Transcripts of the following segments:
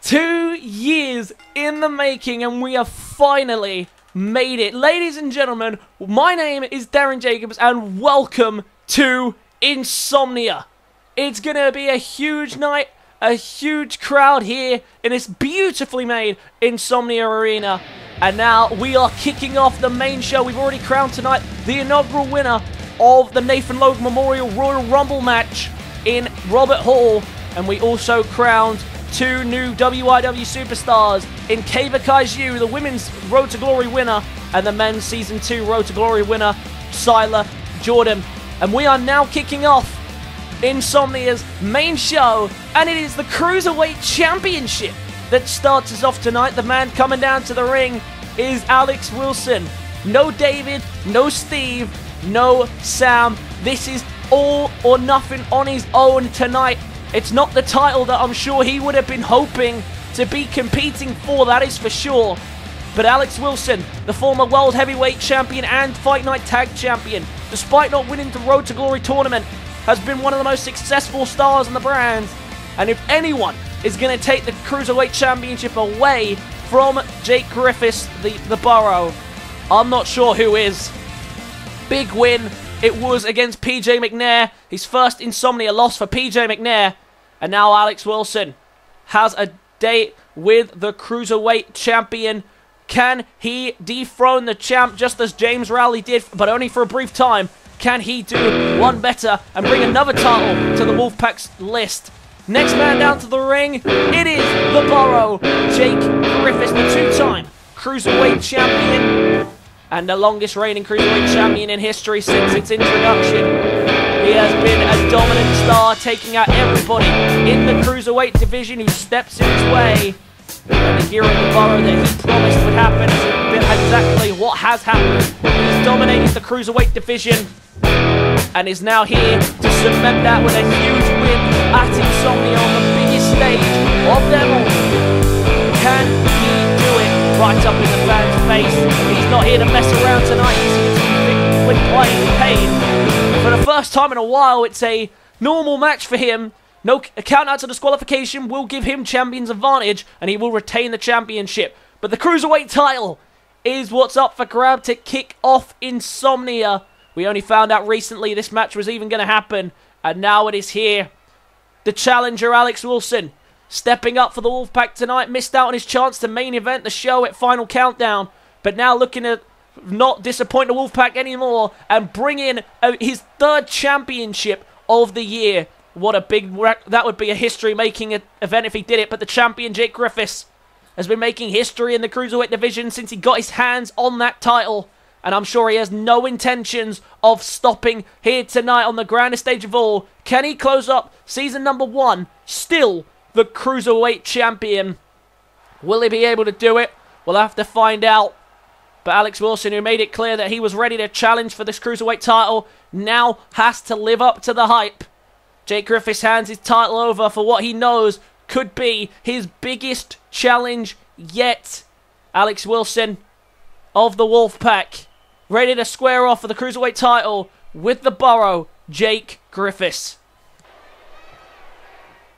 2 years in the making, and we have finally made it. Ladies and gentlemen, my name is Darren Jacobs, and welcome to Insomnia. It's going to be a huge night, a huge crowd here in this beautifully made Insomnia Arena. And now we are kicking off the main show. We've already crowned tonight the inaugural winner of the Nathan Logue Memorial Royal Rumble match in Robert Hall. And we also crowned 2 new WIW superstars in Kava Kaiju, the women's Road to Glory winner, and the men's Season 2 Road to Glory winner, Siler Jordan. And we are now kicking off Insomnia's main show, and it is the Cruiserweight Championship that starts us off tonight. The man coming down to the ring is Alex Wilson. No David, no Steve, no Sam. This is all or nothing on his own tonight. It's not the title that I'm sure he would have been hoping to be competing for, that is for sure. But Alex Wilson, the former World Heavyweight Champion and Fight Night Tag Champion, despite not winning the Road to Glory tournament, has been one of the most successful stars in the brand. And if anyone is going to take the Cruiserweight Championship away from Jake Griffiths, the Burrow, I'm not sure who is. Big win. It was against PJ McNair. His first Insomnia loss for PJ McNair. And now Alex Wilson has a date with the Cruiserweight Champion. Can he dethrone the champ just as James Rowley did, but only for a brief time? Can he do one better and bring another title to the Wolfpac's list? Next man down to the ring, it is the Burrow, Jake Griffiths, the two-time Cruiserweight Champion and the longest reigning Cruiserweight Champion in history since its introduction. He has been a dominant star, taking out everybody in the Cruiserweight division who steps in his way. And the hero of the Burrow that he promised would happen has been exactly what has happened. He's dominated the Cruiserweight division and is now here to cement that with a huge win at Insomnia on the biggest stage of them all. Can he do it right up in the fans' face? He's not here to mess around tonight. He's here to win playing pain. For the first time in a while, it's a normal match for him. No count out to disqualification will give him champion's advantage, and he will retain the championship. But the Cruiserweight title is what's up for grab to kick off Insomnia. We only found out recently this match was even going to happen, and now it is here. The challenger, Alex Wilson, stepping up for the Wolfpac tonight, missed out on his chance to main event the show at Final Countdown, but now looking to not disappoint the Wolfpac anymore and bring in his 3rd championship of the year. What a big, that would be a history-making event if he did it, but the champion, Jake Griffiths, has been making history in the Cruiserweight division since he got his hands on that title, and I'm sure he has no intentions of stopping here tonight on the grandest stage of all. Can he close up season number 1, still the Cruiserweight champion? Will he be able to do it? We'll have to find out. But Alex Wilson, who made it clear that he was ready to challenge for this Cruiserweight title, now has to live up to the hype. Jake Griffiths hands his title over for what he knows could be his biggest challenge yet. Alex Wilson of the Wolfpac, ready to square off for the Cruiserweight title with the Burrow, Jake Griffiths.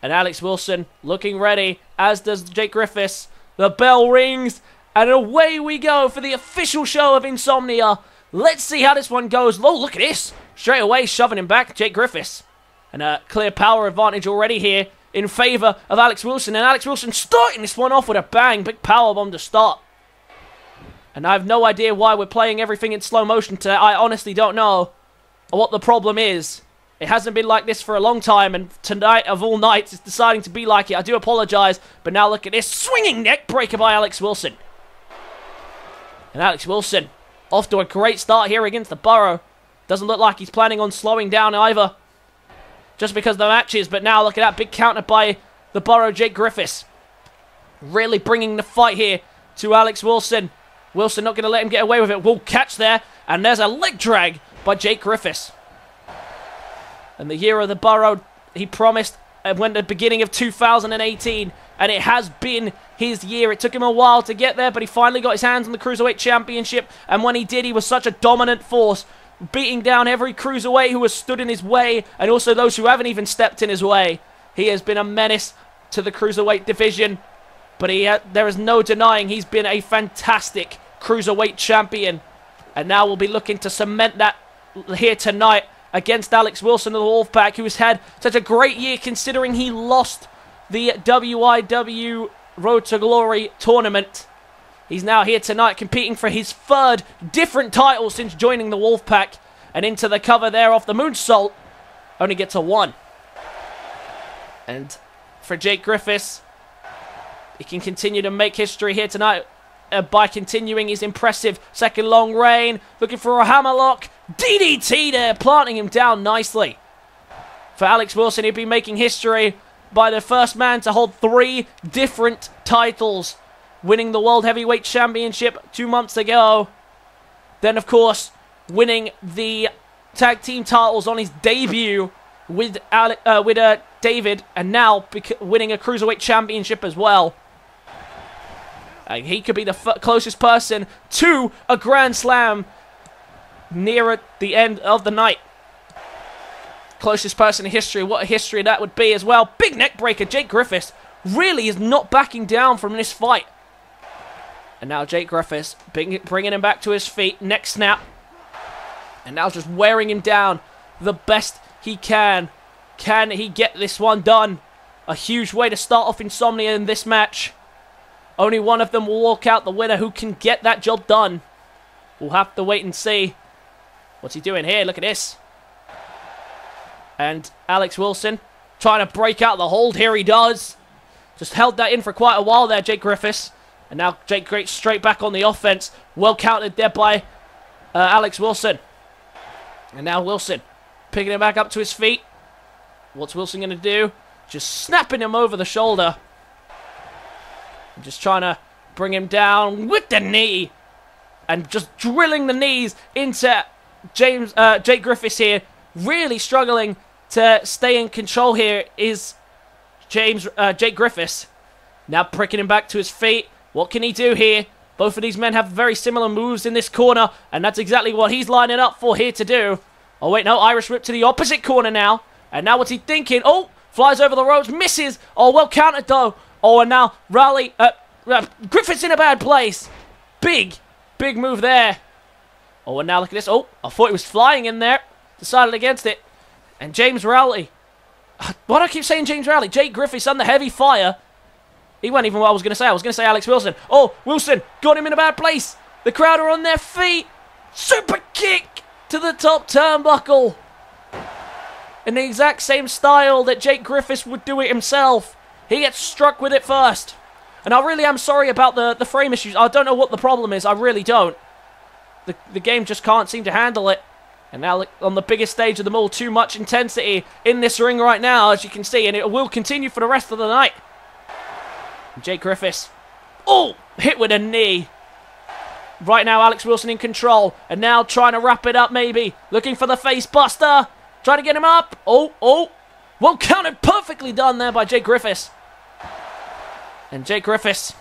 And Alex Wilson looking ready, as does Jake Griffiths. The bell rings, and away we go for the official show of Insomnia. Let's see how this one goes. Oh, look at this. Straight away shoving him back, Jake Griffiths. And a clear power advantage already here in favour of Alex Wilson. And Alex Wilson starting this one off with a bang. Big powerbomb to start. And I have no idea why we're playing everything in slow motion today. I honestly don't know what the problem is. It hasn't been like this for a long time, and tonight of all nights it's deciding to be like it. I do apologise, but now look at this. Swinging neck breaker by Alex Wilson. And Alex Wilson off to a great start here against the Burrow. Doesn't look like he's planning on slowing down either, just because of the matches. But now look at that big counter by the Burrow, Jake Griffiths. Really bringing the fight here to Alex Wilson. Wilson not going to let him get away with it. Will catch there, and there's a leg drag by Jake Griffiths. And the year of the Burrow, he promised when the beginning of 2018, and it has been his year. It took him a while to get there, but he finally got his hands on the Cruiserweight Championship, and when he did, he was such a dominant force, beating down every Cruiserweight who has stood in his way, and also those who haven't even stepped in his way. He has been a menace to the Cruiserweight division, But there is no denying he's been a fantastic Cruiserweight champion. And now we'll be looking to cement that here tonight against Alex Wilson of the Wolfpac, who has had such a great year considering he lost the WIW Road to Glory tournament. He's now here tonight competing for his third different title since joining the Wolfpac. And into the cover there off the moonsault. Only gets a 1. And for Jake Griffiths, he can continue to make history here tonight by continuing his impressive second long reign. Looking for a hammerlock. DDT there, planting him down nicely. For Alex Wilson, he'll be making history by the first man to hold 3 different titles. Winning the World Heavyweight Championship 2 months ago. Then, of course, winning the tag team titles on his debut with David. And now winning a Cruiserweight Championship as well. He could be the closest person to a Grand Slam nearer the end of the night. Closest person in history. What a history that would be as well. Big neck breaker. Jake Griffiths really is not backing down from this fight. And now Jake Griffiths bringing him back to his feet. Neck snap. And now just wearing him down the best he can. Can he get this one done? A huge way to start off Insomnia in this match. Only one of them will walk out the winner. Who can get that job done? We'll have to wait and see. What's he doing here? Look at this. And Alex Wilson trying to break out the hold. Here he does. Just held that in for quite a while there, Jake Griffiths. And now Jake Great straight back on the offense. Well countered there by Alex Wilson. And now Wilson picking him back up to his feet. What's Wilson going to do? Just snapping him over the shoulder. Just trying to bring him down with the knee. And just drilling the knees into Jake Griffiths here. Really struggling to stay in control here is Jake Griffiths. Now pricking him back to his feet. What can he do here? Both of these men have very similar moves in this corner. And that's exactly what he's lining up for here to do. Oh wait, no. Irish whip to the opposite corner now. And now what's he thinking? Oh, flies over the ropes. Misses. Oh, well countered though. Oh, and now Griffiths in a bad place. Big move there. Oh, and now look at this. Oh, I thought he was flying in there. Decided against it. And James Rowley. Why do I keep saying James Rowley? Jake Griffiths under heavy fire. He wasn't even what I was going to say. I was going to say Alex Wilson. Oh, Wilson got him in a bad place. The crowd are on their feet. Super kick to the top turnbuckle. In the exact same style that Jake Griffiths would do it himself. He gets struck with it first. And I really am sorry about the frame issues. I don't know what the problem is. I really don't. The game just can't seem to handle it. And now on the biggest stage of them all, too much intensity in this ring right now, as you can see. And it will continue for the rest of the night. Jake Griffiths. Oh, hit with a knee. Right now, Alex Wilson in control. And now trying to wrap it up maybe. Looking for the face buster. Trying to get him up. Oh. Well counted. Perfectly done there by Jake Griffiths. And Jake Griffiths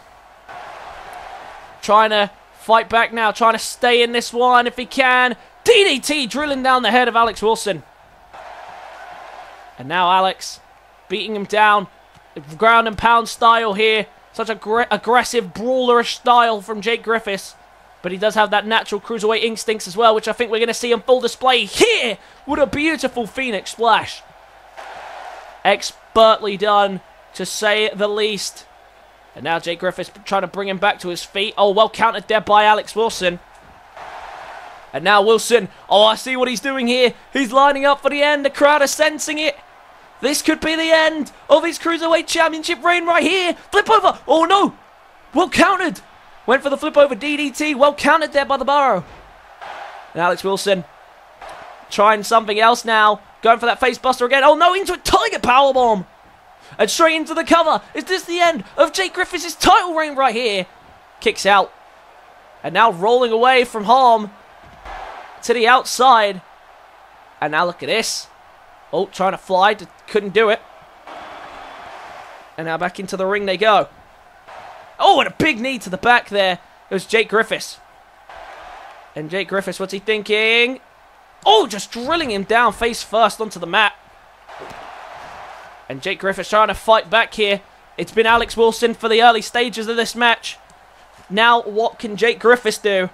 trying to fight back now. Trying to stay in this one if he can. DDT drilling down the head of Alex Wilson. And now Alex beating him down. Ground and pound style here. Such aggressive, brawlerish style from Jake Griffiths. But he does have that natural cruiserweight instincts as well, which I think we're going to see on full display here with a beautiful Phoenix splash. Expertly done, to say the least. And now Jake Griffiths trying to bring him back to his feet. Oh, well countered there by Alex Wilson. And now Wilson. Oh, I see what he's doing here. He's lining up for the end. The crowd are sensing it. This could be the end of his Cruiserweight Championship reign right here. Flip over. Oh, no. Well countered. Went for the flip over DDT. Well countered there by the Burrow. And Alex Wilson trying something else now. Going for that face buster again. Oh, no. Into a Tiger Powerbomb. And straight into the cover. Is this the end of Jake Griffiths' title reign right here? Kicks out. And now rolling away from harm to the outside. And now look at this. Oh, trying to fly. Couldn't do it. And now back into the ring they go. Oh, and a big knee to the back there. It was Jake Griffiths. And Jake Griffiths, what's he thinking? Oh, just drilling him down face first onto the mat. And Jake Griffiths trying to fight back here. It's been Alex Wilson for the early stages of this match. Now, what can Jake Griffiths do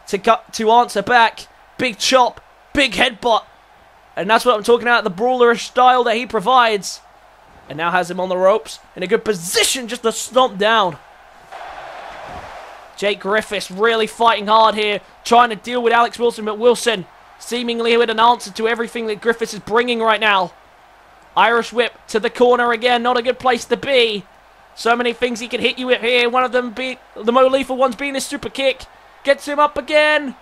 to answer back? Big chop, big headbutt. And that's what I'm talking about, the brawlerish style that he provides. And now has him on the ropes in a good position just to stomp down. Jake Griffiths really fighting hard here, trying to deal with Alex Wilson, but Wilson seemingly with an answer to everything that Griffiths is bringing right now. Irish whip to the corner again, not a good place to be. So many things he can hit you with here, one of them being, the more lethal ones being his super kick. Gets him up again.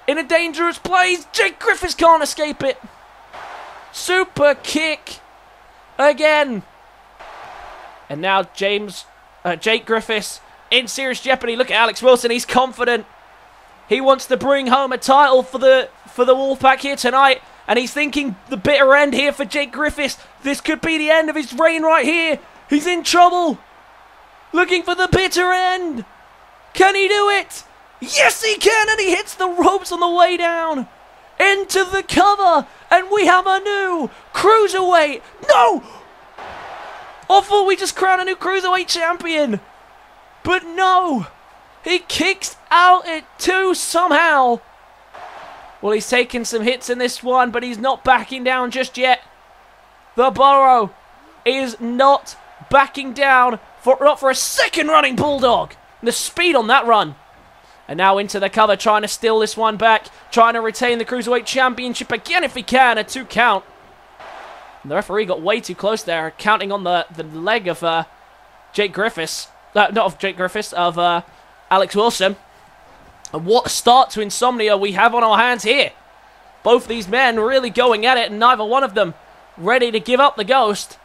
In a dangerous place, Jake Griffiths can't escape it. Super kick again. And now Jake Griffiths in serious jeopardy. Look at Alex Wilson, he's confident. He wants to bring home a title for the Wolfpac here tonight. And he's thinking the bitter end here for Jake Griffiths. This could be the end of his reign right here. He's in trouble. Looking for the bitter end. Can he do it? Yes, he can. And he hits the ropes on the way down. Into the cover. And we have a new Cruiserweight. No! I thought we just crowned a new Cruiserweight champion. But no. He kicks out at 2 somehow. Well, he's taken some hits in this one, but he's not backing down just yet. The Burrow is not backing down, not for a second running Bulldog. And the speed on that run. And now into the cover, trying to steal this one back. Trying to retain the Cruiserweight Championship again if he can. A 2 count. And the referee got way too close there, counting on the leg of Jake Griffiths. Not of Jake Griffiths, of Alex Wilson. And what a start to Insomnia we have on our hands here. Both these men really going at it, and neither one of them ready to give up the ghost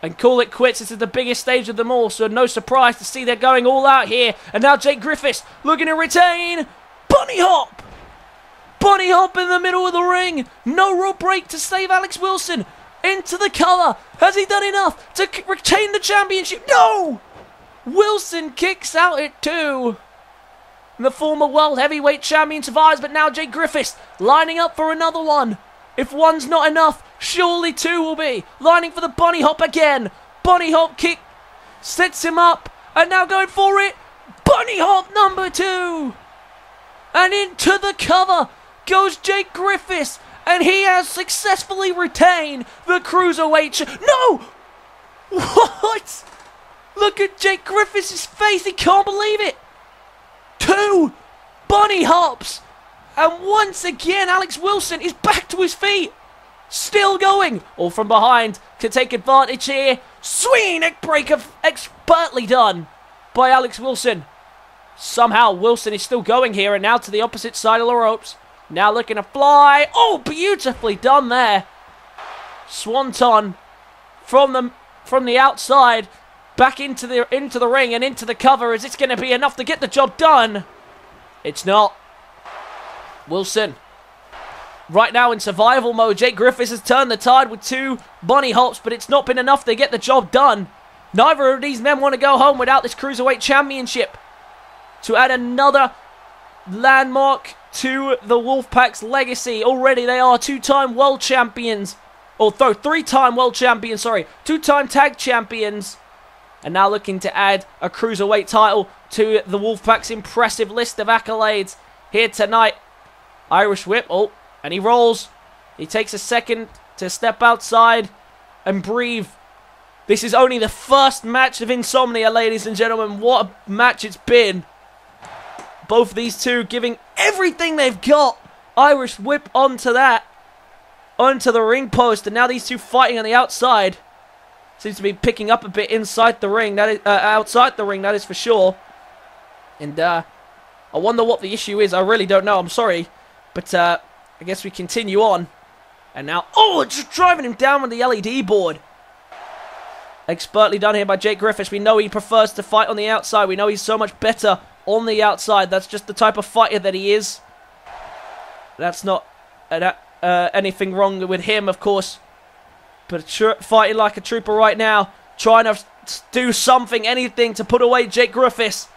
and call it quits. This is the biggest stage of them all, so no surprise to see they're going all out here. And now Jake Griffiths looking to retain. Bunny hop! Bunny hop in the middle of the ring. No rope break to save Alex Wilson. Into the cover. Has he done enough to retain the championship? No! Wilson kicks out at 2. The former world heavyweight champion survives, but now Jake Griffiths lining up for another one. If one's not enough, surely 2 will be. Lining for the bunny hop again. Bunny hop kick sets him up, and now going for it. Bunny hop number 2. And into the cover goes Jake Griffiths, and he has successfully retained the Cruiserweight. No! What? Look at Jake Griffiths' face, he can't believe it. 2 bunny hops. And once again, Alex Wilson is back to his feet. Still going. All from behind to take advantage here. Swinging neck breaker expertly done by Alex Wilson. Somehow Wilson is still going here, and now to the opposite side of the ropes. Now looking to fly. Oh, beautifully done there. Swanton from the outside. Back into the ring and into the cover. Is it going to be enough to get the job done? It's not. Wilson. Right now in survival mode. Jake Griffiths has turned the tide with 2 bunny hops, but it's not been enough to get the job done. Neither of these men want to go home without this Cruiserweight Championship. To add another landmark to the Wolfpac's legacy. Already they are 2-time world champions. Or 3-time world champions, sorry. 2-time tag champions. And now looking to add a Cruiserweight title to the Wolfpac's impressive list of accolades here tonight. Irish whip. Oh, and he rolls. He takes a second to step outside and breathe. This is only the first match of Insomnia, ladies and gentlemen. What a match it's been. Both these two giving everything they've got. Irish whip onto that. Onto the ring post. And now these two fighting on the outside. Seems to be picking up a bit inside the ring. That is outside the ring, that is for sure. And I wonder what the issue is. I really don't know. I'm sorry. But I guess we continue on. And now, oh, just driving him down with the LED board. Expertly done here by Jake Griffiths. We know he prefers to fight on the outside. We know he's so much better on the outside. That's just the type of fighter that he is. That's not anything wrong with him, of course. But fighting like a trooper right now. Trying to do something, anything to put away Jake Griffiths.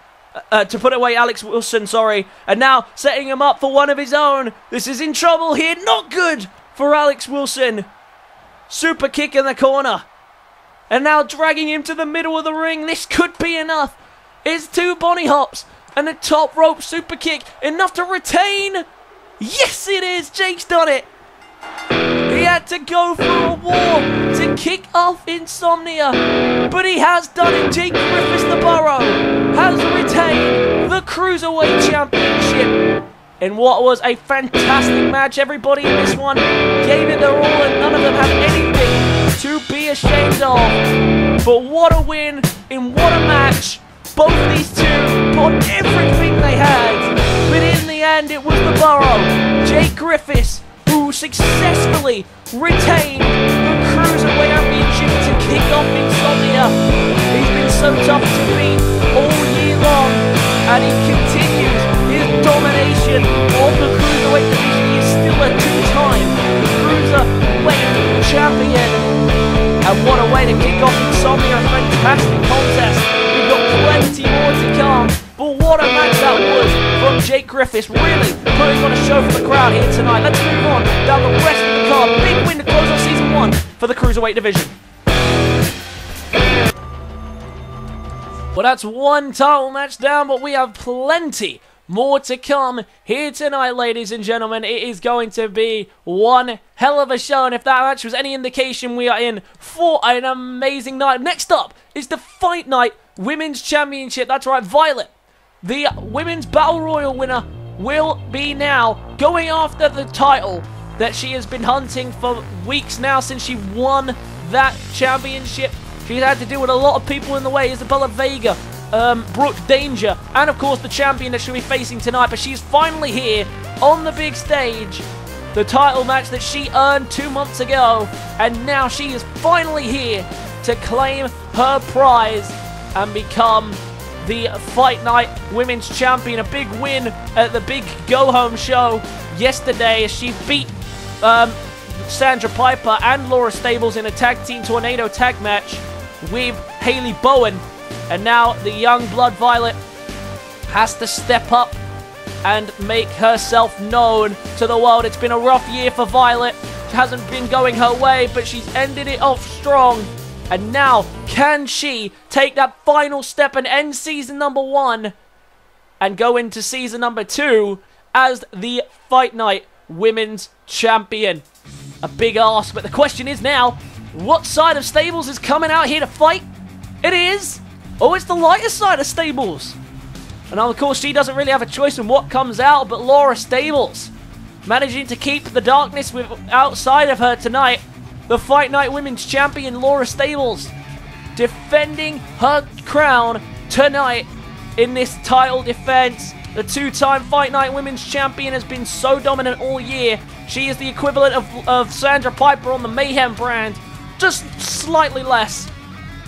To put away Alex Wilson, sorry. And now setting him up for one of his own. This is in trouble here. Not good for Alex Wilson. Super kick in the corner. And now dragging him to the middle of the ring. This could be enough. It's 2 Bonnie hops and a top rope super kick. Enough to retain. Yes, it is. Jake's done it. He had to go for a war to kick off Insomnia, but he has done it. Jake Griffiths, the Burrow, has retained the Cruiserweight Championship in what was a fantastic match. Everybody in this one gave it their all, and none of them have anything to be ashamed of. But what a win in what a match. Both these two put everything they had, but in the end it was the Burrow, Jake Griffiths, who successfully retained the Cruiserweight Championship to kick off Insomnia. He's been so tough to beat all year long, and he continues his domination of the Cruiserweight division. He is still a 2-time Cruiserweight champion. And what a way to kick off Insomnia, a fantastic contest. We've got plenty more to come. But what a match that was from Jake Griffiths, really putting on a show for the crowd here tonight. Let's move on down the rest of the card. Big win to close off Season 1 for the Cruiserweight division. Well, that's one title match down, but we have plenty more to come here tonight, ladies and gentlemen. It is going to be one hell of a show, and if that match was any indication, we are in for an amazing night. Next up is the Fight Night Women's Championship. That's right, Violet, the Women's Battle Royal winner, will be now going after the title that she has been hunting for weeks now since she won that championship. She's had to deal with a lot of people in the way. Isabella Vega, Brooke Danger, and of course the champion that she'll be facing tonight. But she's finally here on the big stage. The title match that she earned 2 months ago. And now she is finally here to claim her prize and become the Fight Night Women's Champion. A big win at the big go-home show yesterday as she beat Sandra Piper and Laura Stables in a tag team tornado tag match with Haley Bowen. And now the young blood Violet has to step up and make herself known to the world. It's been a rough year for Violet. It hasn't been going her way, but she's ended it off strong. And now, can she take that final step and end season number 1 and go into season number 2 as the Fight Night Women's Champion? A big ask, but the question is now, what side of Stables is coming out here to fight? It is, it's the lighter side of Stables. And of course, she doesn't really have a choice in what comes out, but Laura Stables managing to keep the darkness outside of her tonight. The Fight Night Women's Champion, Laura Stables, defending her crown tonight in this title defense. The 2-time Fight Night Women's Champion has been so dominant all year. She is the equivalent of Sandra Piper on the Mayhem brand, just slightly less.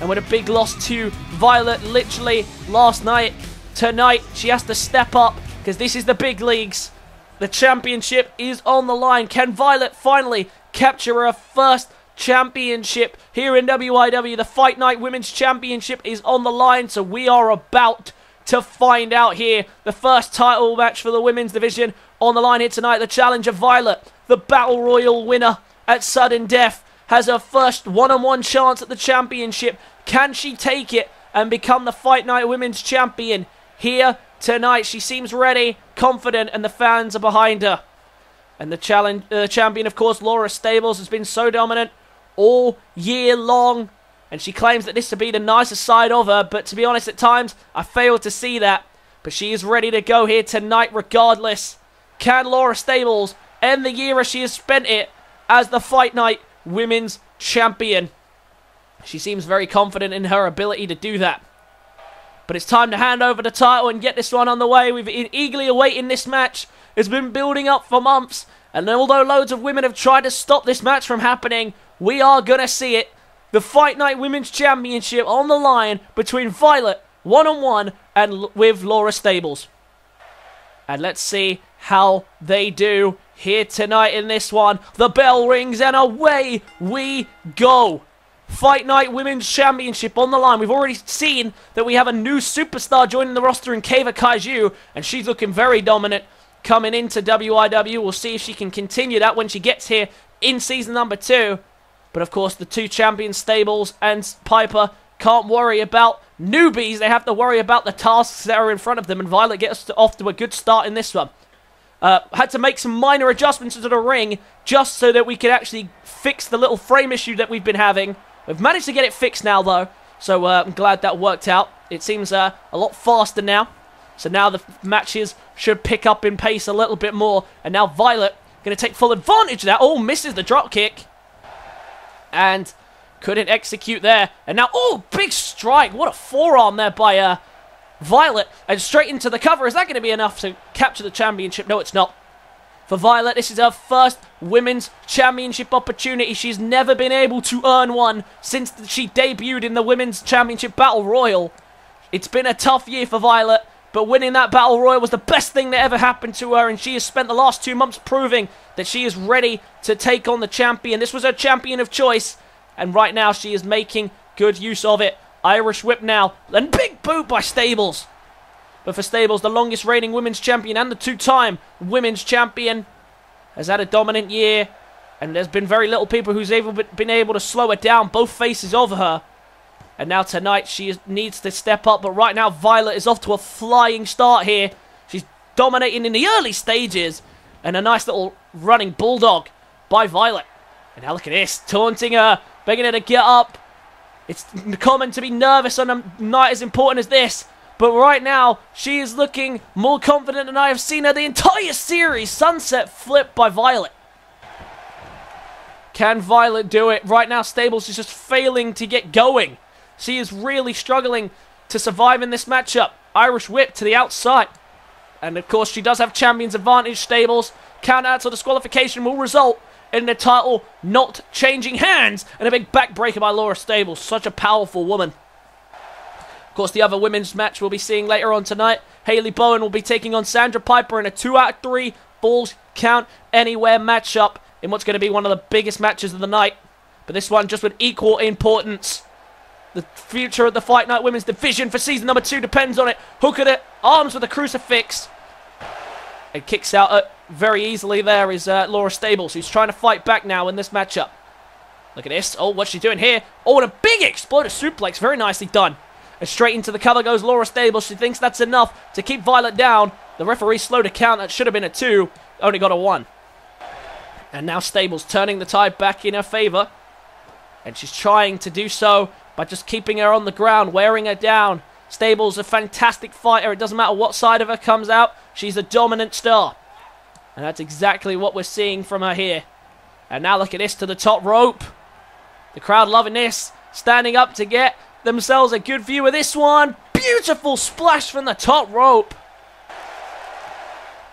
And with a big loss to Violet literally last night, tonight she has to step up because this is the big leagues. The championship is on the line. Can Violet finally capture her first championship here in WIW? The Fight Night Women's Championship is on the line, so we are about to find out here. The first title match for the women's division on the line here tonight. The challenger Violet, the Battle Royal winner at sudden death, has her first one-on-one chance at the championship. Can she take it and become the Fight Night Women's Champion here tonight? She seems ready, confident, and the fans are behind her. And the champion, of course, Laura Stables, has been so dominant all year long. And she claims that this to be the nicer side of her. But to be honest, at times, I fail to see that. But she is ready to go here tonight regardless. Can Laura Stables end the year as she has spent it as the Fight Night Women's Champion? She seems very confident in her ability to do that. But it's time to hand over the title and get this one on the way. We've been eagerly awaiting this match. It's been building up for months. And although loads of women have tried to stop this match from happening, we are going to see it. The Fight Night Women's Championship on the line between Violet, one-on-one, and with Laura Stables. And let's see how they do here tonight in this one. The bell rings and away we go. Fight Night Women's Championship on the line. We've already seen that we have a new superstar joining the roster in Kava Kaiju, and she's looking very dominant coming into WIW. We'll see if she can continue that when she gets here in season number 2. But of course, the two champions, Stables and Piper, can't worry about newbies. They have to worry about the tasks that are in front of them, and Violet gets off to a good start in this one. Had to make some minor adjustments to the ring just so that we could actually fix the little frame issue that we've been having. We've managed to get it fixed now, though, so I'm glad that worked out. It seems a lot faster now, so now the matches should pick up in pace a little bit more, and now Violet going to take full advantage of that. Oh, misses the drop kick, and couldn't execute there, and now, oh, big strike. What a forearm there by Violet, and straight into the cover. Is that going to be enough to capture the championship? No, it's not. For Violet, this is her first women's championship opportunity. She's never been able to earn one since she debuted in the women's championship battle royal. It's been a tough year for Violet, but winning that battle royal was the best thing that ever happened to her, and she has spent the last 2 months proving that she is ready to take on the champion. This was her champion of choice, and right now she is making good use of it. Irish whip now, and big boot by Stables. But for Stables, the longest reigning women's champion and the two-time women's champion, has had a dominant year, and there's been very little people who's been able to slow her down, both faces of her. And now tonight, she needs to step up, but right now, Violet is off to a flying start here. She's dominating in the early stages, and a nice little running bulldog by Violet. And now look at this, taunting her, begging her to get up. It's common to be nervous on a night as important as this, but right now, she is looking more confident than I have seen her the entire series. Sunset flip by Violet. Can Violet do it? Right now, Stables is just failing to get going. She is really struggling to survive in this matchup. Irish whip to the outside. And of course, she does have champion's advantage, Stables. Count out to disqualification will result in the title not changing hands, and a big backbreaker by Laura Stables. Such a powerful woman. Of course, the other women's match we'll be seeing later on tonight, Haley Bowen will be taking on Sandra Piper in a 2 out of 3 Falls Count Anywhere matchup in what's going to be one of the biggest matches of the night. But this one just with equal importance. The future of the Fight Night Women's Division for season number 2 depends on it. Hook at it, arms with a crucifix. And kicks out very easily there is Laura Stables, who's trying to fight back now in this matchup. Look at this. Oh, what's she doing here? Oh, and a big exploded suplex. Very nicely done. And straight into the cover goes Laura Stables. She thinks that's enough to keep Violet down. The referee slowed a count. That should have been a 2. Only got a 1. And now Stables turning the tide back in her favor. And she's trying to do so by just keeping her on the ground, wearing her down. Stables, a fantastic fighter. It doesn't matter what side of her comes out. She's a dominant star. And that's exactly what we're seeing from her here. And now look at this to the top rope. The crowd loving this. Standing up to get themselves a good view of this one. Beautiful splash from the top rope.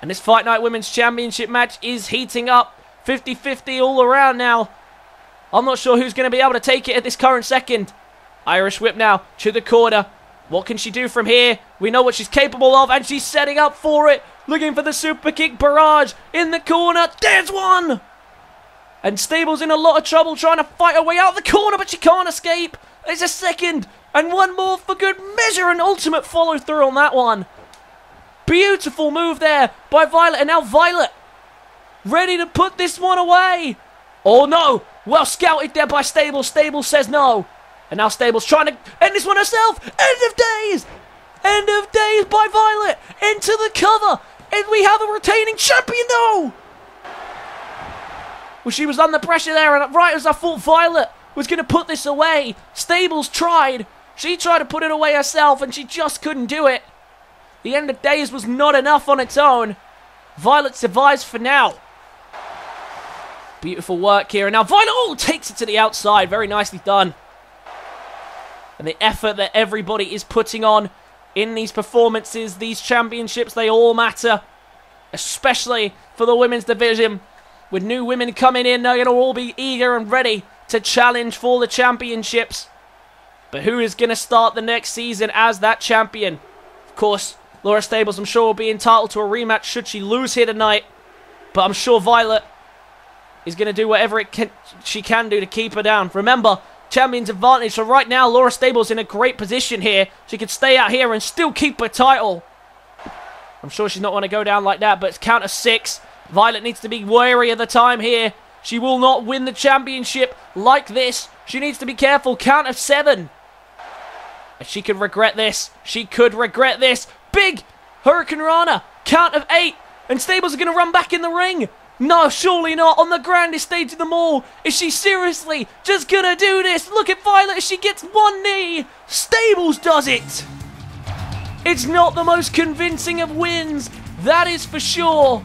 And this Fight Night Women's Championship match is heating up. 50-50 all around now. I'm not sure who's going to be able to take it at this current second. Irish whip now to the corner. What can she do from here? We know what she's capable of, and she's setting up for it. Looking for the super kick barrage in the corner. There's one! And Stables in a lot of trouble trying to fight her way out of the corner, but she can't escape. There's a second, and one more for good measure, and ultimate follow through on that one. Beautiful move there by Violet, and now Violet ready to put this one away. Oh no, well scouted there by Stables. Stables says no. And now Stables trying to end this one herself. End of days! End of days by Violet into the cover. And we have a retaining champion though. Well, she was under pressure there, and right as I thought Violet was going to put this away, Stables tried. She tried to put it away herself, and she just couldn't do it. The end of days was not enough on its own. Violet survives for now. Beautiful work here, and now Violet takes it to the outside. Very nicely done. And the effort that everybody is putting on in these performances, these championships, they all matter. Especially for the women's division. With new women coming in, they're going to all be eager and ready to challenge for the championships. But who is going to start the next season as that champion? Of course, Laura Stables, I'm sure, will be entitled to a rematch should she lose here tonight. But I'm sure Violet is going to do whatever she can do to keep her down. Remember, champion's advantage. So right now, Laura Stables in a great position here. She could stay out here and still keep her title. I'm sure she's not going to go down like that, but it's count of 6. Violet needs to be wary of the time here. She will not win the championship like this. She needs to be careful. Count of 7. And she could regret this. She could regret this. Big Hurricane Rana. Count of 8. And Stables are going to run back in the ring. No, surely not. On the grandest stage of them all. Is she seriously just going to do this? Look at Violet as she gets one knee. Stables does it. It's not the most convincing of wins. That is for sure.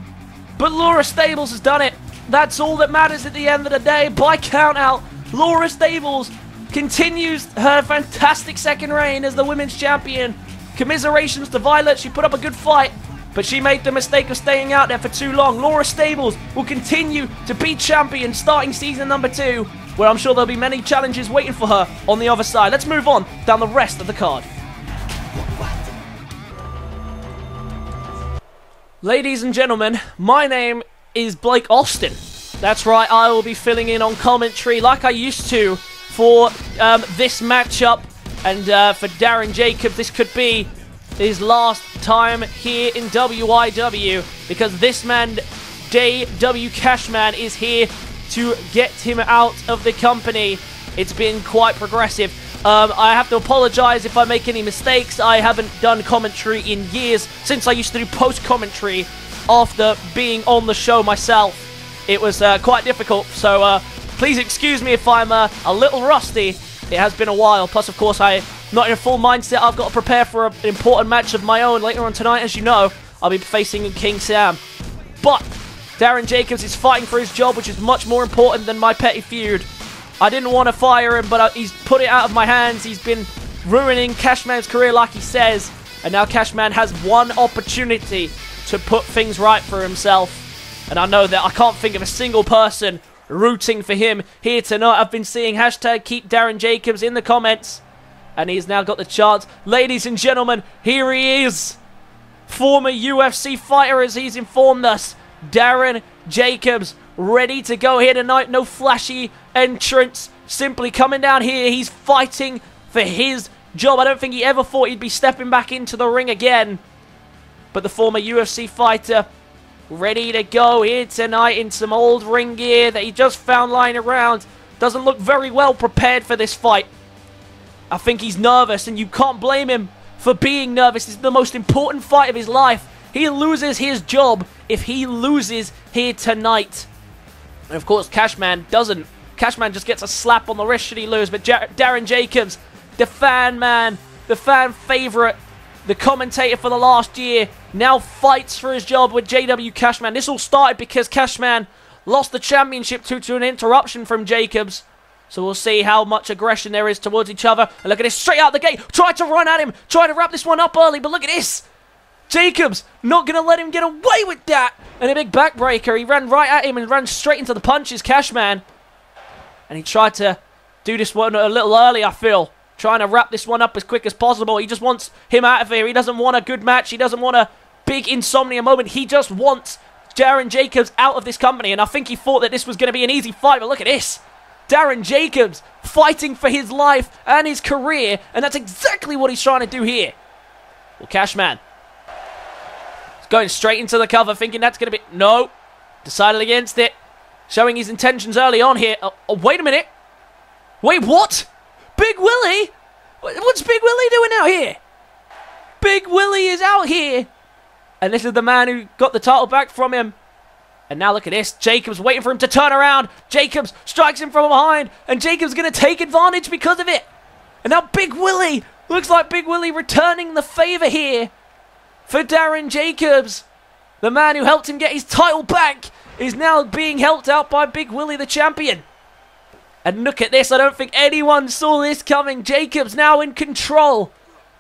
But Laura Stables has done it. That's all that matters at the end of the day. By count out, Laura Stables continues her fantastic second reign as the women's champion. Commiserations to Violet. She put up a good fight, but she made the mistake of staying out there for too long. Laura Stables will continue to be champion starting season number 2, where I'm sure there'll be many challenges waiting for her on the other side. Let's move on down the rest of the card. Ladies and gentlemen, my name is Blake Austin. That's right, I will be filling in on commentary like I used to for this matchup. And for Darren Jacobs, this could be his last time here in WIW, because this man, JW Cashman, is here to get him out of the company. It's been quite progressive. I have to apologize if I make any mistakes. I haven't done commentary in years, since I used to do post-commentary after being on the show myself. It was quite difficult, so please excuse me if I'm a little rusty. It has been a while, plus of course I'm not in a full mindset. I've got to prepare for an important match of my own later on tonight. As you know, I'll be facing King Sam. But Darren Jacobs is fighting for his job, which is much more important than my petty feud. I didn't want to fire him, but he's put it out of my hands. He's been ruining Cashman's career like he says. And now Cashman has one opportunity to put things right for himself. And I know that I can't think of a single person rooting for him here tonight. I've been seeing hashtag keep Darren Jacobs in the comments. And he's now got the chance. Ladies and gentlemen, here he is. Former UFC fighter, as he's informed us. Darren Jacobs, ready to go here tonight. No flashy entrance. Simply coming down here. He's fighting for his job. I don't think he ever thought he'd be stepping back into the ring again. But the former UFC fighter, ready to go here tonight in some old ring gear that he just found lying around. Doesn't look very well prepared for this fight. I think he's nervous, and you can't blame him for being nervous. This is the most important fight of his life. He loses his job if he loses here tonight. And of course, Cashman doesn't. Cashman just gets a slap on the wrist should he lose. But Darren Jacobs, the fan man, the fan favorite, the commentator for the last year, now fights for his job with JW Cashman. This all started because Cashman lost the championship to an interruption from Jacobs. So we'll see how much aggression there is towards each other. And look at this, straight out the gate. Tried to run at him. Tried to wrap this one up early, but look at this. Jacobs not going to let him get away with that. And a big backbreaker. He ran right at him and ran straight into the punches, Cashman. And he tried to do this one a little early, I feel. Trying to wrap this one up as quick as possible. He just wants him out of here. He doesn't want a good match. He doesn't want a big Insomnia moment. He just wants Darren Jacobs out of this company. And I think he thought that this was going to be an easy fight, but look at this. Darren Jacobs fighting for his life and his career, and that's exactly what he's trying to do here. Well, Cashman is going straight into the cover, thinking that's going to be... No. Decided against it. Showing his intentions early on here. Oh, wait a minute. Wait, what? Big Willie? What's Big Willie doing out here? Big Willie is out here. And this is the man who got the title back from him. And now look at this. Jacobs waiting for him to turn around. Jacobs strikes him from behind. And Jacobs going to take advantage because of it. And now Big Willie. Looks like Big Willie returning the favor here for Darren Jacobs. The man who helped him get his title back is now being helped out by Big Willie, the champion. And look at this. I don't think anyone saw this coming. Jacobs now in control.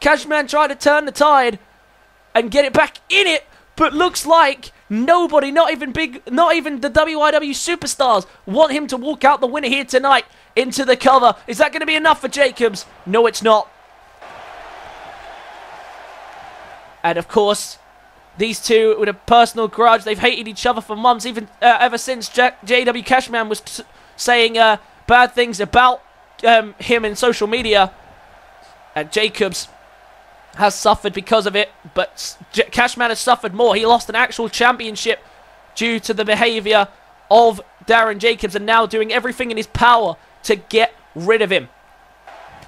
Cashman tried to turn the tide and get it back in it. But looks like nobody, not even the WIW superstars, want him to walk out the winner here tonight into the cover. Is that going to be enough for Jacobs? No, it's not. And of course, these two with a personal grudge. They've hated each other for months, even ever since JW Cashman was saying bad things about him in social media. And Jacobs has suffered because of it, but Cashman has suffered more. He lost an actual championship due to the behavior of Darren Jacobs, and now doing everything in his power to get rid of him.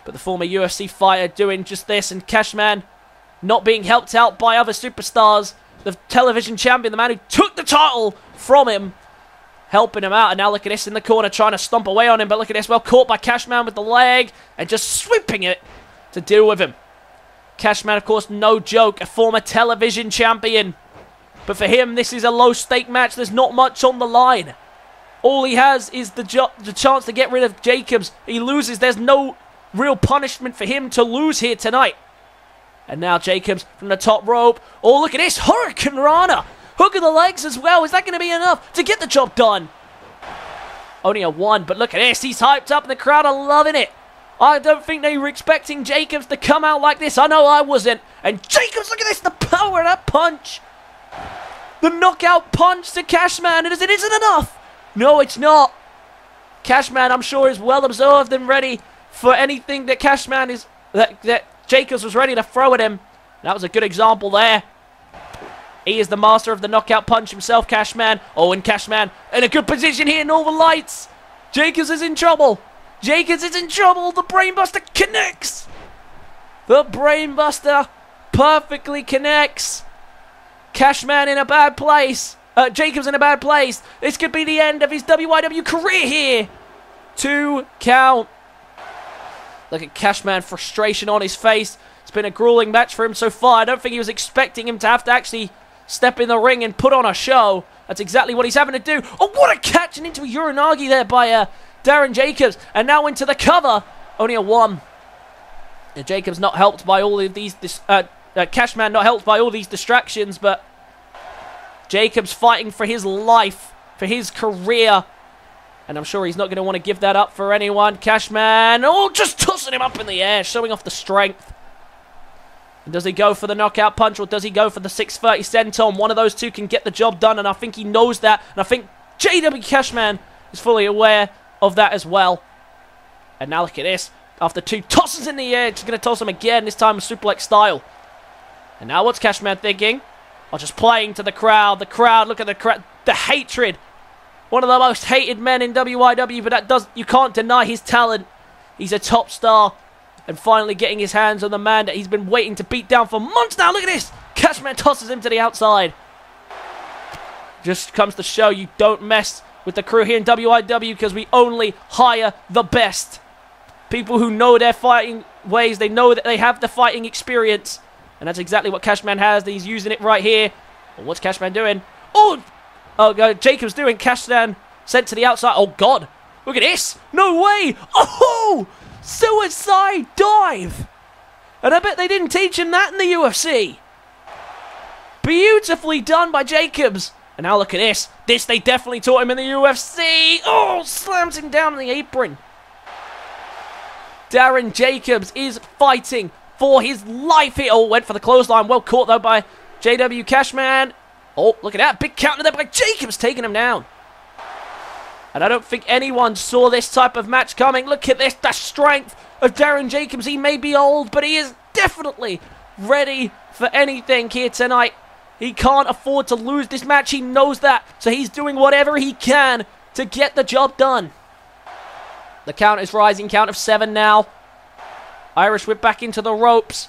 But the former UFC fighter doing just this, and Cashman not being helped out by other superstars. The television champion, the man who took the title from him, helping him out. And now look at this in the corner, trying to stomp away on him. But look at this, well caught by Cashman with the leg, and just sweeping it to deal with him. Cashman, of course, no joke, a former television champion. But for him, this is a low-stake match. There's not much on the line. All he has is the chance to get rid of Jacobs. He loses. There's no real punishment for him to lose here tonight. And now Jacobs from the top rope. Oh, look at this. Hurricane Rana. Hook of the legs as well. Is that going to be enough to get the job done? Only a 1, but look at this. He's hyped up and the crowd are loving it. I don't think they were expecting Jacobs to come out like this. I know I wasn't. And Jacobs, look at this. The power of that punch. The knockout punch to Cashman. It isn't enough. No, it's not. Cashman, I'm sure, is well observed and ready for anything that Cashman is... That Jacobs was ready to throw at him. That was a good example there. He is the master of the knockout punch himself, Cashman. Oh, and Cashman in a good position here, Northern Lights. Jacobs is in trouble. Jacobs is in trouble. The Brainbuster connects. The Brainbuster perfectly connects. Cashman in a bad place. Jacobs in a bad place. This could be the end of his WYW career here. 2 count. Look at Cashman, frustration on his face. It's been a grueling match for him so far. I don't think he was expecting him to have to actually step in the ring and put on a show. That's exactly what he's having to do. Oh, what a catch, and into a Uranagi there by Darren Jacobs. And now into the cover. Only a 1. And Jacobs not helped by all of these... Cashman not helped by all these distractions, but Jacobs fighting for his life, for his career. And I'm sure he's not going to want to give that up for anyone. Cashman, oh, just tossing him up in the air, showing off the strength. And does he go for the knockout punch, or does he go for the 630 senton? One of those two can get the job done, and I think he knows that. And I think JW Cashman is fully aware of that as well. And now look at this. After 2 tosses in the air, just going to toss him again, this time suplex style. And now what's Cashman thinking? Oh, just playing to the crowd. The crowd, look at the crowd. The hatred. One of the most hated men in WYW, but you can't deny his talent. He's a top star. And finally getting his hands on the man that he's been waiting to beat down for months now. Look at this. Cashman tosses him to the outside. Just comes to show you don't mess with the crew here in WYW, because we only hire the best. People who know their fighting ways. They know that they have the fighting experience. And that's exactly what Cashman has. He's using it right here. Well, what's Cashman doing? Oh, Jacobs doing. Cashman sent to the outside. Oh, God. Look at this. No way. Oh, suicide dive. And I bet they didn't teach him that in the UFC. Beautifully done by Jacobs. And now look at this. This they definitely taught him in the UFC. Oh, slams him down on the apron. Darren Jacobs is fighting for his life here. Oh, went for the clothesline. Well caught, though, by JW Cashman. Oh, look at that. Big counter there by Jacobs, taking him down. And I don't think anyone saw this type of match coming. Look at this. The strength of Darren Jacobs. He may be old, but he is definitely ready for anything here tonight. He can't afford to lose this match. He knows that. So he's doing whatever he can to get the job done. The count is rising. Count of 7 now. Irish whip back into the ropes.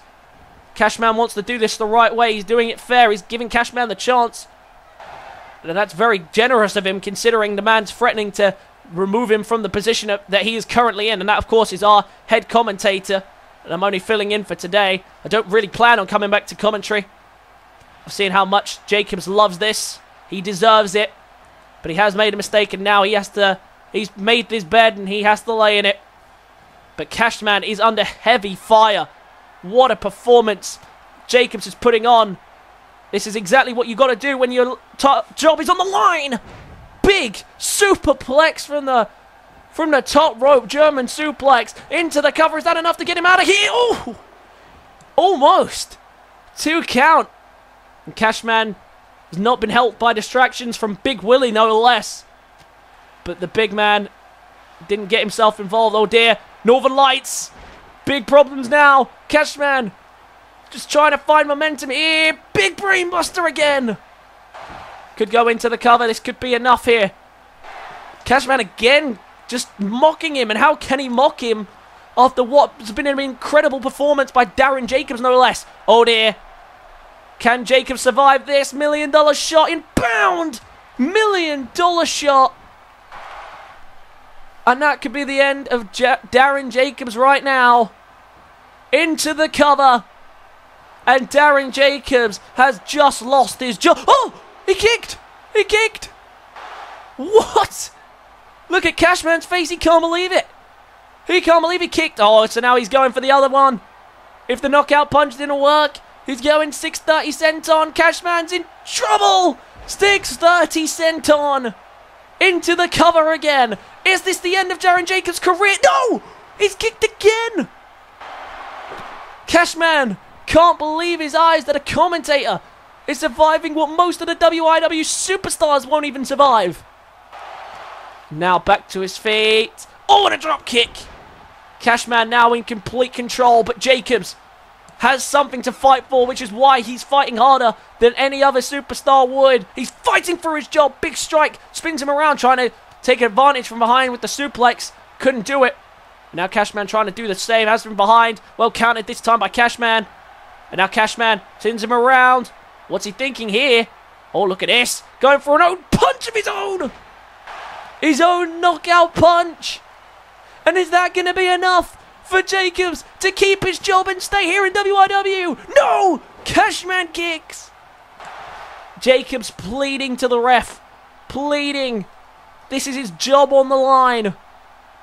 Cashman wants to do this the right way. He's doing it fair. He's giving Cashman the chance. And that's very generous of him, considering the man's threatening to remove him from the position that he is currently in. And that, of course, is our head commentator. And I'm only filling in for today. I don't really plan on coming back to commentary. I've seen how much Jacobs loves this. He deserves it. But he has made a mistake, and now he's made this bed and he has to lay in it. But Cashman is under heavy fire. What a performance Jacobs is putting on. This is exactly what you got to do when your job is on the line. Big superplex from the top rope. German suplex into the cover. Is that enough to get him out of here? Oh, almost. 2 count. And Cashman has not been helped by distractions from Big Willie, no less. But the big man didn't get himself involved. Oh dear. Northern Lights. Big problems now. Cashman just trying to find momentum here. Big brainbuster again. Could go into the cover. This could be enough here. Cashman again just mocking him. And how can he mock him after what's been an incredible performance by Darren Jacobs, no less? Oh dear. Can Jacobs survive this? $1 million shot inbound! $1 million shot. And that could be the end of Darren Jacobs right now. Into the cover. And Darren Jacobs has just lost his job. Oh! He kicked! He kicked! What? Look at Cashman's face. He can't believe it. He can't believe he kicked. Oh, so now he's going for the other one. If the knockout punch didn't work, he's going 630 senton. Cashman's in trouble. 630 senton. Into the cover again. Is this the end of Darren Jacobs' career? No! He's kicked again. Cashman can't believe his eyes that a commentator is surviving what most of the WIW superstars won't even survive. Now back to his feet. Oh, and a drop kick. Cashman now in complete control, but Jacobs has something to fight for, which is why he's fighting harder than any other superstar would. He's fighting for his job. Big strike. Spins him around, trying to take advantage from behind with the suplex. Couldn't do it. Now Cashman trying to do the same. Has from behind. Well counted this time by Cashman. And now Cashman sends him around. What's he thinking here? Oh, look at this. Going for an own punch of his own. His own knockout punch. And is that going to be enough for Jacobs to keep his job and stay here in WIW? No! Cashman kicks. Jacobs pleading to the ref. Pleading. This is his job on the line.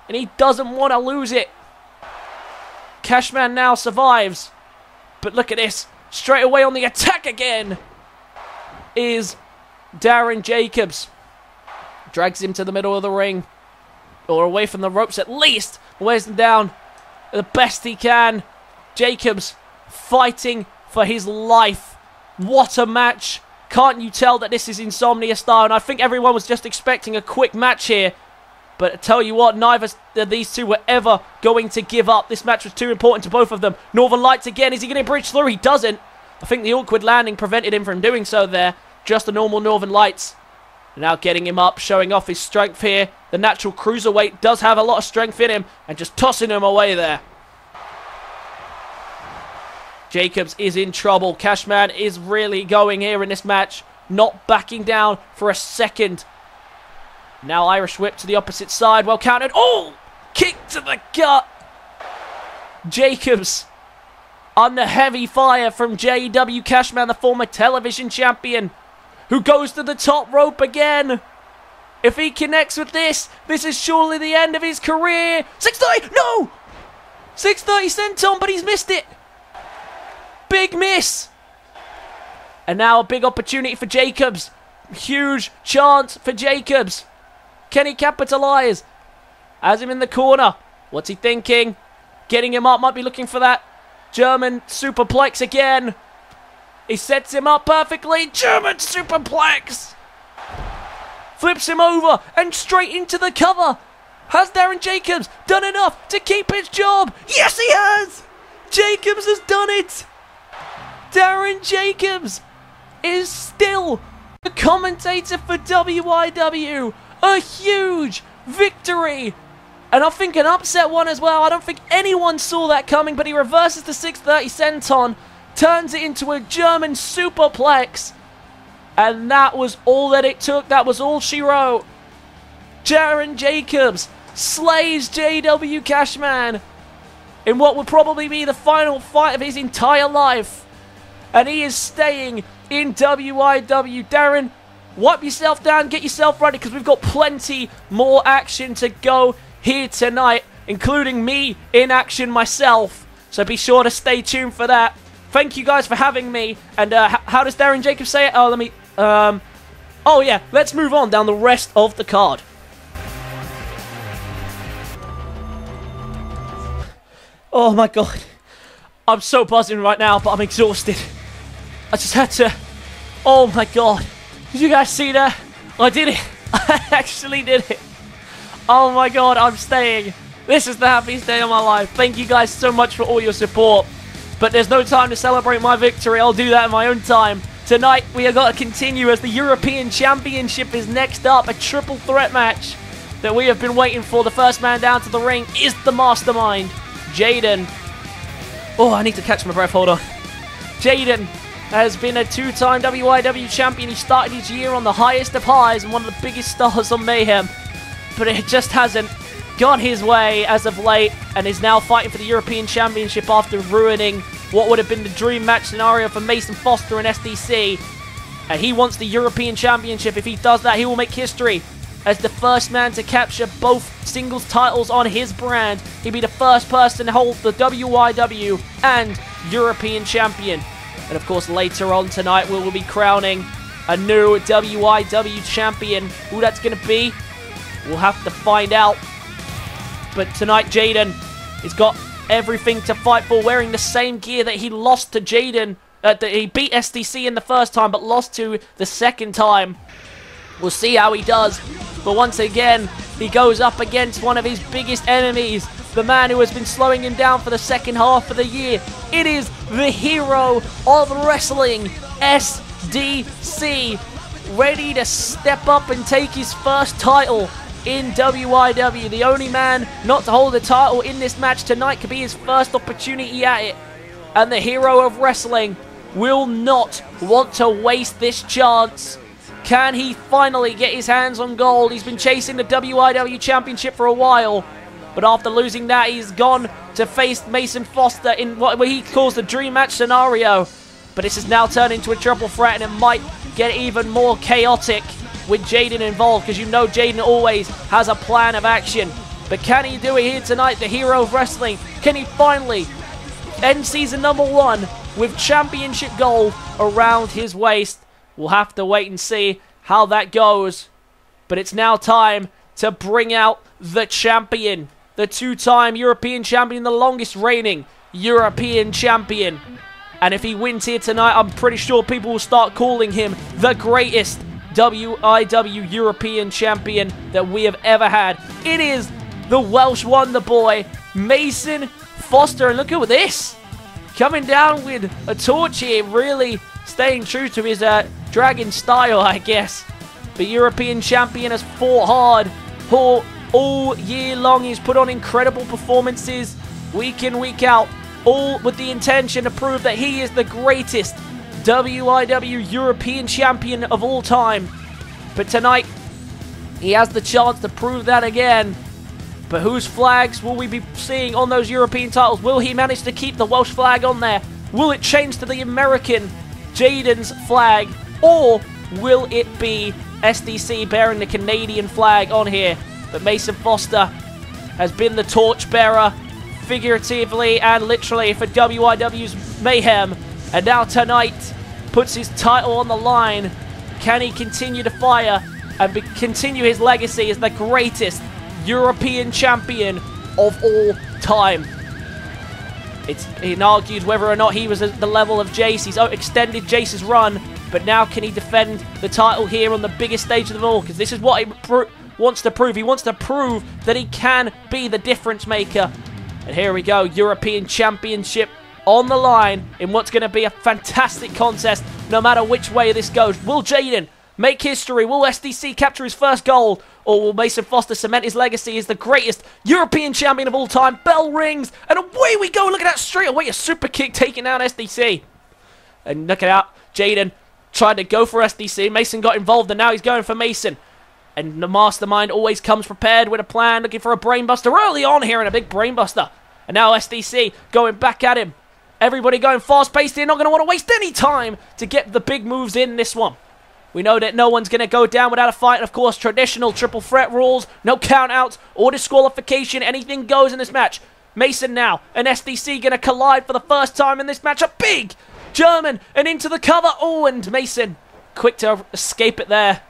And he doesn't want to lose it. Cashman now survives. But look at this. Straight away on the attack again is Darren Jacobs. Drags him to the middle of the ring. Or away from the ropes at least. Wears him down the best he can. Jacobs fighting for his life. What a match. Can't you tell that this is Insomnia style? And I think everyone was just expecting a quick match here. But I tell you what, neither of these two were ever going to give up. This match was too important to both of them. Northern Lights again. Is he going to bridge through? He doesn't. I think the awkward landing prevented him from doing so there. Just the normal Northern Lights. Now getting him up, showing off his strength here. The natural Cruiserweight does have a lot of strength in him. And just tossing him away there. Jacobs is in trouble. Cashman is really going here in this match. Not backing down for a second. Now Irish whip to the opposite side. Well counted. Oh! Kick to the gut. Jacobs under heavy fire from JW Cashman, the former television champion, who goes to the top rope again. If he connects with this, this is surely the end of his career. 630! No! 630 senton, but he's missed it. Big miss. And now a big opportunity for Jacobs. Huge chance for Jacobs. Can he capitalize? Has him in the corner. What's he thinking? Getting him up. Might be looking for that German superplex again. He sets him up perfectly. German superplex. Flips him over and straight into the cover. Has Darren Jacobs done enough to keep his job? Yes, he has. Jacobs has done it. Darren Jacobs is still the commentator for WIW. A huge victory. And I think an upset one as well. I don't think anyone saw that coming, but he reverses the 630 senton, turns it into a German superplex. And that was all that it took. That was all she wrote. Darren Jacobs slays JW Cashman in what would probably be the final fight of his entire life. And he is staying in WIW. Darren, wipe yourself down, get yourself ready, because we've got plenty more action to go here tonight, including me in action myself. So be sure to stay tuned for that. Thank you guys for having me. And how does Darren Jacobs say it? Oh, let me... oh, yeah. Let's move on down the rest of the card. Oh, my God. I'm so buzzing right now, but I'm exhausted. I just had to... Oh, my God. Did you guys see that? I did it. I actually did it. Oh, my God. I'm staying. This is the happiest day of my life. Thank you guys so much for all your support. But there's no time to celebrate my victory. I'll do that in my own time. Tonight, we are going to continue as the European Championship is next up. A triple threat match that we have been waiting for. The first man down to the ring is the mastermind, Jaden. Oh, I need to catch my breath, hold on. Jaden has been a two-time WYW champion. He started his year on the highest of highs and one of the biggest stars on Mayhem. But it just hasn't gone his way as of late, and is now fighting for the European Championship after ruining what would have been the dream match scenario for Mason Foster and SDC. And he wants the European Championship. If he does that, he will make history as the first man to capture both singles titles on his brand. He'll be the first person to hold the WYW and European Champion. And of course, later on tonight, we will be crowning a new WYW Champion. Who that's going to be, we'll have to find out. But tonight, Jaden has got everything to fight for, wearing the same gear that he lost to Jaden. He beat SDC in the first time, but lost to the second time. We'll see how he does. But once again, he goes up against one of his biggest enemies, the man who has been slowing him down for the second half of the year. It is the hero of wrestling, SDC, ready to step up and take his first title in WYW. The only man not to hold the title in this match tonight could be his first opportunity at it. And the hero of wrestling will not want to waste this chance. Can he finally get his hands on gold? He's been chasing the WYW Championship for a while, but after losing that, he's gone to face Mason Foster in what he calls the dream match scenario. But this has now turned into a triple threat, and it might get even more chaotic with Jaden involved, because you know Jaden always has a plan of action. But can he do it here tonight, the hero of wrestling? Can he finally end season number 1 with championship gold around his waist? We'll have to wait and see how that goes. But it's now time to bring out the champion. The two-time European champion, the longest reigning European champion. And if he wins here tonight, I'm pretty sure people will start calling him the greatest WIW European champion that we have ever had. It is the Welsh Wonder Boy, Mason Foster. And look at this. Coming down with a torch here, really staying true to his dragon style, I guess. The European champion has fought hard all year long. He's put on incredible performances week in, week out, all with the intention to prove that he is the greatest WIW European champion of all time. But tonight, he has the chance to prove that again. But whose flags will we be seeing on those European titles? Will he manage to keep the Welsh flag on there? Will it change to the American Jaden's flag? Or will it be SDC bearing the Canadian flag on here? But Mason Foster has been the torchbearer, figuratively and literally, for WIW's Mayhem. And now tonight puts his title on the line. Can he continue to fire and continue his legacy as the greatest European champion of all time? It's been argued whether or not he was at the level of Jace. He's extended Jace's run, but now can he defend the title here on the biggest stage of them all? Because this is what he wants to prove. He wants to prove that he can be the difference maker. And here we go, European Championship on the line in what's going to be a fantastic contest no matter which way this goes. Will Jaden make history? Will SDC capture his first gold? Or will Mason Foster cement his legacy as the greatest European champion of all time? Bell rings, and away we go. Look at that, straight away a super kick taking out SDC. And look at that, Jaden tried to go for SDC. Mason got involved, and now he's going for Mason. And the mastermind always comes prepared with a plan, looking for a brainbuster early on here, and a big brainbuster. And now SDC going back at him. Everybody going fast-paced here, not going to want to waste any time to get the big moves in this one. We know that no one's going to go down without a fight. And of course, traditional triple threat rules, no count-outs or disqualification. Anything goes in this match. Mason now and SDC going to collide for the first time in this match. A big German and into the cover. Oh, and Mason quick to escape it there.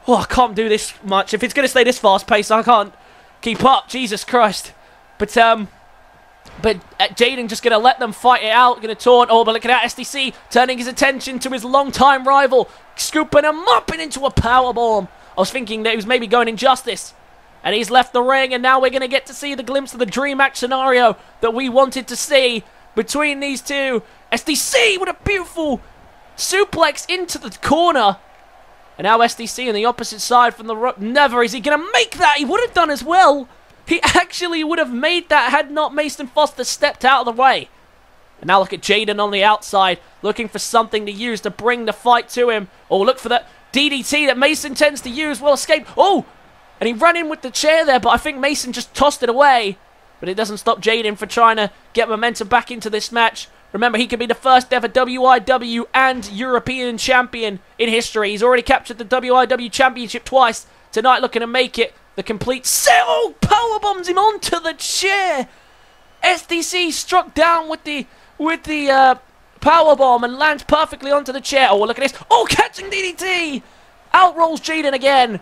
Oh, I can't do this much. If it's going to stay this fast-paced, I can't keep up. Jesus Christ. But Jaden just going to let them fight it out. Going to taunt. Oh, but look at that. SDC turning his attention to his long-time rival. Scooping him up and into a powerbomb. I was thinking that he was maybe going Injustice. And he's left the ring. And now we're going to get to see the glimpse of the dream match scenario that we wanted to see between these two. SDC with a beautiful suplex into the corner. And now SDC on the opposite side from the rope. Never is he going to make that. He would have done as well. He actually would have made that had not Mason Foster stepped out of the way. And now look at Jaden on the outside, looking for something to use to bring the fight to him. Oh, look for that DDT that Mason tends to use. Will escape. Oh, and he ran in with the chair there, but I think Mason just tossed it away. But it doesn't stop Jaden from trying to get momentum back into this match. Remember, he could be the first ever WIW and European champion in history. He's already captured the WIW championship twice. Tonight looking to make it the complete set. Oh, powerbombs him onto the chair. SDC struck down with the powerbomb and lands perfectly onto the chair. Oh, look at this. Oh, catching DDT. Out rolls Jaden again.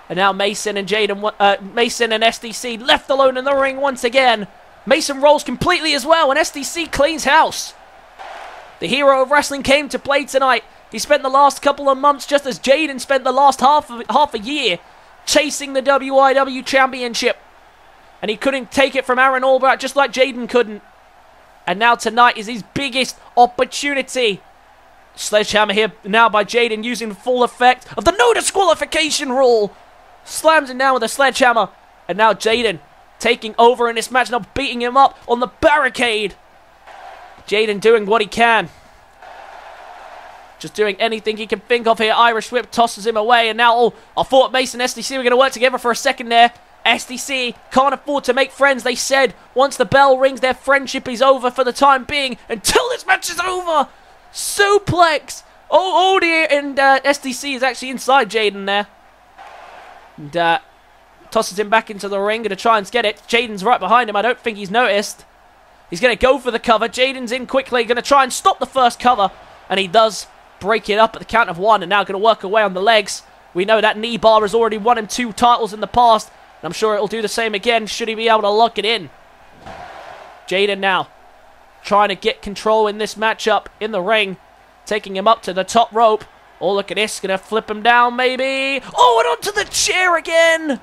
And now Mason and SDC left alone in the ring once again. Mason rolls completely as well, and SDC cleans house. The hero of wrestling came to play tonight. He spent the last couple of months, just as Jaden spent the last half a year, chasing the WIW championship. And he couldn't take it from Aaron Albrecht, just like Jaden couldn't. And now tonight is his biggest opportunity. Sledgehammer here now by Jaden, using the full effect of the no disqualification rule. Slams him down with a sledgehammer. And now Jaden taking over in this match, now beating him up on the barricade. Jaden doing what he can. Just doing anything he can think of here. Irish Whip tosses him away. And now, oh, I thought Mason and SDC were going to work together for a second there. SDC can't afford to make friends. They said once the bell rings, their friendship is over for the time being. Until this match is over. Suplex. Oh dear. And SDC is actually inside Jaden there. And tosses him back into the ring. Going to try and get it. Jaden's right behind him. I don't think he's noticed. He's going to go for the cover. Jaden's in quickly. Going to try and stop the first cover. And he does break it up at the count of one. And now going to work away on the legs. We know that knee bar has already won him 2 titles in the past. And I'm sure it'll do the same again should he be able to lock it in. Jaden now trying to get control in this matchup in the ring. Taking him up to the top rope. Oh, look at this. Going to flip him down, maybe. Oh, and onto the chair again.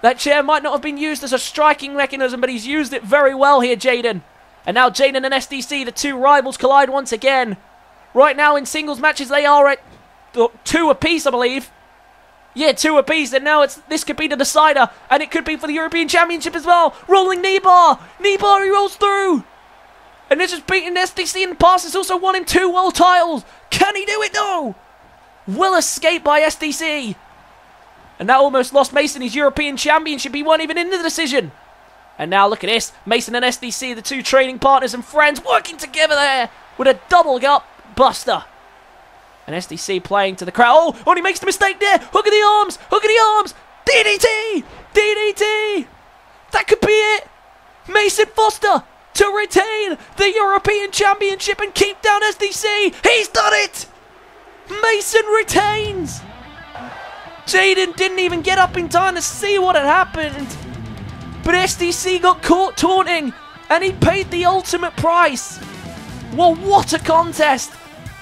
That chair might not have been used as a striking mechanism, but he's used it very well here, Jaden. And now Jaden and SDC, the 2 rivals, collide once again. Right now in singles matches, they are at 2 apiece, I believe. Yeah, 2 apiece, and now this could be the decider, and it could be for the European Championship as well. Rolling knee bar. Knee bar, he rolls through. And this has beaten SDC in the past. It's also won him 2 world titles. Can he do it, though? Will escape by SDC. And that almost lost Mason his European Championship. He wasn't even in the decision. And now look at this. Mason and SDC, the 2 training partners and friends, working together there with a double gut buster. And SDC playing to the crowd. Oh, and he makes the mistake there. Hook of the arms. Hook of the arms. DDT. DDT. That could be it. Mason Foster to retain the European Championship and keep down SDC. He's done it. Mason retains. Jaden didn't even get up in time to see what had happened. But SDC got caught taunting and he paid the ultimate price. Well, what a contest.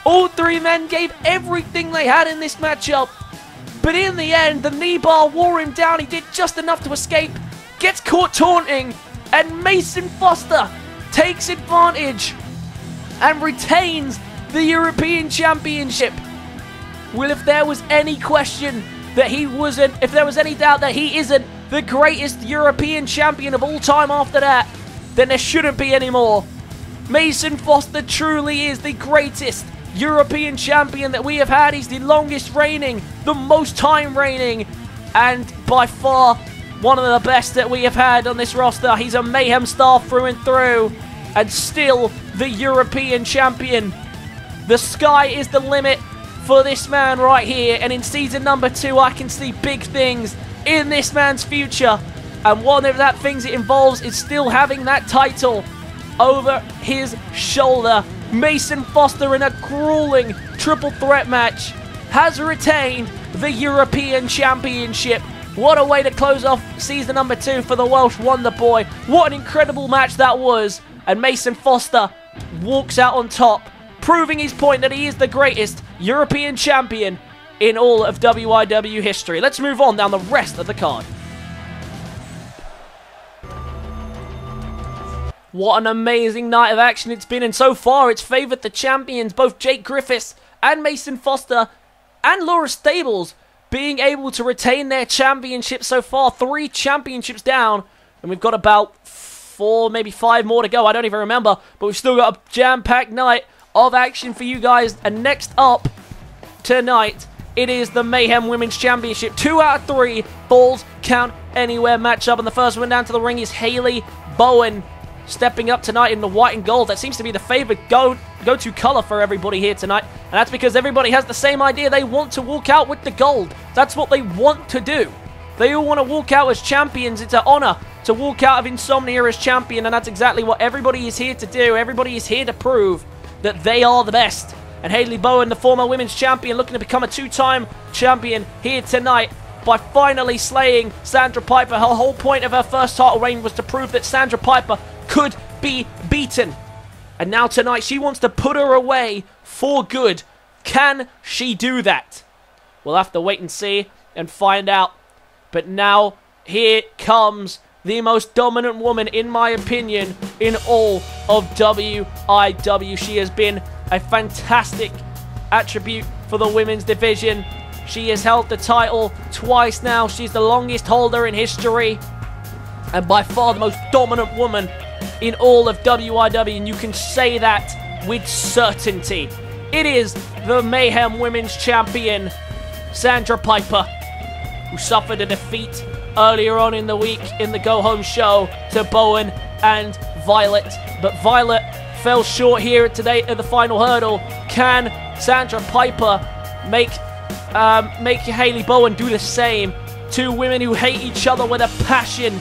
All 3 men gave everything they had in this matchup. But in the end, the knee bar wore him down. He did just enough to escape. Gets caught taunting. And Mason Foster takes advantage and retains the European Championship. Well, if there was any question that he wasn't, if there was any doubt that he isn't the greatest European champion of all time after that, then there shouldn't be any more. Mason Foster truly is the greatest European champion that we have had. He's the longest reigning, the most time reigning, and by far one of the best that we have had on this roster. He's a Mayhem star through and through, and still the European champion. The sky is the limit for this man right here, and in season number 2 I can see big things in this man's future, and one of that things it involves is still having that title over his shoulder. Mason Foster, in a grueling triple threat match, has retained the European Championship. What a way to close off season number 2 for the Welsh Wonder Boy. What an incredible match that was. And Mason Foster walks out on top, proving his point that he is the greatest European champion in all of WIW history. Let's move on down the rest of the card. What an amazing night of action it's been, and so far it's favoured the champions, both Jake Griffiths and Mason Foster, and Laura Stables being able to retain their championship so far. 3 championships down, and we've got about 4, maybe 5 more to go. I don't even remember, but we've still got a jam-packed night of action for you guys. And next up tonight, it is the Mayhem Women's Championship. 2 out of 3 Falls Count Anywhere matchup, and the first one down to the ring is Haley Bowen, stepping up tonight in the white and gold. That seems to be the favorite go-to color for everybody here tonight, and that's because everybody has the same idea. They want to walk out with the gold. That's what they want to do. They all want to walk out as champions. It's an honor to walk out of Insomnia as champion, and that's exactly what everybody is here to do. Everybody is here to prove that they are the best. And Haley Bowen, the former women's champion, looking to become a 2-time champion here tonight by finally slaying Sandra Piper. Her whole point of her first title reign was to prove that Sandra Piper could be beaten. And now tonight, she wants to put her away for good. Can she do that? We'll have to wait and see and find out. But now, here comes the most dominant woman, in my opinion, in all of WIW. She has been a fantastic attribute for the women's division. She has held the title twice now. She's the longest holder in history, and by far the most dominant woman in all of WIW, and you can say that with certainty. It is the Mayhem Women's Champion, Sandra Piper, who suffered a defeat earlier on in the week in the go-home show to Bowen and Violet. But Violet fell short here today at the final hurdle. Can Sandra Piper make Haley Bowen do the same? 2 women who hate each other with a passion,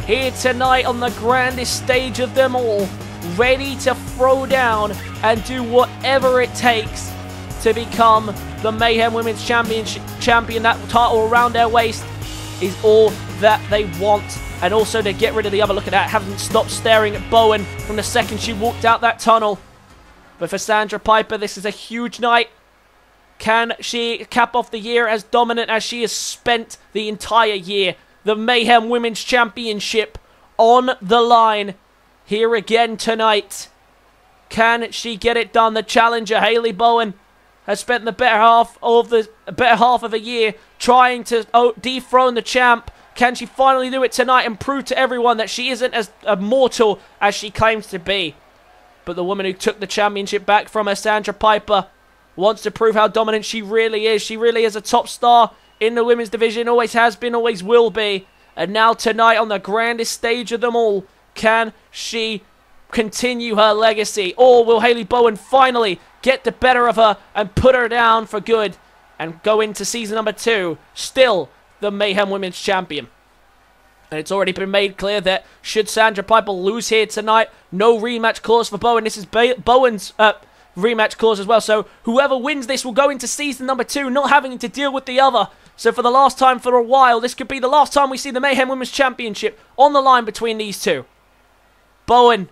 here tonight on the grandest stage of them all, ready to throw down and do whatever it takes to become the Mayhem Women's Champion. That title around their waist is all that they want. And also to get rid of the other. Look at that, haven't stopped staring at Bowen from the second she walked out that tunnel. But for Sandra Piper, this is a huge night. Can she cap off the year as dominant as she has spent the entire year? The Mayhem Women's Championship on the line here again tonight. Can she get it done? The challenger, Haley Bowen, has spent the better half of a year trying to dethrone the champ. Can she finally do it tonight and prove to everyone that she isn't as immortal as she claims to be? But the woman who took the championship back from her, Sandra Piper, wants to prove how dominant she really is. She really is a top star in the women's division. Always has been, always will be. And now tonight on the grandest stage of them all, can she continue her legacy? Or will Haley Bowen finally get the better of her and put her down for good and go into season number 2 still the Mayhem Women's Champion? And it's already been made clear that should Sandra Piper lose here tonight, no rematch clause for Bowen. This is Bowen's rematch clause as well. So whoever wins this will go into season number 2 not having to deal with the other. So for the last time for a while, this could be the last time we see the Mayhem Women's Championship on the line between these two. Bowen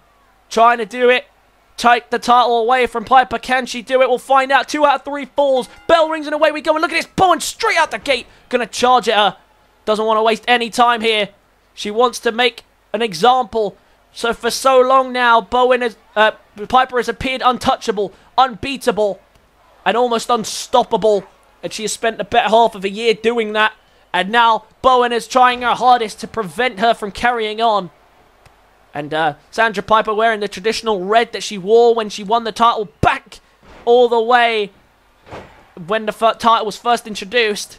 trying to do it. Take the title away from Piper. Can she do it? We'll find out. 2 out of 3 falls. Bell rings and away we go. And look at this. Bowen straight out the gate. Going to charge at her. Doesn't want to waste any time here. She wants to make an example. So for so long now, Piper has appeared untouchable, unbeatable, and almost unstoppable. And she has spent the better half of a year doing that. And now Bowen is trying her hardest to prevent her from carrying on. And Sandra Piper wearing the traditional red that she wore when she won the title back all the way when the title was first introduced.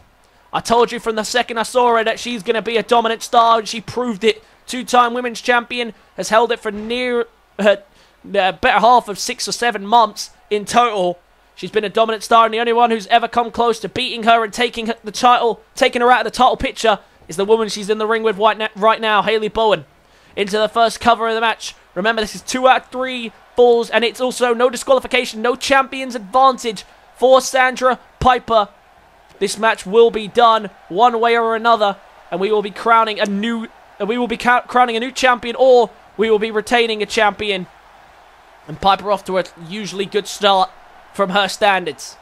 I told you from the second I saw her that she's going to be a dominant star, and she proved it. 2-time women's champion, has held it for near the better half of 6 or 7 months in total. She's been a dominant star, and the only one who's ever come close to beating her and taking her out of the title picture is the woman she's in the ring with right now, Haley Bowen. Into the first cover of the match. Remember, this is 2 out of 3 falls, and it's also no disqualification, no champion's advantage for Sandra Piper. This match will be done one way or another, and we will be crowning a new champion, or we will be retaining a champion. And Piper off to a usually good start from her standards.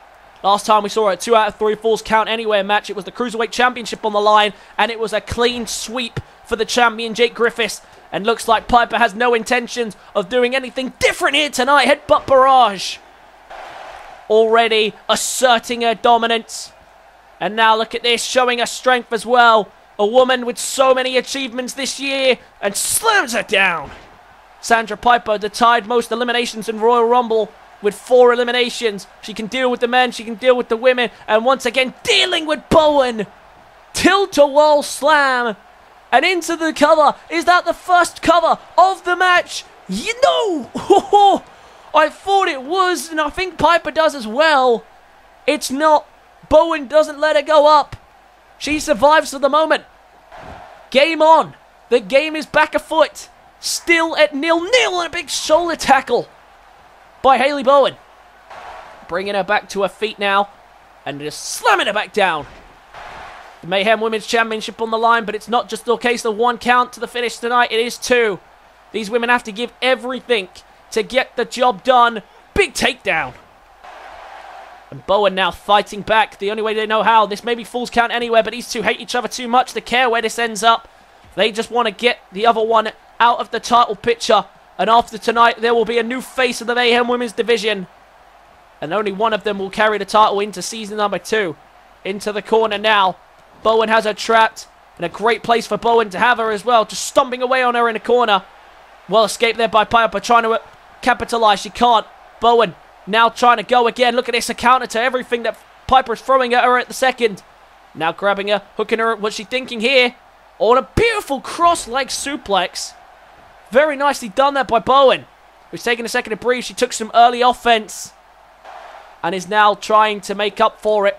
Last time we saw a 2 out of 3 falls count anywhere match, it was the Cruiserweight Championship on the line, and it was a clean sweep for the champion, Jake Griffiths. And looks like Piper has no intentions of doing anything different here tonight. Headbutt barrage. already asserting her dominance. And now look at this, showing her strength as well. A woman with so many achievements this year, and slams her down. Sandra Piper, the tied most eliminations in Royal Rumble with 4 eliminations. She can deal with the men, she can deal with the women, and once again dealing with Bowen. Tilt-a-wall slam, and into the cover. Is that the first cover of the match? You know, I thought it was, and I think Piper does as well. It's not. Bowen doesn't let her go up. She survives for the moment. Game on. The game is back afoot. Still at 0-0, and a big shoulder tackle by Haley Bowen. Bringing her back to her feet now, and just slamming her back down. The Mayhem Women's Championship on the line, but it's not just a case of 1 count to the finish tonight. It is 2. These women have to give everything to get the job done. Big takedown. And Bowen now fighting back the only way they know how. This may be Falls Count anywhere, but these two hate each other too much to care where this ends up. They just want to get the other one out of the title picture. And after tonight, there will be a new face of the Mayhem Women's Division. And only one of them will carry the title into season number 2. Into the corner now. Bowen has her trapped. And a great place for Bowen to have her as well. Just stomping away on her in the corner. Well escaped there by Piper, trying to capitalize. She can't. Bowen now trying to go again. Look at this, a counter to everything that Piper is throwing at her at the second. Now grabbing her, hooking her. What's she thinking here? On a beautiful cross-leg suplex. Very nicely done there by Bowen, who's taking a second to breathe. She took some early offense and is now trying to make up for it.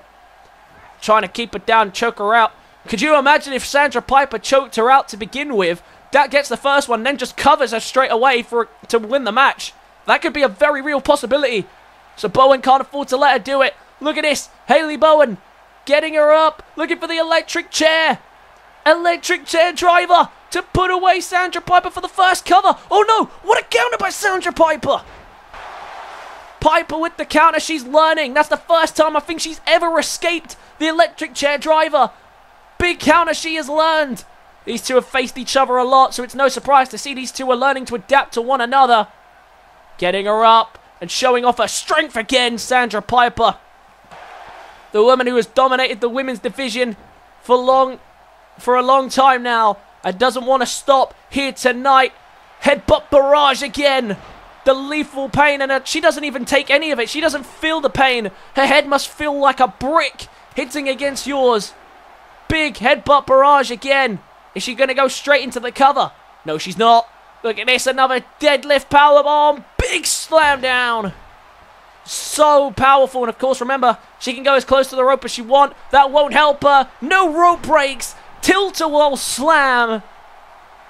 Trying to keep her down, choke her out. Could you imagine if Sandra Piper choked her out to begin with? That gets the first one, then just covers her straight away to win the match. That could be a very real possibility. So Bowen can't afford to let her do it. Look at this. Haley Bowen getting her up. Looking for the electric chair. Electric chair driver to put away Sandra Piper for the first cover. Oh no. What a counter by Sandra Piper. Piper with the counter. She's learning. That's the first time I think she's ever escaped the electric chair driver. Big counter she has learned. These two have faced each other a lot, so it's no surprise to see these two are learning to adapt to one another. Getting her up and showing off her strength again, Sandra Piper. The woman who has dominated the women's division for a long time now and doesn't want to stop here tonight. Headbutt barrage again. The lethal pain, and she doesn't even take any of it. She doesn't feel the pain. Her head must feel like a brick hitting against yours. Big headbutt barrage again. Is she going to go straight into the cover? No, she's not. Look at this, another deadlift powerbomb. Big slam down. So powerful, and of course, remember, she can go as close to the rope as she wants. That won't help her. No rope breaks. Tilt-a-wall slam.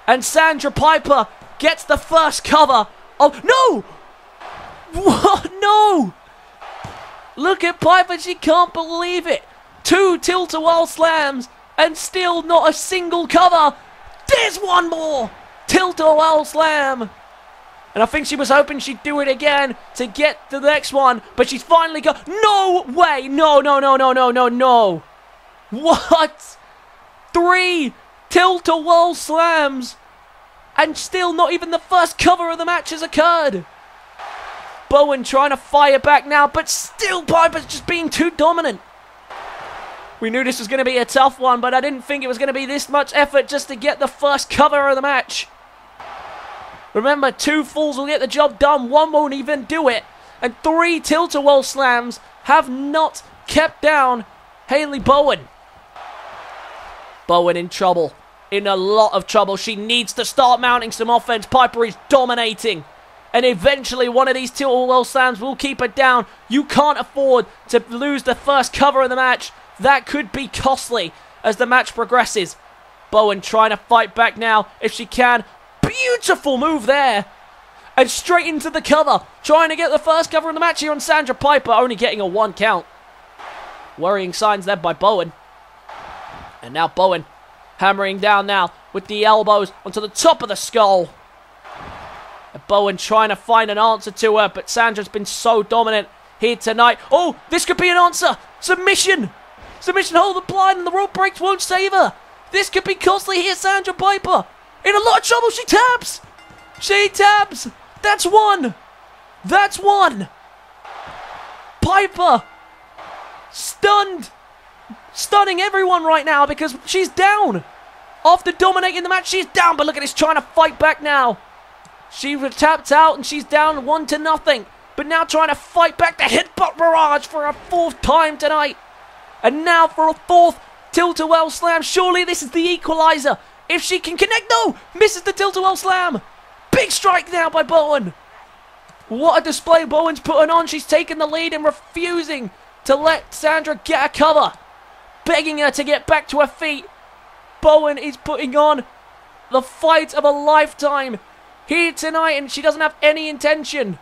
And Sandra Piper gets the first cover. Oh, no! What? No! Look at Piper, she can't believe it. 2 tilt-a-wall slams, and still not a single cover. There's one more! Tilt-a-wall slam. And I think she was hoping she'd do it again to get to the next one, but she's finally got... No way! No, no, no, no, no, no, no. What? 3 tilt-a-wall slams, and still not even the first cover of the match has occurred. Bowen trying to fire back now, but still Piper's just being too dominant. We knew this was going to be a tough one, but I didn't think it was going to be this much effort just to get the first cover of the match. Remember, 2 falls will get the job done, 1 won't even do it. And 3 tilt-a-wall slams have not kept down Haley Bowen. Bowen in trouble. In a lot of trouble. She needs to start mounting some offense. Piper is dominating. And eventually one of these tilt-a-wall slams will keep her down. You can't afford to lose the first cover of the match. That could be costly as the match progresses. Bowen trying to fight back now if she can. Beautiful move there. And straight into the cover. Trying to get the first cover of the match here on Sandra Piper. Only getting a 1 count. Worrying signs there by Bowen. And now Bowen hammering down now with the elbows onto the top of the skull. And Bowen trying to find an answer to her, but Sandra's been so dominant here tonight. Oh, this could be an answer. Submission. Submission hold the blind, and the rope breaks won't save her. This could be costly here, Sandra Piper. In a lot of trouble. She taps. She taps. That's 1. That's 1. Piper! Stunned! Stunning everyone right now because she's down. After dominating the match, she's down. But look at this, trying to fight back now. She was tapped out and she's down 1-0. But now trying to fight back the headbutt barrage for a 4th time tonight. And now for a 4th tilt-a-well slam. Surely this is the equalizer. If she can connect, no! Misses the tilt-a-well slam. Big strike now by Bowen. What a display Bowen's putting on. She's taking the lead and refusing to let Sandra get a cover. Begging her to get back to her feet. Bowen is putting on the fight of a lifetime here tonight, and she doesn't have any intention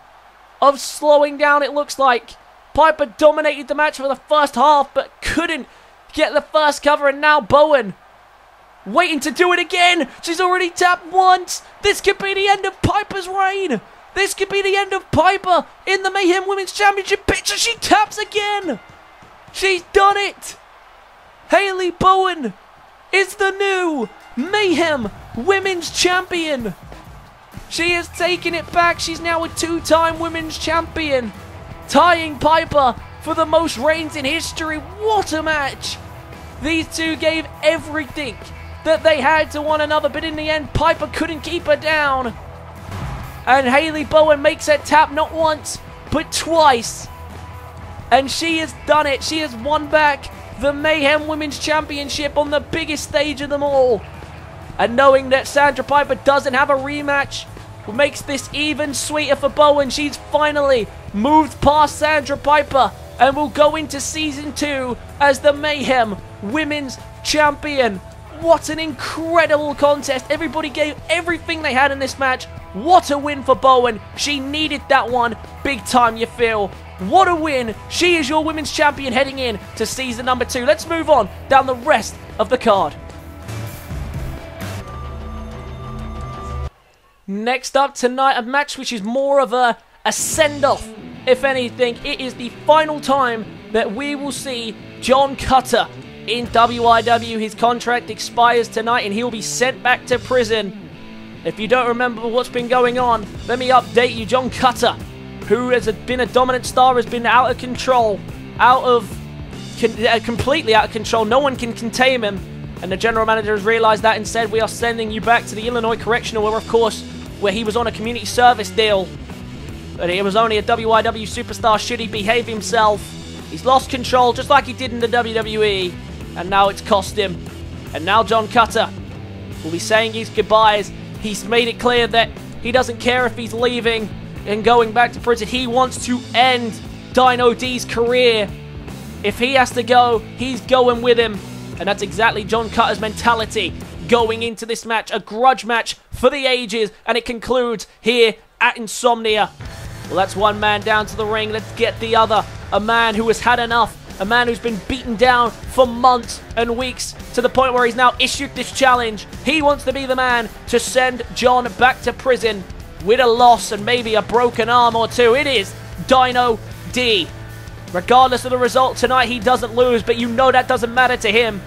of slowing down, it looks like. Piper dominated the match for the first half, but couldn't get the first cover, and now Bowen waiting to do it again. She's already tapped once. This could be the end of Piper's reign. This could be the end of Piper in the Mayhem Women's Championship picture. She taps again. She's done it. Hayley Bowen is the new Mayhem Women's Champion. She has taken it back. She's now a 2-time Women's Champion, tying Piper for the most reigns in history. What a match. These two gave everything that they had to one another, but in the end, Piper couldn't keep her down. And Hayley Bowen makes her tap not once, but twice. And she has done it. She has won back the Mayhem Women's Championship on the biggest stage of them all. And knowing that Sandra Piper doesn't have a rematch makes this even sweeter for Bowen. She's finally moved past Sandra Piper and will go into Season 2 as the Mayhem Women's Champion. What an incredible contest. Everybody gave everything they had in this match. What a win for Bowen. She needed that one big time, you feel. What a win. She is your Women's Champion heading in to Season number 2. Let's move on down the rest of the card. Next up tonight, a match which is more of a send-off, if anything. It is the final time that we will see John Cutter in WIW. His contract expires tonight and he'll be sent back to prison. If you don't remember what's been going on, let me update you. John Cutter, who has been a dominant star, has been out of control, completely out of control. No one can contain him. And the general manager has realized that and said, we are sending you back to the Illinois Correctional, where he was on a community service deal. But he was only a WIW superstar. Should he behave himself? He's lost control just like he did in the WWE. And now it's cost him. And now John Cutter will be saying his goodbyes. He's made it clear that he doesn't care if he's leaving and going back to prison. He wants to end Dino D's career. If he has to go, he's going with him. And that's exactly John Cutter's mentality going into this match. A grudge match for the ages. And it concludes here at Insomnia. Well, that's one man down to the ring. Let's get the other. A man who has had enough. A man who's been beaten down for months and weeks to the point where he's now issued this challenge. He wants to be the man to send John back to prison with a loss and maybe a broken arm or two. It is Dino D. Regardless of the result tonight, he doesn't lose, but you know that doesn't matter to him.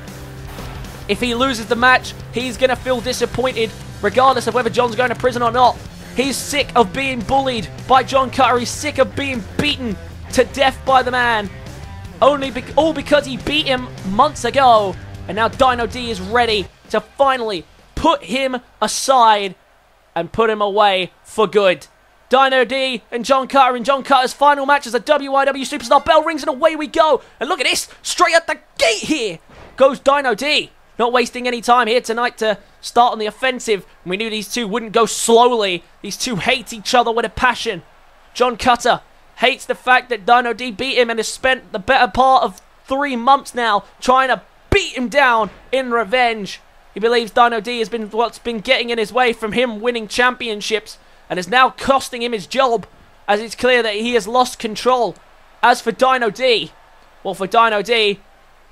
If he loses the match, he's going to feel disappointed, regardless of whether John's going to prison or not. He's sick of being bullied by John Cutter. He's sick of being beaten to death by the man. All because he beat him months ago. And now Dino D is ready to finally put him aside and put him away for good. Dino D and John Cutter in John Cutter's final match as a WIW Superstar. Bell rings and away we go. And look at this. Straight at the gate here goes Dino D. Not wasting any time here tonight to start on the offensive. We knew these two wouldn't go slowly. These two hate each other with a passion. John Cutter hates the fact that Dino D beat him and has spent the better part of 3 months now trying to beat him down in revenge. He believes Dino D has been what's been getting in his way from him winning championships and is now costing him his job, as it's clear that he has lost control. As for Dino D, well, for Dino D,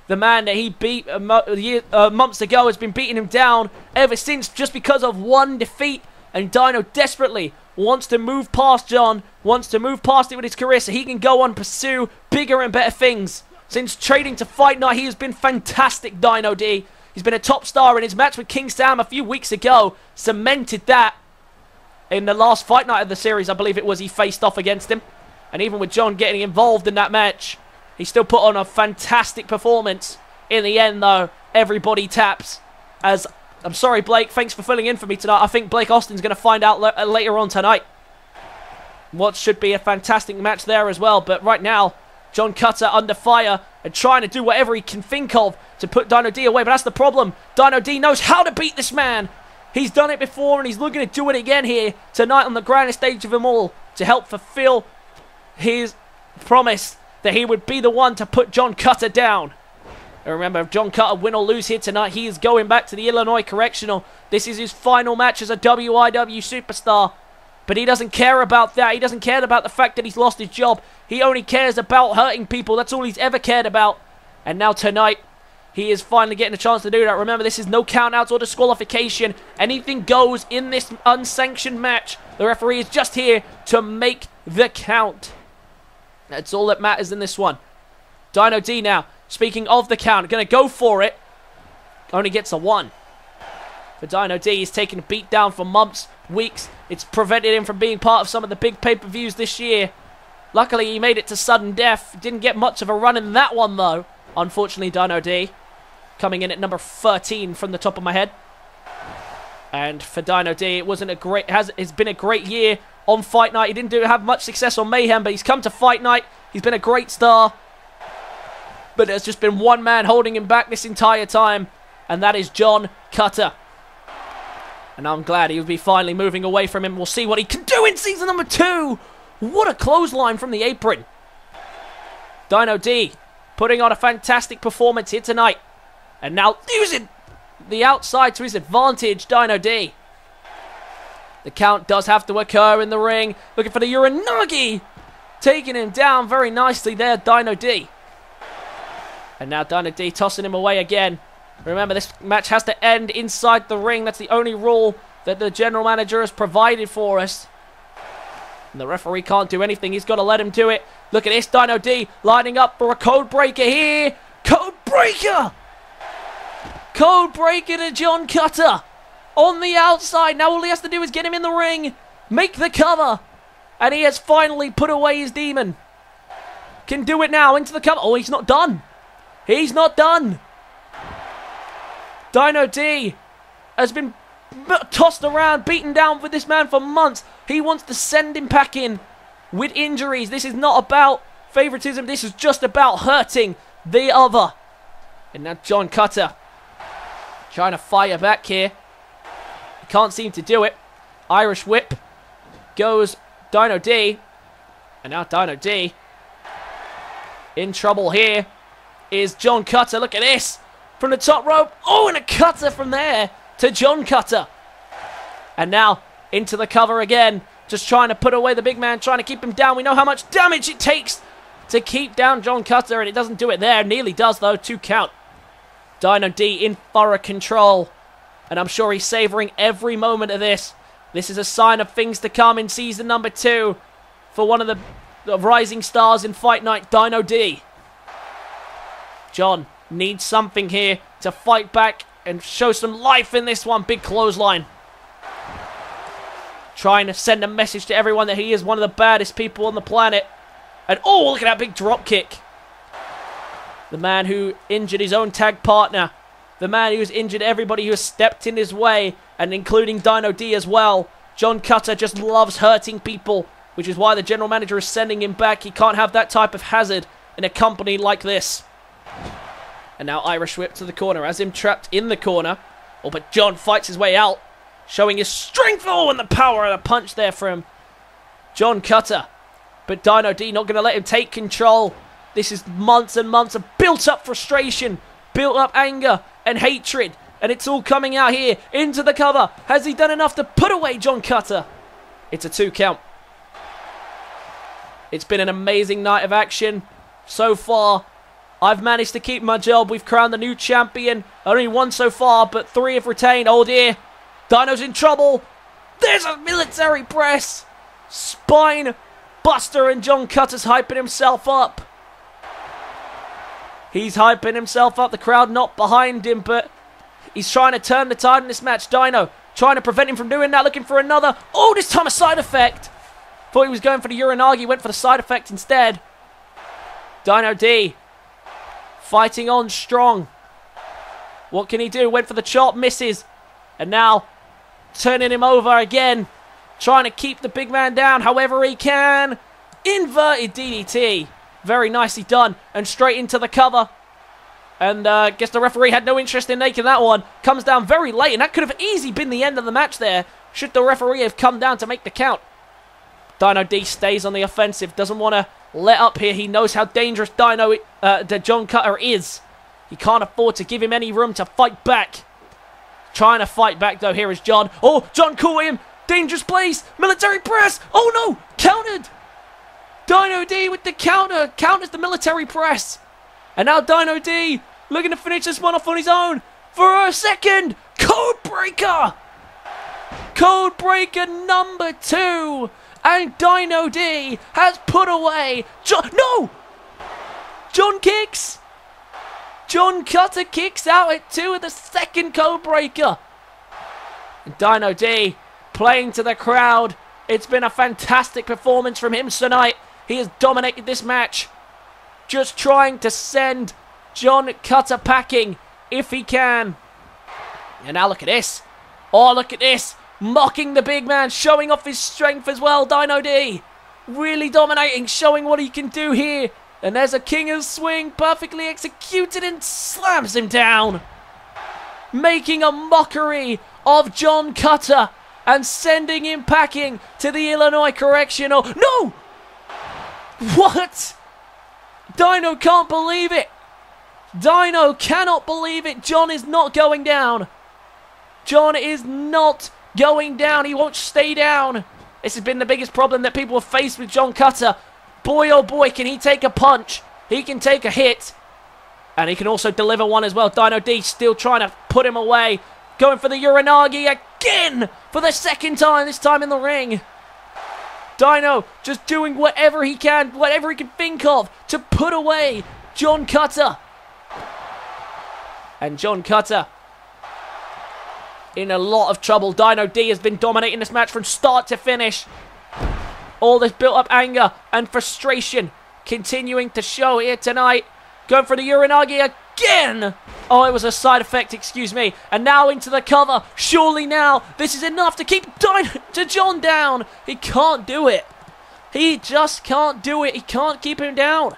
the man that he beat months ago has been beating him down ever since just because of one defeat. And Dino desperately wants to move past John, wants to move past it with his career so he can go on pursue bigger and better things. Since trading to Fight Night, he has been fantastic, Dino D. He's been a top star, in his match with King Sam a few weeks ago cemented that. In the last Fight Night of the series, I believe it was, he faced off against him. And even with John getting involved in that match, he still put on a fantastic performance. In the end, though, everybody taps. As, I'm sorry, Blake, thanks for filling in for me tonight. I think Blake Austin's going to find out later on tonight what should be a fantastic match there as well. But right now, John Cutter under fire and trying to do whatever he can think of to put Dino D away. But that's the problem. Dino D knows how to beat this man. He's done it before and he's looking to do it again here tonight on the grandest stage of them all to help fulfill his promise that he would be the one to put John Cutter down. And remember, if John Cutter win or lose here tonight, he is going back to the Illinois Correctional. This is his final match as a WIW superstar. But he doesn't care about that. He doesn't care about the fact that he's lost his job. He only cares about hurting people. That's all he's ever cared about. And now tonight, he is finally getting a chance to do that. Remember, this is no countouts or disqualification. Anything goes in this unsanctioned match. The referee is just here to make the count. That's all that matters in this one. Dino D now, speaking of the count, going to go for it. Only gets a 1. For Dino D, he's taken a beat down for months, weeks. It's prevented him from being part of some of the big pay-per-views this year. Luckily, he made it to sudden death. Didn't get much of a run in that one, though. Unfortunately, Dino D coming in at number 13 from the top of my head. And for Dino D, it wasn't a great. It's been a great year on Fight Night. He didn't have much success on Mayhem, but he's come to Fight Night. He's been a great star. But there's just been one man holding him back this entire time, and that is John Cutter. And I'm glad he'll be finally moving away from him. We'll see what he can do in season number 2. What a clothesline from the apron. Dino D putting on a fantastic performance here tonight. And now using the outside to his advantage, Dino D. The count does have to occur in the ring. Looking for the Uranagi. Taking him down very nicely there, Dino D. And now Dino D tossing him away again. Remember, this match has to end inside the ring. That's the only rule that the general manager has provided for us. And the referee can't do anything. He's got to let him do it. Look at this, Dino D lining up for a code breaker here. Code breaker! Code breaker to John Cutter. On the outside. Now all he has to do is get him in the ring. Make the cover. And he has finally put away his demon. Can do it now into the cover. Oh, he's not done. He's not done. Dino D has been tossed around, beaten down with this man for months. He wants to send him back in with injuries. This is not about favoritism. This is just about hurting the other. And now John Cutter trying to fire back here. He can't seem to do it. Irish whip goes Dino D. And now Dino D in trouble here is John Cutter. Look at this. From the top rope. Oh, and a cutter from there to John Cutter. And now into the cover again. Just trying to put away the big man. Trying to keep him down. We know how much damage it takes to keep down John Cutter. And it doesn't do it there. Nearly does, though. 2 count. Dino D in thorough control. And I'm sure he's savoring every moment of this. This is a sign of things to come in season number 2. For one of the rising stars in Fight Night, Dino D. John needs something here to fight back and show some life in this one. Big clothesline. Trying to send a message to everyone that he is one of the baddest people on the planet. And oh, look at that big drop kick. The man who injured his own tag partner. The man who's injured everybody who has stepped in his way, and including Dino D as well. John Cutter just loves hurting people, which is why the general manager is sending him back. He can't have that type of hazard in a company like this. And now Irish whip to the corner. Has him trapped in the corner. Oh, but John fights his way out. Showing his strength. Oh, and the power of the punch there from John Cutter. But Dino D not going to let him take control. This is months and months of built-up frustration. Built-up anger and hatred. And it's all coming out here. Into the cover. Has he done enough to put away John Cutter? It's a 2 count. It's been an amazing night of action so far. I've managed to keep my job. We've crowned the new champion. Only 1 so far, but 3 have retained. Oh dear. Dino's in trouble. There's a military press. Spine buster, and John Cutter's hyping himself up. He's hyping himself up. The crowd not behind him, but he's trying to turn the tide in this match. Dino trying to prevent him from doing that. Looking for another. Oh, this time a side effect. Thought he was going for the Uranagi, went for the side effect instead. Dino D fighting on strong. What can he do? Went for the chop, misses. And now turning him over again. Trying to keep the big man down however he can. Inverted DDT. Very nicely done. And straight into the cover. And guess the referee had no interest in making that one. Comes down very late. And that could have easily been the end of the match there. Should the referee have come down to make the count. Dino D stays on the offensive. Doesn't want to let up here. He knows how dangerous John Cutter is. He can't afford to give him any room to fight back. Trying to fight back though. Here is John. Oh, John caught him. Dangerous place. Military press. Oh no. Countered. Dino D with the counter. Counters the military press. And now Dino D looking to finish this one off on his own. For a second. Code breaker. Code breaker number 2. And Dino D has put away John. No. John kicks. John Cutter kicks out at 2 of the second code breaker. And Dino D playing to the crowd. It's been a fantastic performance from him tonight. He has dominated this match. Just trying to send John Cutter packing if he can. And now look at this. Oh, look at this. Mocking the big man, showing off his strength as well, Dino D. Really dominating, showing what he can do here. And there's a king of swing, perfectly executed and slams him down. Making a mockery of John Cutter and sending him packing to the Illinois Correctional. No! What? Dino can't believe it. Dino cannot believe it. John is not going down. John is not going down. He won't stay down. This has been the biggest problem that people have faced with John Cutter. Boy, oh boy, can he take a punch. He can take a hit. And he can also deliver one as well. Dino D still trying to put him away. Going for the Uranagi again for the second time, this time in the ring. Dino just doing whatever he can think of to put away John Cutter. And John Cutter in a lot of trouble. Dino D has been dominating this match from start to finish. All this built-up anger and frustration continuing to show here tonight. Going for the Uranagi again. Oh, it was a side effect, excuse me. And now into the cover. Surely now this is enough to keep John down. He can't do it. He just can't do it. He can't keep him down.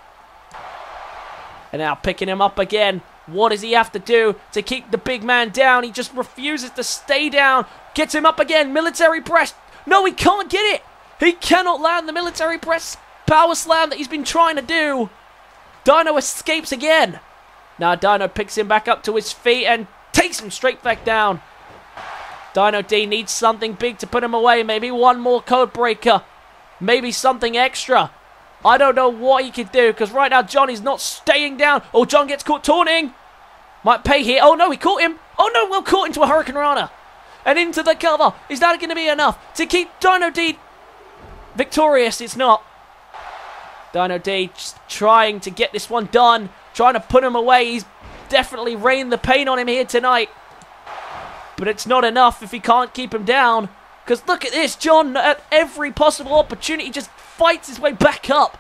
And now picking him up again. What does he have to do to keep the big man down? He just refuses to stay down. Gets him up again. Military press. No, he can't get it. He cannot land the military press power slam that he's been trying to do. Dino escapes again. Now Dino picks him back up to his feet and takes him straight back down. Dino D needs something big to put him away. Maybe one more code breaker. Maybe something extra. I don't know what he could do because right now John is not staying down. Oh, John gets caught taunting. Might pay here. Oh no, he caught him. Oh no, well caught into a Hurricane Rana. And into the cover. Is that going to be enough to keep Dino D victorious? It's not. Dino D just trying to get this one done. Trying to put him away. He's definitely rained the pain on him here tonight. But it's not enough if he can't keep him down. Because look at this. John, at every possible opportunity, just fights his way back up.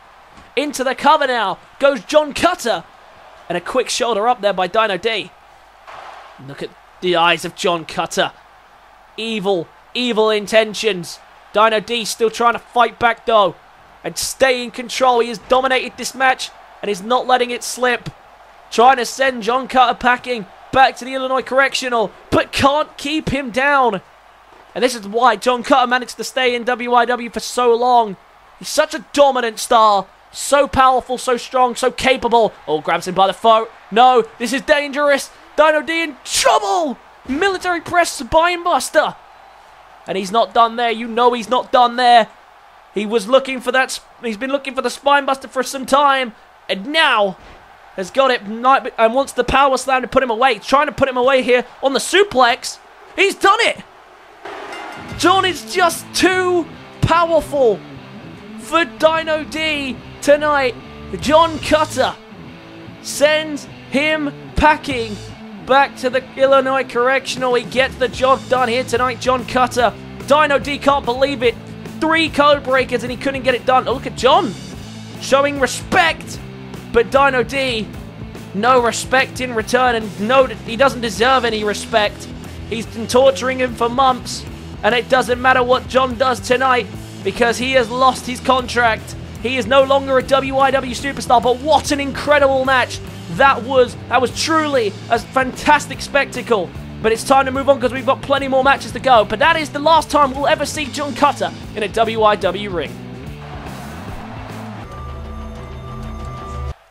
Into the cover now. Goes John Cutter. And a quick shoulder up there by Dino D. Look at the eyes of John Cutter. Evil, evil intentions. Dino D still trying to fight back though. And stay in control. He has dominated this match. And he's not letting it slip. Trying to send John Cutter packing back to the Illinois Correctional. But can't keep him down. And this is why John Cutter managed to stay in WIW for so long. He's such a dominant star. So powerful, so strong, so capable. Oh, grabs him by the throat. No, this is dangerous. Dino D in trouble. Military press spinebuster. And he's not done there. You know he's not done there. He was looking for that. He's been looking for the spinebuster for some time. And now has got it and wants the power slam to put him away. He's trying to put him away here on the suplex. He's done it. John is just too powerful for Dino D tonight. John Cutter sends him packing back to the Illinois Correctional. He gets the job done here tonight, John Cutter. Dino D can't believe it. 3 code breakers and he couldn't get it done. Oh, look at John showing respect, but Dino D, no respect in return, and no, he doesn't deserve any respect. He's been torturing him for months, and it doesn't matter what John does tonight because he has lost his contract. He is no longer a WIW superstar, but what an incredible match. That was truly a fantastic spectacle. But it's time to move on because we've got plenty more matches to go. But that is the last time we'll ever see John Cutter in a WIW ring.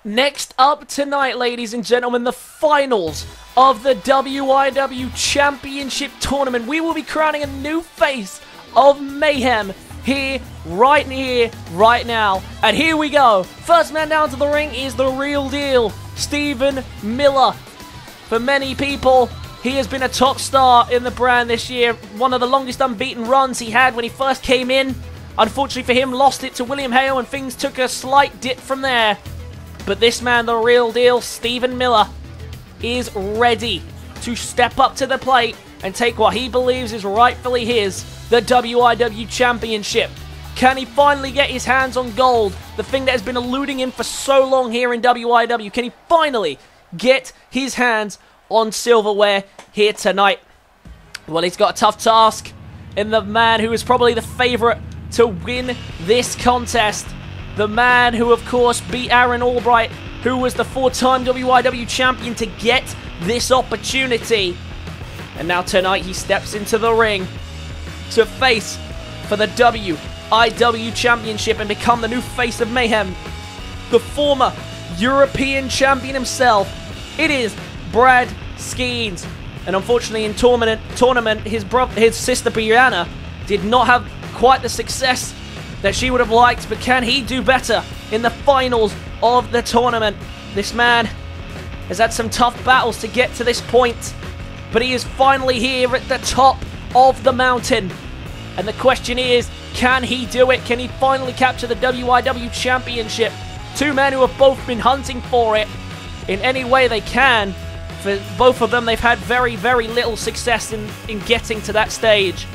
Next up tonight, ladies and gentlemen, the finals of the WIW Championship Tournament. We will be crowning a new face of Mayhem here, right now. And here we go. First man down to the ring is the real deal, Stephen Miller. For many people, he has been a top star in the brand this year. One of the longest unbeaten runs he had when he first came in. Unfortunately for him, lost it to William Hale and things took a slight dip from there. But this man, the real deal, Stephen Miller, is ready to step up to the plate and take what he believes is rightfully his, the WIW Championship. Can he finally get his hands on gold? The thing that has been eluding him for so long here in WIW. Can he finally get his hands on silverware here tonight? Well, he's got a tough task in the man who is probably the favorite to win this contest. The man who, of course, beat Aaron Albright, who was the 4-time WIW champion, to get this opportunity. And now tonight he steps into the ring to face for the WIW Championship and become the new face of Mayhem. The former European champion himself. It is Brad Skeens. And unfortunately in tournament his sister Brianna did not have quite the success that she would have liked, but can he do better in the finals of the tournament? This man has had some tough battles to get to this point, but he is finally here at the top of the mountain. And the question is, can he do it? Can he finally capture the WIW Championship? Two men who have both been hunting for it in any way they can. For both of them, they've had very, very little success in getting to that stage.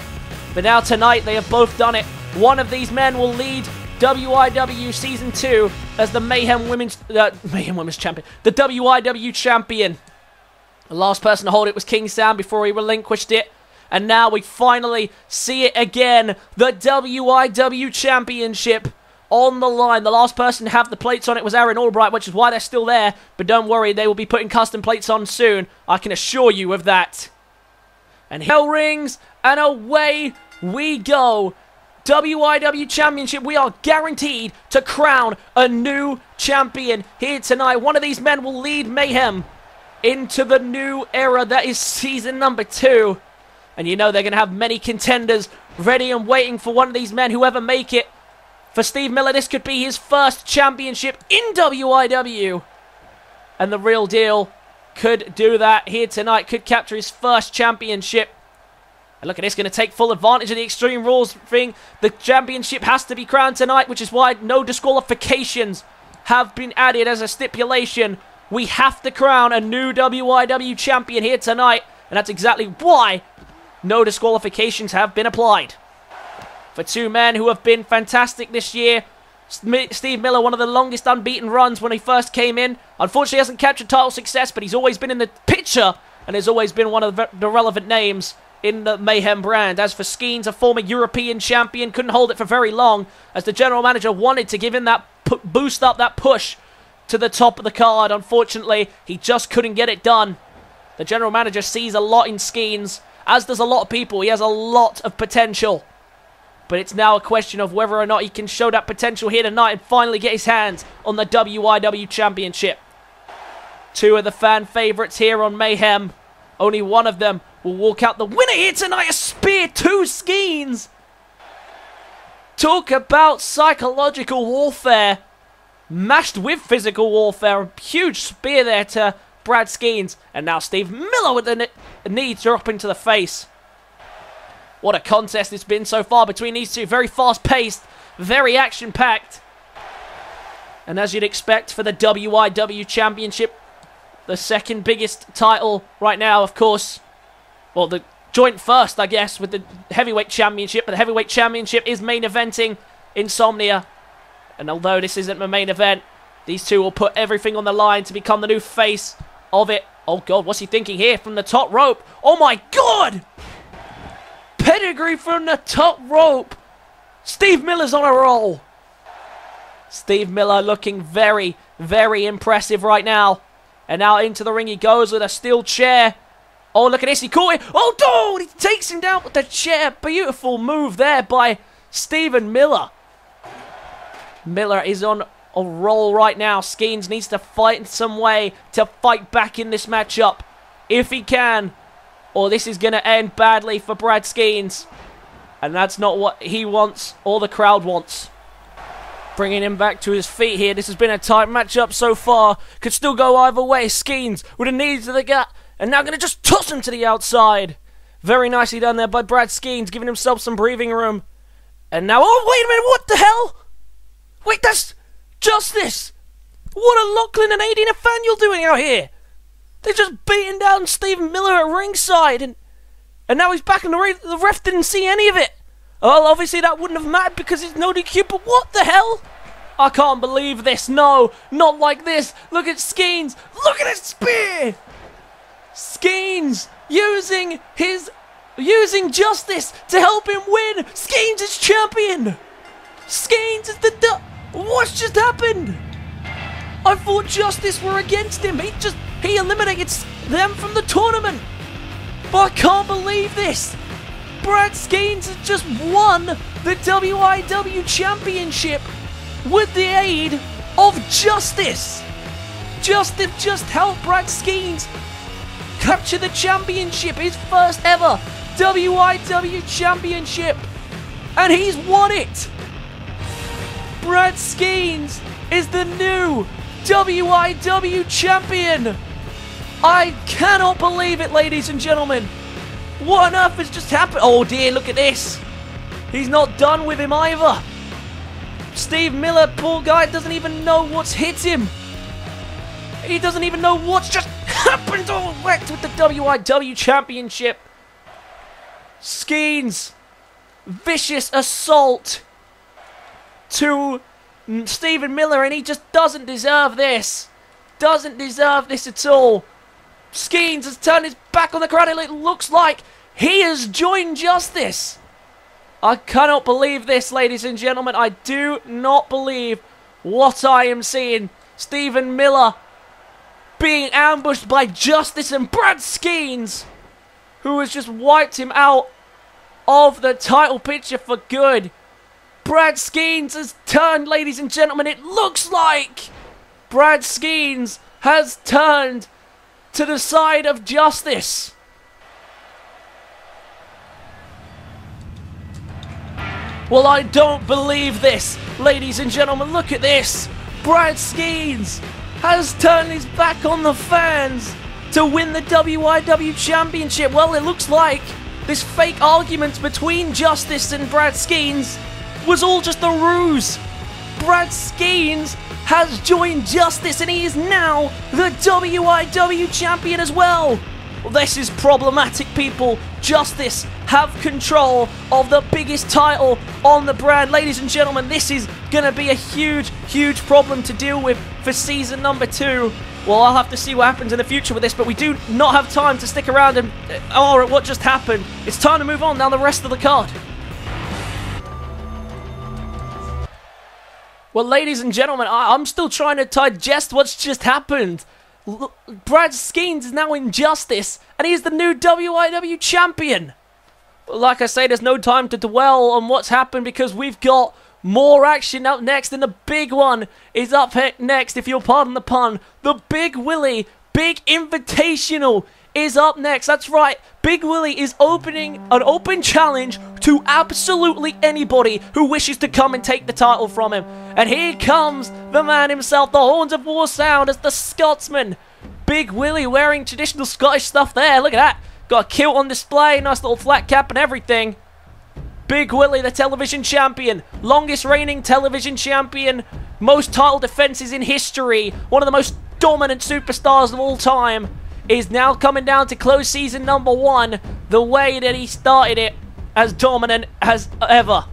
But now tonight, they have both done it. One of these men will lead WIW Season 2 as the Mayhem Women's Champion. The WIW Champion. The last person to hold it was King Sam before he relinquished it. And now we finally see it again. The WIW Championship on the line. The last person to have the plates on it was Aaron Albright, which is why they're still there. But don't worry, they will be putting custom plates on soon. I can assure you of that. And bell rings, and away we go. WIW Championship, we are guaranteed to crown a new champion here tonight. One of these men will lead Mayhem into the new era that is season number 2. And you know they're going to have many contenders ready and waiting for one of these men, whoever make it. For Steve Miller, this could be his first championship in WIW. And the real deal could do that here tonight, could capture his first championship. And look at this, going to take full advantage of the Extreme Rules thing. The championship has to be crowned tonight, which is why no disqualifications have been added as a stipulation. We have to crown a new WIW champion here tonight, and that's exactly why no disqualifications have been applied. For two men who have been fantastic this year, Steve Miller, one of the longest unbeaten runs when he first came in. Unfortunately, hasn't captured title success, but he's always been in the picture and has always been one of the relevant names in the Mayhem brand. As for Skeens, a former European champion, couldn't hold it for very long as the general manager wanted to give him that boost up, that push to the top of the card. Unfortunately, he just couldn't get it done. The general manager sees a lot in Skeens, as does a lot of people. He has a lot of potential. But it's now a question of whether or not he can show that potential here tonight and finally get his hands on the WIW Championship. Two of the fan favourites here on Mayhem. Only one of them will walk out the winner here tonight. A spear to Skeens. Talk about psychological warfare mashed with physical warfare. A huge spear there to Brad Skeens. And now Steve Miller with the knee drop into the face. What a contest it's been so far between these two. Very fast-paced, very action-packed. And as you'd expect for the WIW Championship, the second biggest title right now, of course. Well, the joint first, I guess, with the Heavyweight Championship. But the Heavyweight Championship is main eventing Insomnia. And although this isn't the main event, these two will put everything on the line to become the new face of it. Oh, God, what's he thinking here from the top rope? Oh, my God! Pedigree from the top rope. Steve Miller's on a roll. Steve Miller looking very, very impressive right now. And now into the ring he goes with a steel chair. Oh, look at this. He caught it. Oh, dude, he takes him down with the chair. Beautiful move there by Steven Miller. Miller is on a roll right now. Skeens needs to fight in some way to fight back in this matchup. If he can. Or this is going to end badly for Brad Skeens. And that's not what he wants or the crowd wants. Bringing him back to his feet here. This has been a tight matchup so far. Could still go either way. Skeens with a knee to the gut. And now going to just toss him to the outside. Very nicely done there by Brad Skeens, giving himself some breathing room. And now, oh, wait a minute, what the hell? Wait, that's Justice. What are Lachlan and AD Nathaniel doing out here? They're just beating down Steven Miller at ringside. And now he's back in the ring. The ref didn't see any of it. Well, obviously that wouldn't have mattered because it's no DQ, but what the hell? I can't believe this. No, not like this. Look at Skeens. Look at his spear. Skeens using Justice to help him win. Skeens is champion. Skeens is the what's just happened? I thought Justice were against him. He eliminated them from the tournament. But I can't believe this. Brad Skeens has just won the WIW Championship with the aid of Justice. Justice just helped Brad Skeens capture the championship, his first ever WIW Championship, and he's won it. Brad Skeens is the new WIW Champion. I cannot believe it, ladies and gentlemen. What on earth has just happened? Oh dear, look at this. He's not done with him either. Steve Miller, poor guy, doesn't even know what's hit him. He doesn't even know what's just happened. Oh, wrecked with the WIW Championship. Skeens, vicious assault to Steven Miller, and he just doesn't deserve this. Doesn't deserve this at all. Skeens has turned his back on the crowd, and it looks like he has joined Justice. I cannot believe this, ladies and gentlemen. I do not believe what I am seeing. Steven Miller being ambushed by Justice and Brad Skeens, who has just wiped him out of the title picture for good. Brad Skeens has turned, ladies and gentlemen. It looks like Brad Skeens has turned to the side of Justice. Well, I don't believe this, ladies and gentlemen. Look at this. Brad Skeens has turned his back on the fans to win the WIW Championship. Well, it looks like this fake argument between Justice and Brad Skeens was all just a ruse. Brad Skeens has joined Justice, and he is now the WIW Champion as well. Well, this is problematic, people. Justice have control of the biggest title on the brand. Ladies and gentlemen, this is going to be a huge, huge problem to deal with for season number 2. Well, I'll have to see what happens in the future with this, but we do not have time to stick around and at what just happened. It's time to move on now the rest of the card. Well, ladies and gentlemen, I'm still trying to digest what's just happened. Brad Skeens is now in Justice, and he's the new WIW Champion. Like I say, there's no time to dwell on what's happened because we've got more action up next, and the big one is up next, if you'll pardon the pun. The Big Willie, Big Invitational is up next. That's right, Big Willie is opening an open challenge to absolutely anybody who wishes to come and take the title from him. And here comes the man himself, the Horns of War sound as the Scotsman. Big Willie wearing traditional Scottish stuff there. Look at that. Got a kilt on display, nice little flat cap and everything. Big Willie, the television champion, longest reigning television champion, most title defenses in history, one of the most dominant superstars of all time. is now coming down to close season number 1 the way that he started it, as dominant as ever.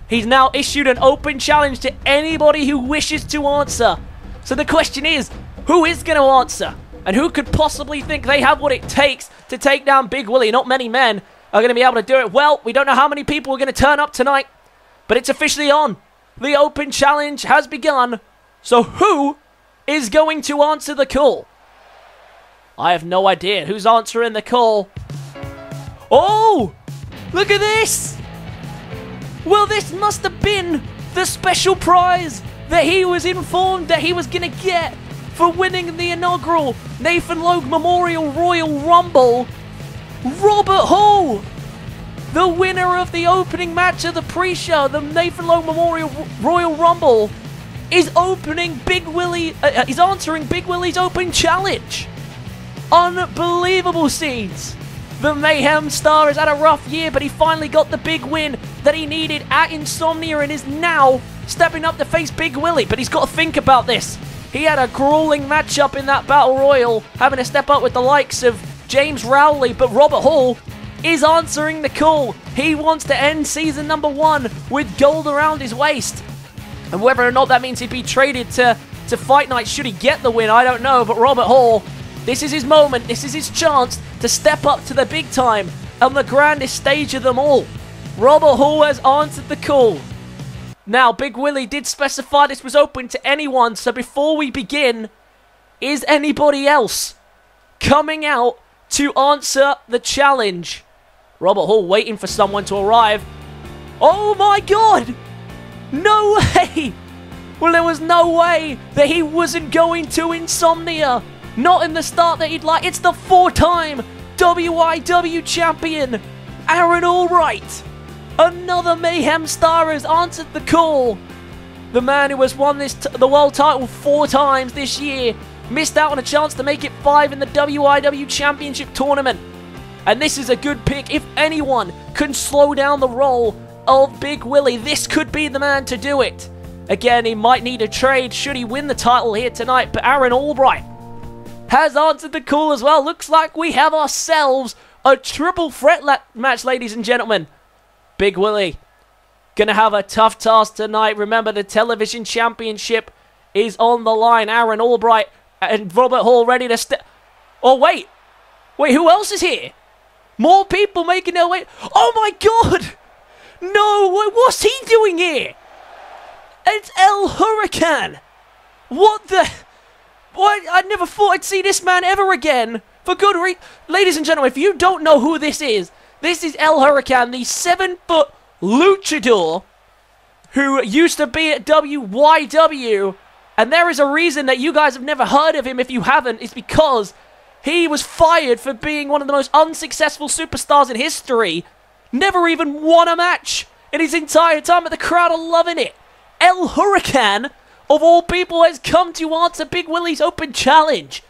He's now issued an open challenge to anybody who wishes to answer. So the question is, who is going to answer? And who could possibly think they have what it takes to take down Big Willie? Not many men are going to be able to do it. Well, we don't know how many people are going to turn up tonight, but it's officially on. The open challenge has begun. So who is going to answer the call? I have no idea who's answering the call. Oh, look at this. Well, this must have been the special prize that he was informed that he was going to get for winning the inaugural Nathan Logue Memorial Royal Rumble. Robert Hall, the winner of the opening match of the pre-show, the Nathan Logue Memorial Royal Rumble, is opening Big Willie. Is answering Big Willie's open challenge. Unbelievable scenes. The Mayhem star has had a rough year, but he finally got the big win that he needed at Insomnia and is now stepping up to face Big Willie. But he's got to think about this. He had a grueling matchup in that Battle Royal, having to step up with the likes of James Rowley, but Robert Hall is answering the call. He wants to end season number 1 with gold around his waist. And whether or not that means he'd be traded to Fight Night should he get the win, I don't know. But Robert Hall, this is his moment, this is his chance to step up to the big time on the grandest stage of them all. Robert Hall has answered the call. Now, Big Willie did specify this was open to anyone, so before we begin, is anybody else coming out to answer the challenge? Robert Hall waiting for someone to arrive. Oh my god! No way! Well, there was no way that he wasn't going to Insomnia. Not in the start that he'd like. It's the 4-time WIW champion, Aaron Allbright. Another Mayhem star has answered the call. The man who has won the world title 4 times this year missed out on a chance to make it 5 in the WIW Championship tournament. And this is a good pick. If anyone can slow down the roll of Big Willie, this could be the man to do it. Again, he might need a trade should he win the title here tonight, but Aaron Allbright has answered the call as well. Looks like we have ourselves a triple threat match, ladies and gentlemen. Big Willie gonna have a tough task tonight. Remember, the television championship is on the line. Aaron Allbright and Robert Hall ready to step. Oh, wait. Wait, who else is here? More people making their way. Oh, my God. No, what's he doing here? It's El Hurricane. What the... What? I never thought I'd see this man ever again. For good reason. Ladies and gentlemen, if you don't know who this is El Hurricane, the 7-foot luchador who used to be at WYW. And there is a reason that you guys have never heard of him. If you haven't, it's because he was fired for being one of the most unsuccessful superstars in history. Never even won a match in his entire time, but the crowd are loving it. El Hurricane, of all people, has come to answer Big Willie's open challenge.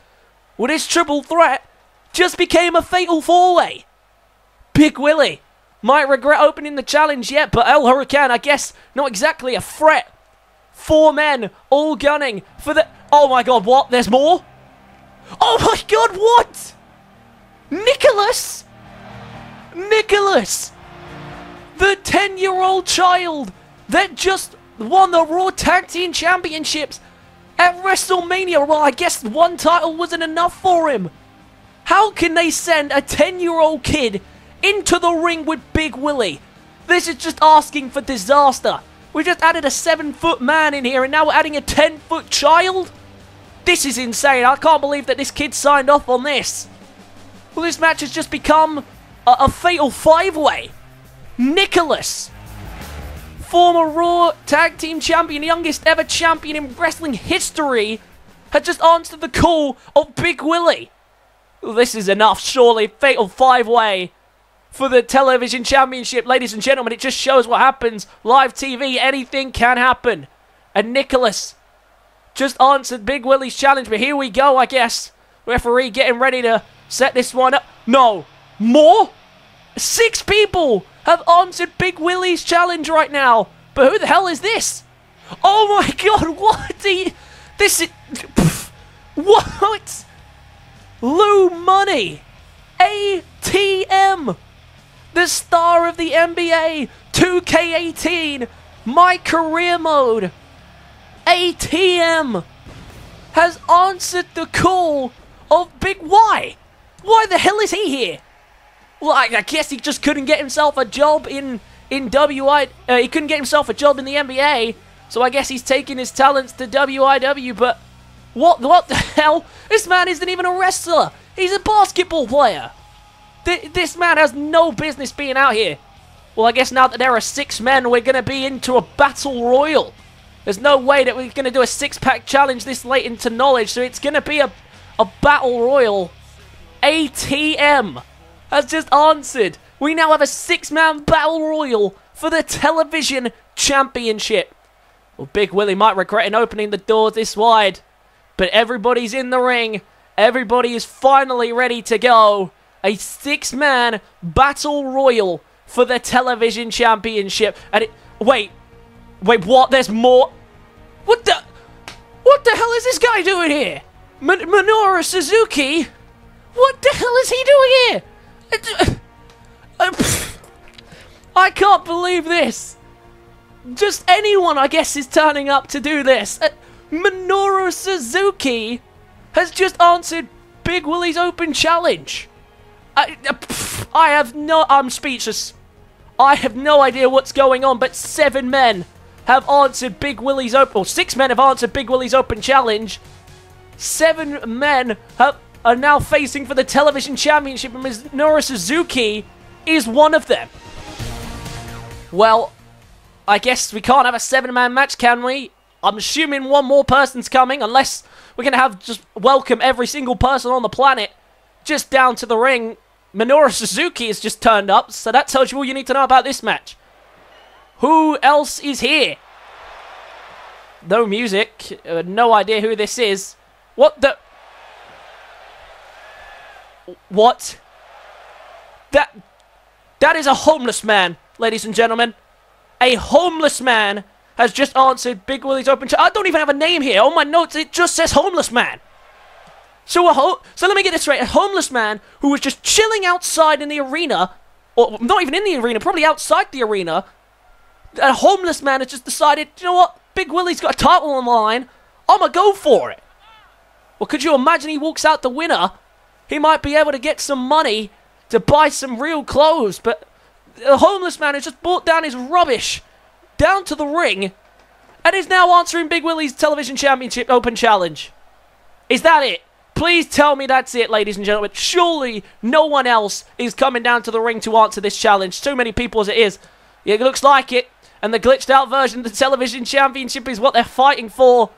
Well, this triple threat just became a fatal 4-way. Big Willie might regret opening the challenge yet, but El Hurricane, I guess, not exactly a threat. 4 men, all gunning for the... Oh my god, what? There's more? Oh my god, what? Nicholas! Nicholas! The 10-year-old child that just won the Raw Tag Team Championships at WrestleMania. Well, I guess one title wasn't enough for him. How can they send a 10-year-old kid into the ring with Big Willie? This is just asking for disaster. We just added a 7-foot man in here, and now we're adding a 10-foot child? This is insane. I can't believe that this kid signed off on this. Well, this match has just become a fatal 5-way. Nicholas, former Raw Tag Team Champion, youngest ever champion in wrestling history, had just answered the call of Big Willie. Well, this is enough, surely. Fatal 5-way for the television championship. Ladies and gentlemen, it just shows what happens. Live TV, anything can happen. And Nicholas just answered Big Willie's challenge, but here we go, I guess. Referee getting ready to set this one up. No, more? 6 people have answered Big Willie's challenge right now. But who the hell is this? Oh my god, what? This is... Pff, what? Lou money. ATM, the star of the NBA 2K18, my career mode. ATM has answered the call of Big Y. Why the hell is he here? Well, I guess he just couldn't get himself a job in he couldn't get himself a job in the NBA, so I guess he's taking his talents to WIW, but what the hell? This man isn't even a wrestler. He's a basketball player. This man has no business being out here. Well, I guess now that there are 6 men, we're going to be into a battle royal. There's no way that we're going to do a 6-pack challenge this late into knowledge, so it's going to be a battle royal. ATM has just answered. We now have a 6-man battle royal for the television championship. Well, Big Willie might regret opening the doors this wide, but everybody's in the ring. Everybody is finally ready to go. A 6-man battle royal for the television championship. And wait, what? There's more? What the hell is this guy doing here? Minoru Suzuki? What the hell is he doing here? I can't believe this. Just anyone, I guess, is turning up to do this. Minoru Suzuki has just answered Big Willie's open challenge. I'm speechless. I have no idea what's going on, but 7 men have answered Big Willie's open, or 6 men have answered Big Willie's open challenge. 7 men are now facing for the television championship, and Minoru Suzuki is one of them. Well, I guess we can't have a 7-man match, can we? I'm assuming one more person's coming, unless we're going to have just welcome every single person on the planet just down to the ring. Minoru Suzuki has just turned up, so that tells you all you need to know about this match. Who else is here? No music. No idea who this is. What the... What? That is a homeless man, ladies and gentlemen. A homeless man has just answered Big Willie's open challenge. I don't even have a name here. On my notes, it just says homeless man. So let me get this straight. A homeless man who was just chilling outside in the arena, or not even in the arena, probably outside the arena. A homeless man has just decided, you know what? Big Willie's got a title on the line. I'm going to go for it. Well, could you imagine he walks out the winner? He might be able to get some money to buy some real clothes, but the homeless man has just brought down his rubbish down to the ring and is now answering Big Willie's television championship open challenge. Is that it? Please tell me that's it, ladies and gentlemen. Surely no one else is coming down to the ring to answer this challenge. Too many people as it is. It looks like it. And the glitched out version of the television championship is what they're fighting for.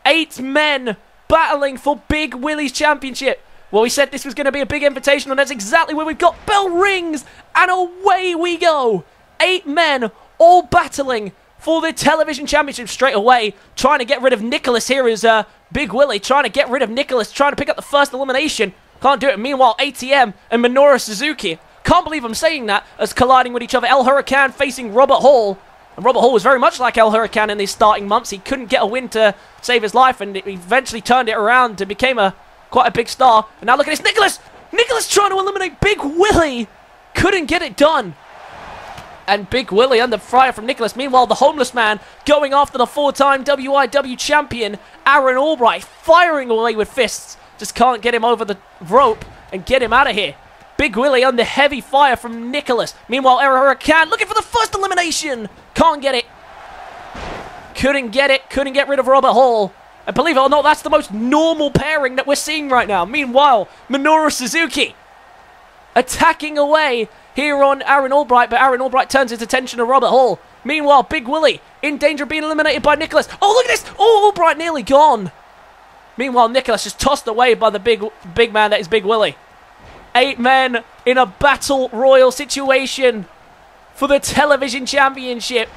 8 men battling for Big Willie's championship. Well, we said this was going to be a big invitation, and that's exactly where we've got. Bell rings, and away we go. 8 men all battling for the television championship straight away. Trying to get rid of Nicholas here is Big Willie. Trying to get rid of Nicholas, trying to pick up the first elimination. Can't do it. Meanwhile, ATM and Minoru Suzuki, can't believe I'm saying that, as colliding with each other. El Hurricane facing Robert Hall. And Robert Hall was very much like El Hurricane in these starting months. He couldn't get a win to save his life, and he eventually turned it around and became quite a big star. And now look at this, Nicholas! Nicholas trying to eliminate Big Willie! Couldn't get it done. And Big Willie under fire from Nicholas. Meanwhile, the homeless man going after the 4-time WIW champion, Aaron Albright, firing away with fists. Just can't get him over the rope and get him out of here. Big Willie under heavy fire from Nicholas. Meanwhile, El Hurricane looking for the first elimination. Can't get it. Couldn't get it. Couldn't get rid of Robert Hall. And believe it or not, that's the most normal pairing that we're seeing right now. Meanwhile, Minoru Suzuki attacking away here on Aaron Albright, but Aaron Albright turns his attention to Robert Hall. Meanwhile, Big Willie in danger of being eliminated by Nicholas. Oh, look at this! Oh, Albright nearly gone. Meanwhile, Nicholas is tossed away by the big man that is Big Willie. 8 men in a battle royal situation for the television championship.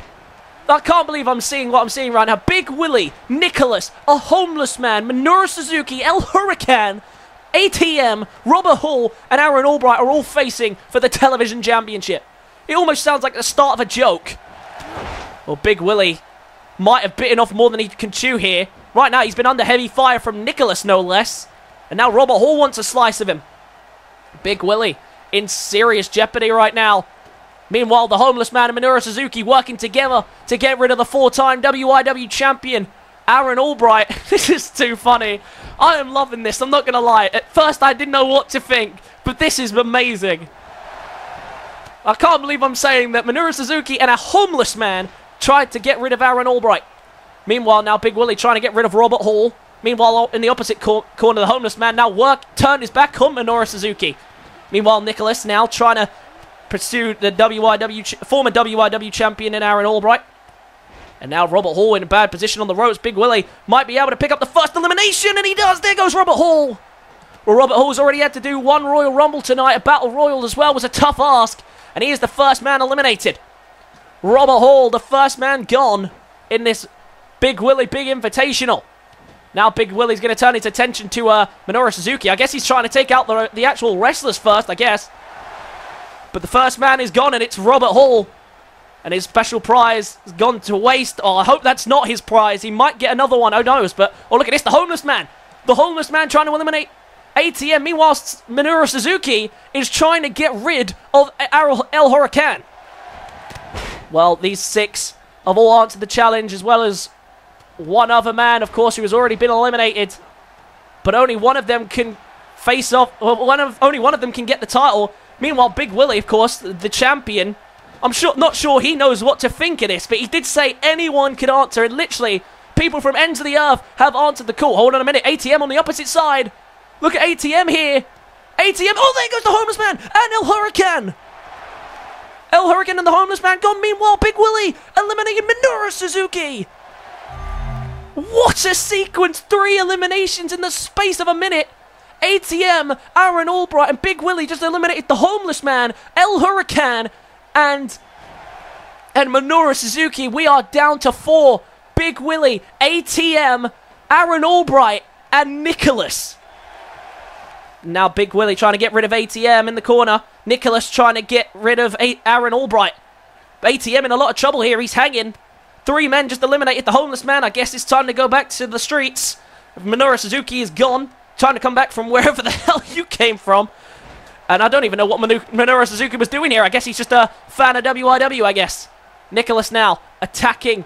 I can't believe I'm seeing what I'm seeing right now. Big Willie, Nicholas, a homeless man, Minoru Suzuki, El Hurricane, ATM, Robert Hall, and Aaron Albright are all facing for the television championship. It almost sounds like the start of a joke. Well, Big Willie might have bitten off more than he can chew here. Right now, he's been under heavy fire from Nicholas, no less. And now Robert Hall wants a slice of him. Big Willie in serious jeopardy right now. Meanwhile, the homeless man and Minoru Suzuki working together to get rid of the 4-time WIW champion, Aaron Albright. This is too funny. I am loving this, I'm not going to lie. At first, I didn't know what to think, but this is amazing. I can't believe I'm saying that Minoru Suzuki and a homeless man tried to get rid of Aaron Albright. Meanwhile, now Big Willie trying to get rid of Robert Hall. Meanwhile, in the opposite corner, the homeless man now turned his back on Minoru Suzuki. Meanwhile, Nicholas now trying to pursue the former WIW champion in Aaron Albright. And now Robert Hall in a bad position on the ropes. Big Willie might be able to pick up the first elimination, and he does. There goes Robert Hall. Well, Robert Hall's already had to do one Royal Rumble tonight. A Battle Royal as well was a tough ask, and he is the first man eliminated. Robert Hall, the first man gone in this Big Willie Big Invitational. Now Big Willie's going to turn his attention to Minoru Suzuki. I guess he's trying to take out the actual wrestlers first, I guess. But the first man is gone, and it's Robert Hall. And his special prize has gone to waste. Oh, I hope that's not his prize. He might get another one, who knows. But, oh, look at this, the homeless man. The homeless man trying to eliminate ATM. Meanwhile, Minoru Suzuki is trying to get rid of El Huracan. Well, these 6 have all answered the challenge, as well as one other man, of course, who has already been eliminated. But only one of them can face off. Well, only one of them can get the title. Meanwhile, Big Willie, of course, the champion, not sure he knows what to think of this, but he did say anyone could answer, and literally, people from ends of the earth have answered the call. Hold on a minute, ATM on the opposite side. Look at ATM here. ATM, oh, there goes the homeless man, and El Huracan. El Huracan and the homeless man gone. Meanwhile, Big Willie eliminating Minoru Suzuki. What a sequence, 3 eliminations in the space of a minute. ATM, Aaron Albright, and Big Willie just eliminated the homeless man, El Huracan, and Minoru Suzuki. We are down to 4. Big Willie, ATM, Aaron Albright, and Nicholas. Now Big Willie trying to get rid of ATM in the corner. Nicholas trying to get rid of Aaron Albright. ATM in a lot of trouble here. He's hanging. 3 men just eliminated the homeless man. I guess it's time to go back to the streets. Minoru Suzuki is gone. Trying to come back from wherever the hell you came from. And I don't even know what Minoru Suzuki was doing here. I guess he's just a fan of WIW, I guess. Nicholas now attacking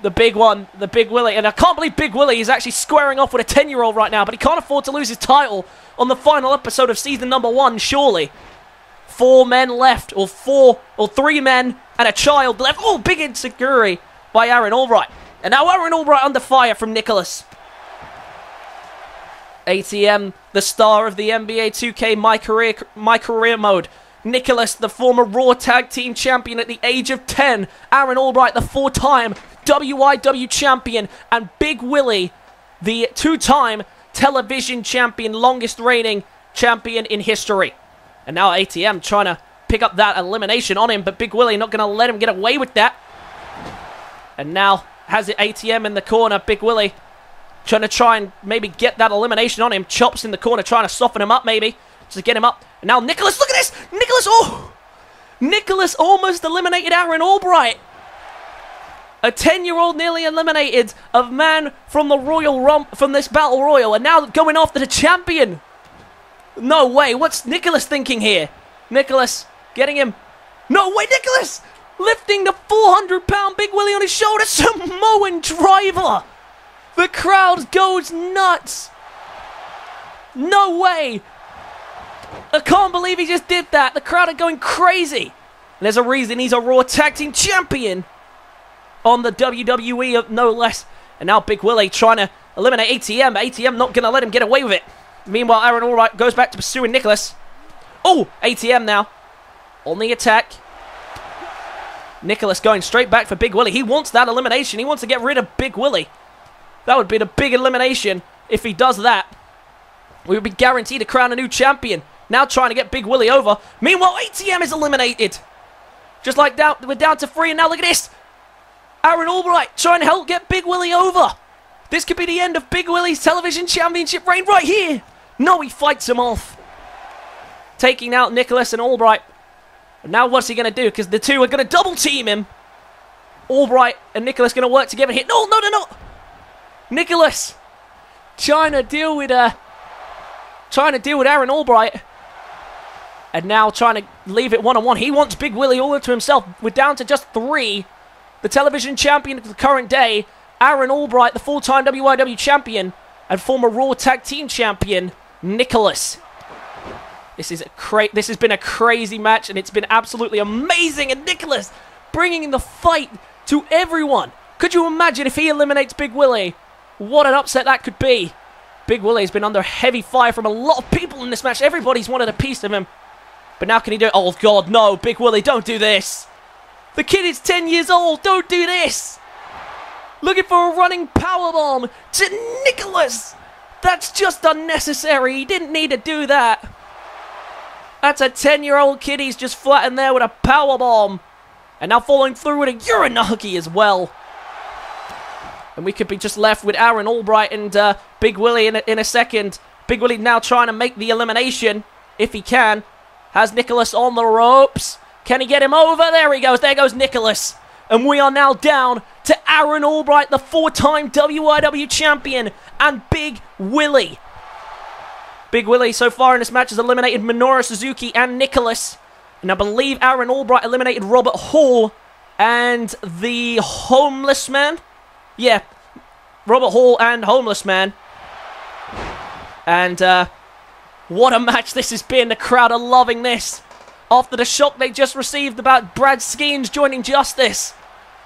the big one, the Big Willie. And I can't believe Big Willie is actually squaring off with a 10-year-old right now. But he can't afford to lose his title on the final episode of season number 1, surely. 4 men left, or 3 men and a child left. Oh, big insecurity by Aaron Albright. And now Aaron Albright under fire from Nicholas. ATM, the star of the NBA 2K My Career mode. Nicholas, the former Raw Tag Team Champion at the age of 10. Aaron Albright, the 4-time WIW Champion. And Big Willie, the 2-time Television Champion, longest reigning champion in history. And now ATM trying to pick up that elimination on him, but Big Willie not going to let him get away with that. And now has it ATM in the corner. Big Willie try and maybe get that elimination on him. Chops in the corner trying to soften him up maybe, just to get him up. And now Nicholas, look at this! Nicholas, oh! Nicholas almost eliminated Aaron Albright. A 10-year-old nearly eliminated a man from the from this Battle Royal, and now going after the champion. No way, what's Nicholas thinking here? Nicholas getting him. No way, Nicholas! Lifting the 400-pound Big Willie on his shoulder. Samoan driver! The crowd goes nuts! No way! I can't believe he just did that. The crowd are going crazy. And there's a reason he's a Raw Tag Team Champion on the WWE, no less. And now Big Willie trying to eliminate ATM. ATM not going to let him get away with it. Meanwhile, Aaron Albright goes back to pursuing Nicholas. Oh, ATM now on the attack. Nicholas going straight back for Big Willie. He wants that elimination. He wants to get rid of Big Willie. That would be the big elimination if he does that. We would be guaranteed to crown a new champion. Now trying to get Big Willie over. Meanwhile, ATM is eliminated. Just like that, we're down to 3, and now look at this. Aaron Albright trying to help get Big Willie over. This could be the end of Big Willie's television championship reign right here. No, he fights him off. Taking out Nicholas and Albright. And now what's he going to do? Because the two are going to double team him. Albright and Nicholas going to work together here. No, no, no, no. Nicholas trying to deal with Aaron Albright. And now trying to leave it one-on-one. He wants Big Willie all to himself. We're down to just 3. The television champion of the current day, Aaron Albright, the full-time WYW champion, and former Raw Tag Team champion, Nicholas. This has been a crazy match, and it's been absolutely amazing. And Nicholas bringing the fight to everyone. Could you imagine if he eliminates Big Willie? What an upset that could be. Big Willie's been under heavy fire from a lot of people in this match. Everybody's wanted a piece of him. But now can he do it? Oh, God, no. Big Willie, don't do this. The kid is 10 years old. Don't do this. Looking for a running powerbomb to Nicholas. That's just unnecessary. He didn't need to do that. That's a 10-year-old kid. He's just flattened there with a powerbomb. And now following through with a Uranagi as well. And we could be just left with Aaron Albright and Big Willie in a second. Big Willie now trying to make the elimination, if he can. Has Nicholas on the ropes. Can he get him over? There he goes. There goes Nicholas. And we are now down to Aaron Albright, the 4-time WYW champion, and Big Willie. Big Willie so far in this match has eliminated Minoru Suzuki and Nicholas. And I believe Aaron Albright eliminated Robert Hall and the Homeless Man. Yeah, Robert Hall and Homeless Man. And what a match this has been. The crowd are loving this. After the shock they just received about Brad Skeens joining Justice,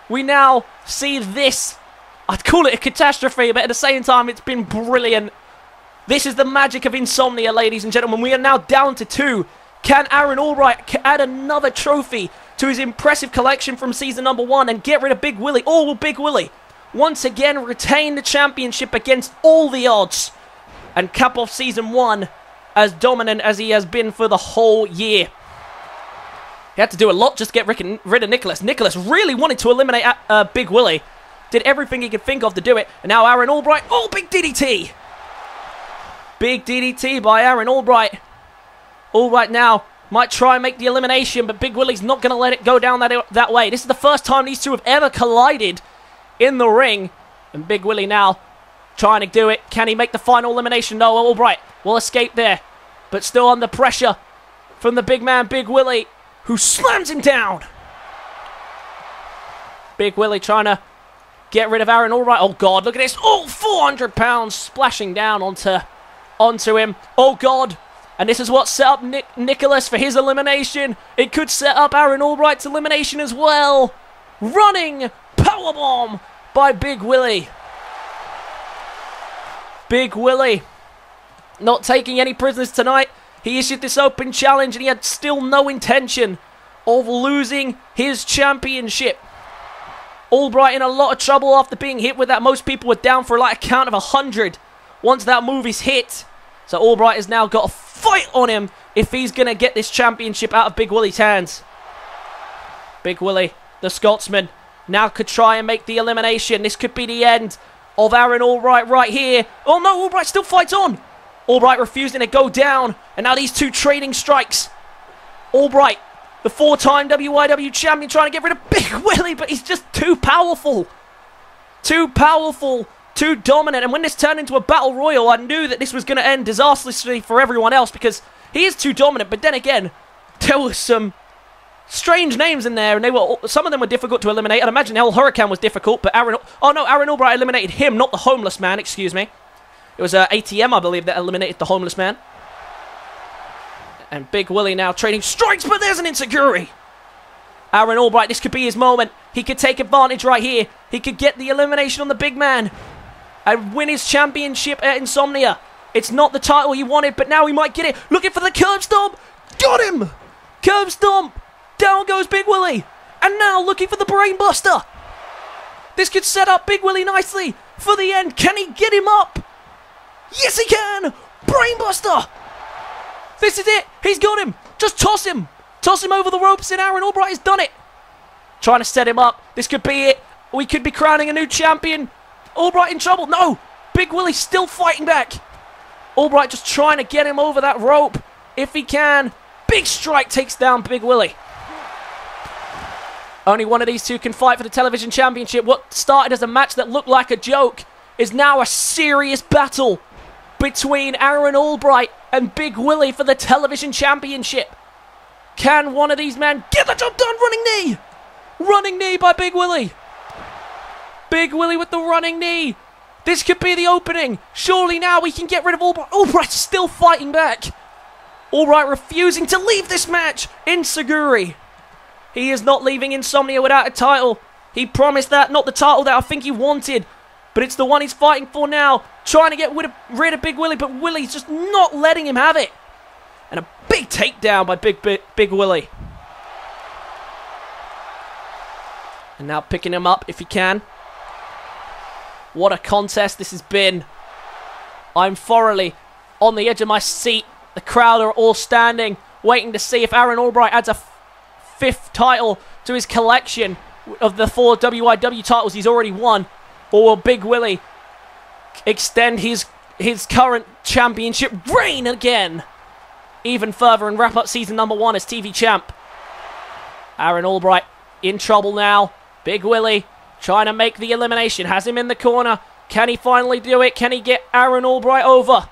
we now see this. I'd call it a catastrophe, but at the same time, it's been brilliant. This is the magic of Insomnia, ladies and gentlemen. We are now down to 2. Can Aaron Albright add another trophy to his impressive collection from season number 1 and get rid of Big Willie? Or will Big Willie once again retain the championship against all the odds and cap off season 1 as dominant as he has been for the whole year? He had to do a lot just to get rid of Nicholas. Nicholas really wanted to eliminate Big Willie. Did everything he could think of to do it. And now Aaron Albright. Oh, big DDT. Big DDT by Aaron Albright. Albright now might try and make the elimination, but Big Willie's not going to let it go down that way. This is the first time these two have ever collided in the ring. And Big Willie now trying to do it. Can he make the final elimination? No, Albright will escape there. But still under pressure from the big man, Big Willie, who slams him down. Big Willie trying to get rid of Aaron Albright. Oh, God, look at this. Oh, 400 pounds splashing down onto him. Oh, God. And this is what set up Nicholas for his elimination. It could set up Aaron Albright's elimination as well. Running powerbomb by Big Willie. Big Willie not taking any prisoners tonight. He issued this open challenge and he had still no intention of losing his championship. Albright in a lot of trouble after being hit with that. Most people were down for like a count of 100 once that move is hit. So Albright has now got a fight on him if he's going to get this championship out of Big Willie's hands. Big Willie, the Scotsman, now could try and make the elimination. This could be the end of Aaron Albright right here. Oh no, Albright still fights on. Albright refusing to go down. And now these two trading strikes. Albright, the 4-time WYW champion, trying to get rid of Big Willie, but he's just too powerful. Too powerful. Too dominant. And when this turned into a battle royal, I knew that this was going to end disastrously for everyone else because he is too dominant. But then again, there were some strange names in there, and some of them were difficult to eliminate. I'd imagine El Hurricane was difficult, but Aaron Albright eliminated him, not the Homeless Man, excuse me. It was ATM, I believe, that eliminated the Homeless Man. And Big Willie now trading strikes, but there's an insecurity. Aaron Albright, this could be his moment. He could take advantage right here. He could get the elimination on the big man and win his championship at Insomnia. It's not the title he wanted, but now he might get it. Looking for the curb stomp. Got him! Curb stomp. Down goes Big Willie. And now looking for the brain buster. This could set up Big Willie nicely for the end. Can he get him up? Yes, he can! Brainbuster! This is it! He's got him! Just toss him! Toss him over the ropes and Aaron Albright has done it! Trying to set him up. This could be it. We could be crowning a new champion. Albright in trouble. No! Big Willie still fighting back. Albright just trying to get him over that rope. If he can. Big strike takes down Big Willie. Only one of these two can fight for the television championship. What started as a match that looked like a joke is now a serious battle between Aaron Albright and Big Willie for the television championship. Can one of these men get the job done? Running knee! Running knee by Big Willie. Big Willie with the running knee. This could be the opening. Surely now we can get rid of Albright. Albright's still fighting back. Albright refusing to leave this match. Insaguri. He is not leaving Insomnia without a title. He promised that, not the title that I think he wanted. But it's the one he's fighting for now. Trying to get rid of Big Willie, but Willie's just not letting him have it. And a big takedown by Big Willie. And now picking him up if he can. What a contest this has been. I'm thoroughly on the edge of my seat. The crowd are all standing, waiting to see if Aaron Albright adds a fifth title to his collection of the 4 WIW titles he's already won. Or will Big Willie extend his current championship reign again even further and wrap up season number 1 as TV champ? Aaron Albright in trouble now. Big Willie trying to make the elimination. Has him in the corner. Can he finally do it? Can he get Aaron Albright over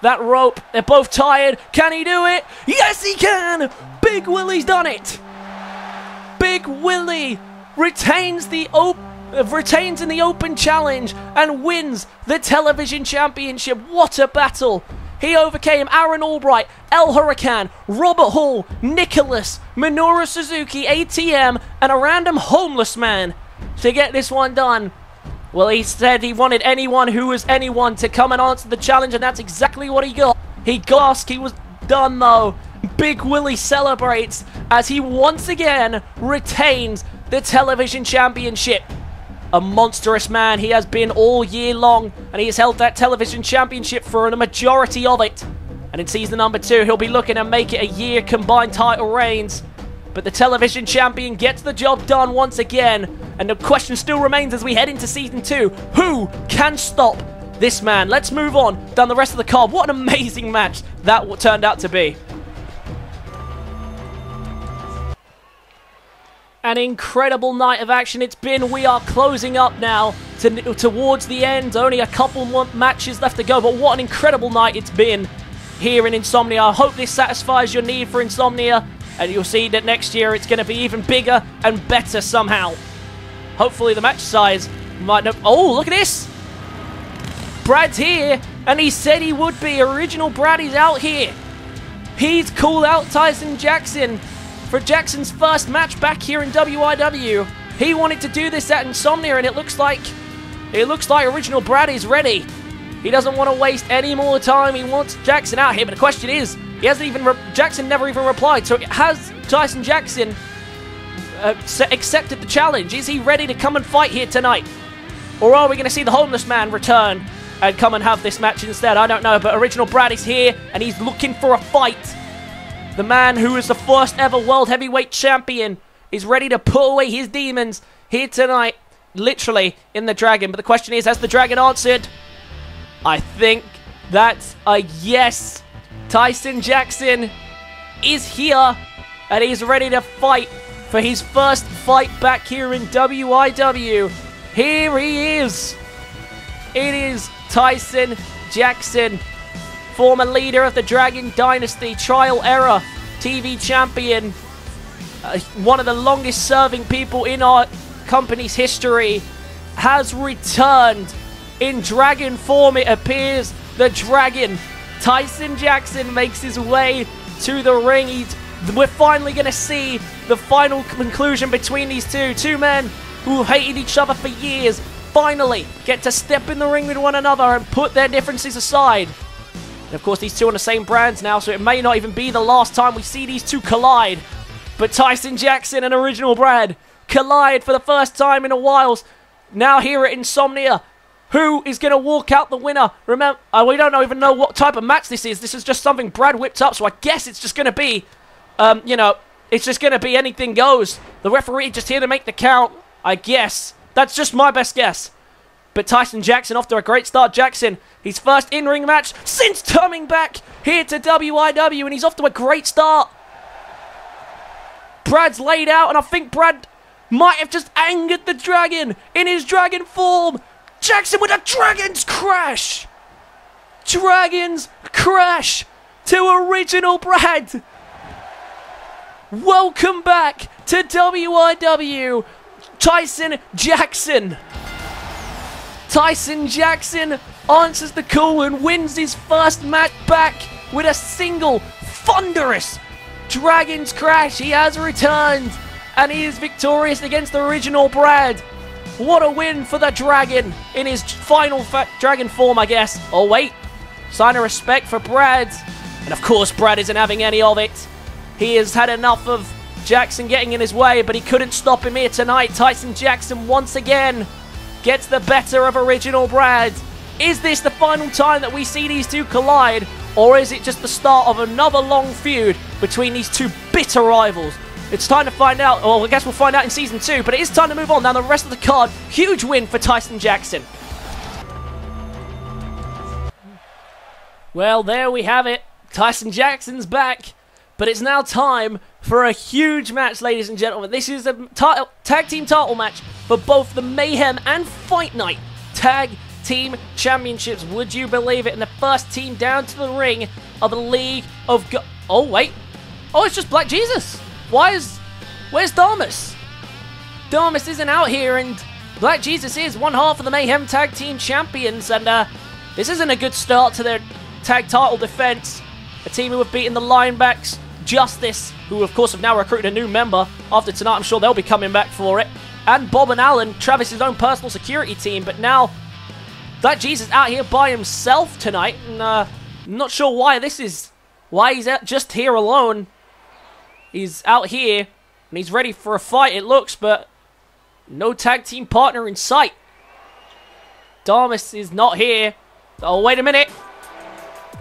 that rope? They're both tired. Can he do it? Yes, he can! Big Willie's done it! Big Willie retains in the open challenge and wins the television championship. What a battle! He overcame Aaron Albright, El Hurricane, Robert Hall, Nicholas, Minoru Suzuki, ATM, and a random homeless man to get this one done. Well, he said he wanted anyone who was anyone to come and answer the challenge, and that's exactly what he got. He gasped, he was done though. Big Willie celebrates as he once again retains the television championship. A monstrous man he has been all year long, and he has held that television championship for the majority of it. And in season number 2, he'll be looking to make it a year combined title reigns. But the television champion gets the job done once again, and the question still remains as we head into season 2. Who can stop this man? Let's move on down the rest of the card. What an amazing match that turned out to be. An incredible night of action it's been. We are closing up now towards the end. Only a couple more matches left to go, but what an incredible night it's been here in Insomnia. I hope this satisfies your need for Insomnia, and you'll see that next year it's going to be even bigger and better somehow. Hopefully the match size might not... Oh, look at this! Brad's here, and he said he would be. Original Brad is out here. He's called out Tyson Jackson for Jackson's first match back here in WIW. He wanted to do this at Insomnia, and it looks like Original Brad is ready. He doesn't want to waste any more time. He wants Jackson out here, but the question is, Jackson never even replied. So has Tyson Jackson accepted the challenge? Is he ready to come and fight here tonight? Or are we going to see the homeless man return and come and have this match instead? I don't know, but Original Brad is here, and he's looking for a fight. The man who is the first ever World Heavyweight Champion is ready to put away his demons here tonight, literally in the Dragon. But the question is, has the Dragon answered? I think that's a yes. Tyson Jackson is here, and he's ready to fight for his first fight back here in WIW. Here he is. It is Tyson Jackson, former leader of the Dragon Dynasty, Trial Error, TV champion, one of the longest serving people in our company's history, has returned in Dragon form, it appears. The Dragon, Tyson Jackson, makes his way to the ring. We're finally going to see the final conclusion between these two men who have hated each other for years, finally get to step in the ring with one another and put their differences aside. And of course, these two are on the same brands now, so it may not even be the last time we see these two collide. But Tyson Jackson and Original Brad collide for the first time in a while. Now here at Insomnia, who is going to walk out the winner? Remember, we don't even know what type of match this is. This is just something Brad whipped up, so I guess it's just going to be, it's just going to be anything goes. The referee just here to make the count, I guess. That's just my best guess. But Tyson Jackson off to a great start. Jackson, his first in-ring match since coming back here to WIW, and he's off to a great start. Brad's laid out, and I think Brad might have just angered the Dragon in his Dragon form. Jackson with a Dragon's Crash. Dragon's Crash to Original Brad. welcome back to WIW, Tyson Jackson. Tyson Jackson answers the call and wins his first match back with a single thunderous Dragon's Crash. He has returned and he is victorious against the original Brad. What a win for the Dragon in his final Dragon form, I guess. Oh wait, sign of respect for Brad. And of course Brad isn't having any of it. He has had enough of Jackson getting in his way, but he couldn't stop him here tonight. Tyson Jackson once again gets the better of original Brad. Is this the final time that we see these two collide, or is it just the start of another long feud between these two bitter rivals? It's time to find out. Well, I guess we'll find out in Season 2, but it is time to move on. Now, the rest of the card, huge win for Tyson Jackson. Well, there we have it. Tyson Jackson's back, but it's now time for a huge match, ladies and gentlemen. This is a tag team title match for both the Mayhem and Fight Night Tag Team Championships. Would you believe it? And the first team down to the ring are the League of Oh, wait. Oh, it's just Black Jesus. Where's Damas? Damas isn't out here, and Black Jesus is one half of the Mayhem Tag Team Champions, and this isn't a good start to their tag title defense. A team who have beaten the Linebacks, Justice, who of course have now recruited a new member. After tonight, I'm sure they'll be coming back for it. And Bob and Allen, Travis's own personal security team, but now Black Jesus out here by himself tonight, and I'm not sure why he's just here alone. He's out here, and he's ready for a fight, it looks, but no tag team partner in sight. Damas is not here. Oh, wait a minute.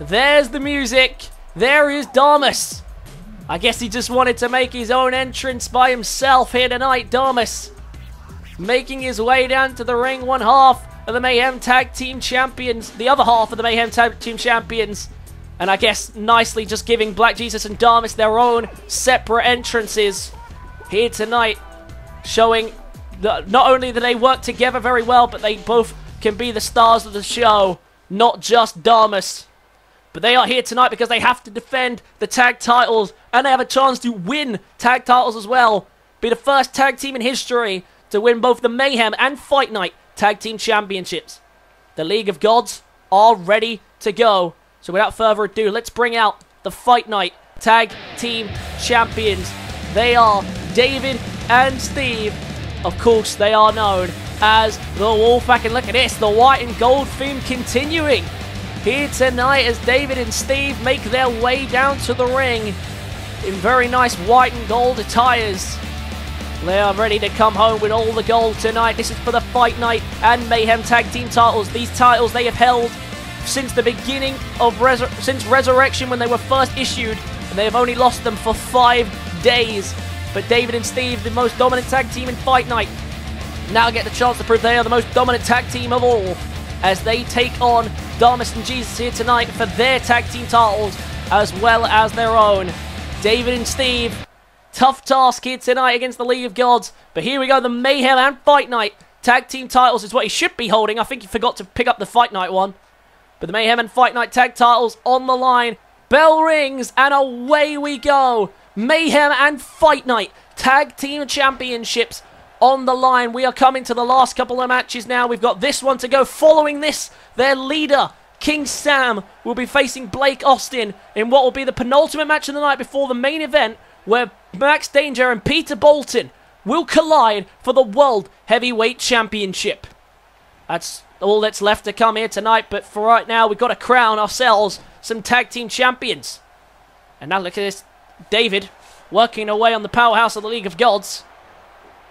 There's the music. There is Damas. I guess he just wanted to make his own entrance by himself here tonight. Damas making his way down to the ring, one half of the Mayhem Tag Team Champions, the other half of the Mayhem Tag Team Champions. And I guess nicely just giving Black Jesus and Damas their own separate entrances here tonight, showing that not only do they work together very well, but they both can be the stars of the show, not just Damas. But they are here tonight because they have to defend the tag titles, and they have a chance to win tag titles as well. Be the first tag team in history to win both the Mayhem and Fight Night Tag Team Championships. The League of Gods are ready to go. So without further ado, let's bring out the Fight Night Tag Team Champions. They are David and Steve. Of course, they are known as the Wolfpac. And look at this, the white and gold theme continuing here tonight as David and Steve make their way down to the ring in very nice white and gold attires. They are ready to come home with all the gold tonight. This is for the Fight Night and Mayhem Tag Team titles. These titles they have held since the beginning of Resurrection, when they were first issued, and they have only lost them for 5 days. But David and Steve, the most dominant tag team in Fight Night, now get the chance to prove they are the most dominant tag team of all, as they take on Damas and Jesus here tonight for their tag team titles as well as their own. David and Steve, tough task here tonight against the League of Gods. But here we go, the Mayhem and Fight Night tag team titles is what he should be holding. I think he forgot to pick up the Fight Night one. But the Mayhem and Fight Night tag titles on the line. Bell rings and away we go. Mayhem and Fight Night Tag Team Championships on the line. We are coming to the last couple of matches now. We've got this one to go. Following this, their leader, King Sam, will be facing Blake Austin in what will be the penultimate match of the night before the main event, where Max Danger and Peter Bolton will collide for the World Heavyweight Championship. That's all that's left to come here tonight, but for right now, we've got to crown ourselves some tag team champions. And now look at this, David working away on the powerhouse of the League of Gods.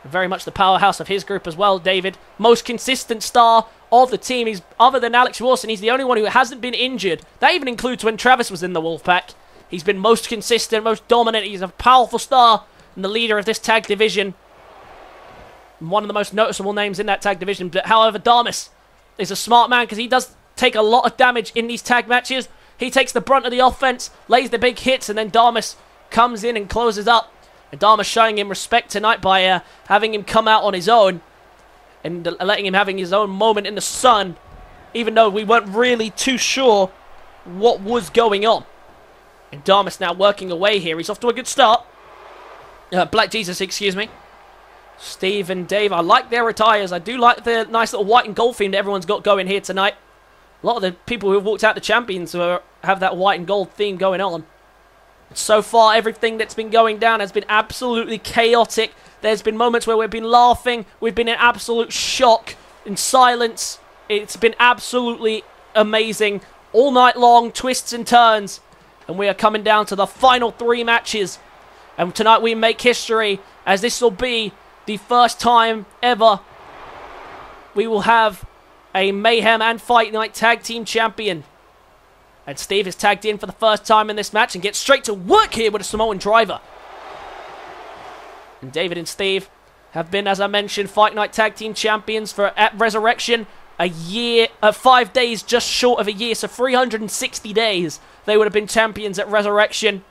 Very much the powerhouse of his group as well, David. Most consistent star of the team. He's, other than Alex Wilson, he's the only one who hasn't been injured. That even includes when Travis was in the Wolfpac. He's been most consistent, most dominant. He's a powerful star and the leader of this tag division. One of the most noticeable names in that tag division. But however, Damas is a smart man because he does take a lot of damage in these tag matches. He takes the brunt of the offense, lays the big hits, and then Damas comes in and closes up. And Damas showing him respect tonight by having him come out on his own and letting him having his own moment in the sun, even though we weren't really too sure what was going on. And Damas now working away here. He's off to a good start. Black Jesus, excuse me. Steve and Dave, I like their attires. I do like the nice little white and gold theme that everyone's got going here tonight. A lot of the people who have walked out the champions have that white and gold theme going on. So far, everything that's been going down has been absolutely chaotic. There's been moments where we've been laughing. We've been in absolute shock, in silence. It's been absolutely amazing. All night long, twists and turns. And we are coming down to the final 3 matches. And tonight we make history, as this will be the first time ever we will have a Mayhem and Fight Night Tag Team Champion. And Steve is tagged in for the first time in this match and gets straight to work here with a Samoan driver. And David and Steve have been, as I mentioned, Fight Night Tag Team Champions at Resurrection. A year, 5 days just short of a year, so 360 days they would have been champions at Resurrection.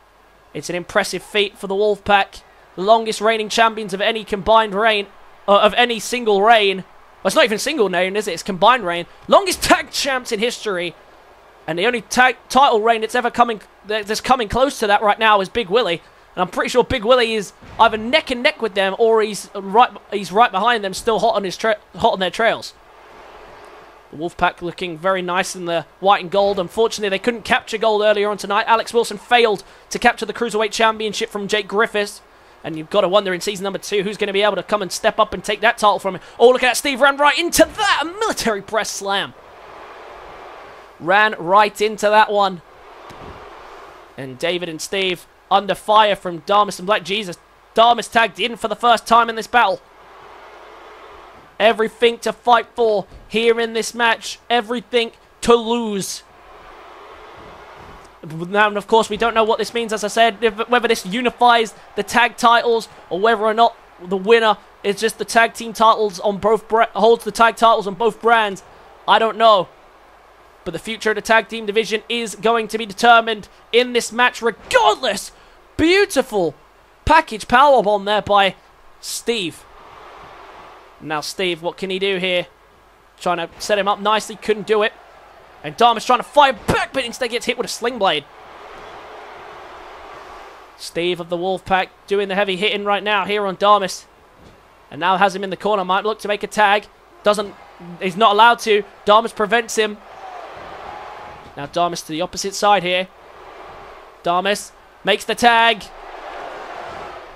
It's an impressive feat for the Wolfpac. The longest reigning champions of any combined reign, of any single reign. Well, it's not even single reign, is it? It's combined reign. Longest tag champs in history. And the only title reign that's ever coming close to that right now is Big Willie. And I'm pretty sure Big Willie is either neck and neck with them, or he's right behind them, still hot on their trails. The Wolfpac looking very nice in the white and gold. Unfortunately, they couldn't capture gold earlier on tonight. Alex Wilson failed to capture the Cruiserweight Championship from Jake Griffiths. And you've got to wonder in season number 2 who's going to be able to come and step up and take that title from him. Oh, look at that. Steve ran right into that. A military press slam. Ran right into that one. And David and Steve under fire from Darmus and Black Jesus. Darmus tagged in for the first time in this battle. Everything to fight for here in this match. Everything to lose. Now, of course, we don't know what this means, as I said, whether this unifies the tag titles or whether or not the winner is just the tag team titles on both, holds the tag titles on both brands. I don't know. But the future of the tag team division is going to be determined in this match regardless. Beautiful package powerbomb there by Steve. Now Steve, what can he do here? Trying to set him up nicely, couldn't do it. And Darmus trying to fire back, but instead gets hit with a sling blade. Steve of the Wolfpac doing the heavy hitting right now here on Darmus. And now has him in the corner. Might look to make a tag. He's not allowed to. Darmus prevents him. Now Darmus to the opposite side here. Darmus makes the tag.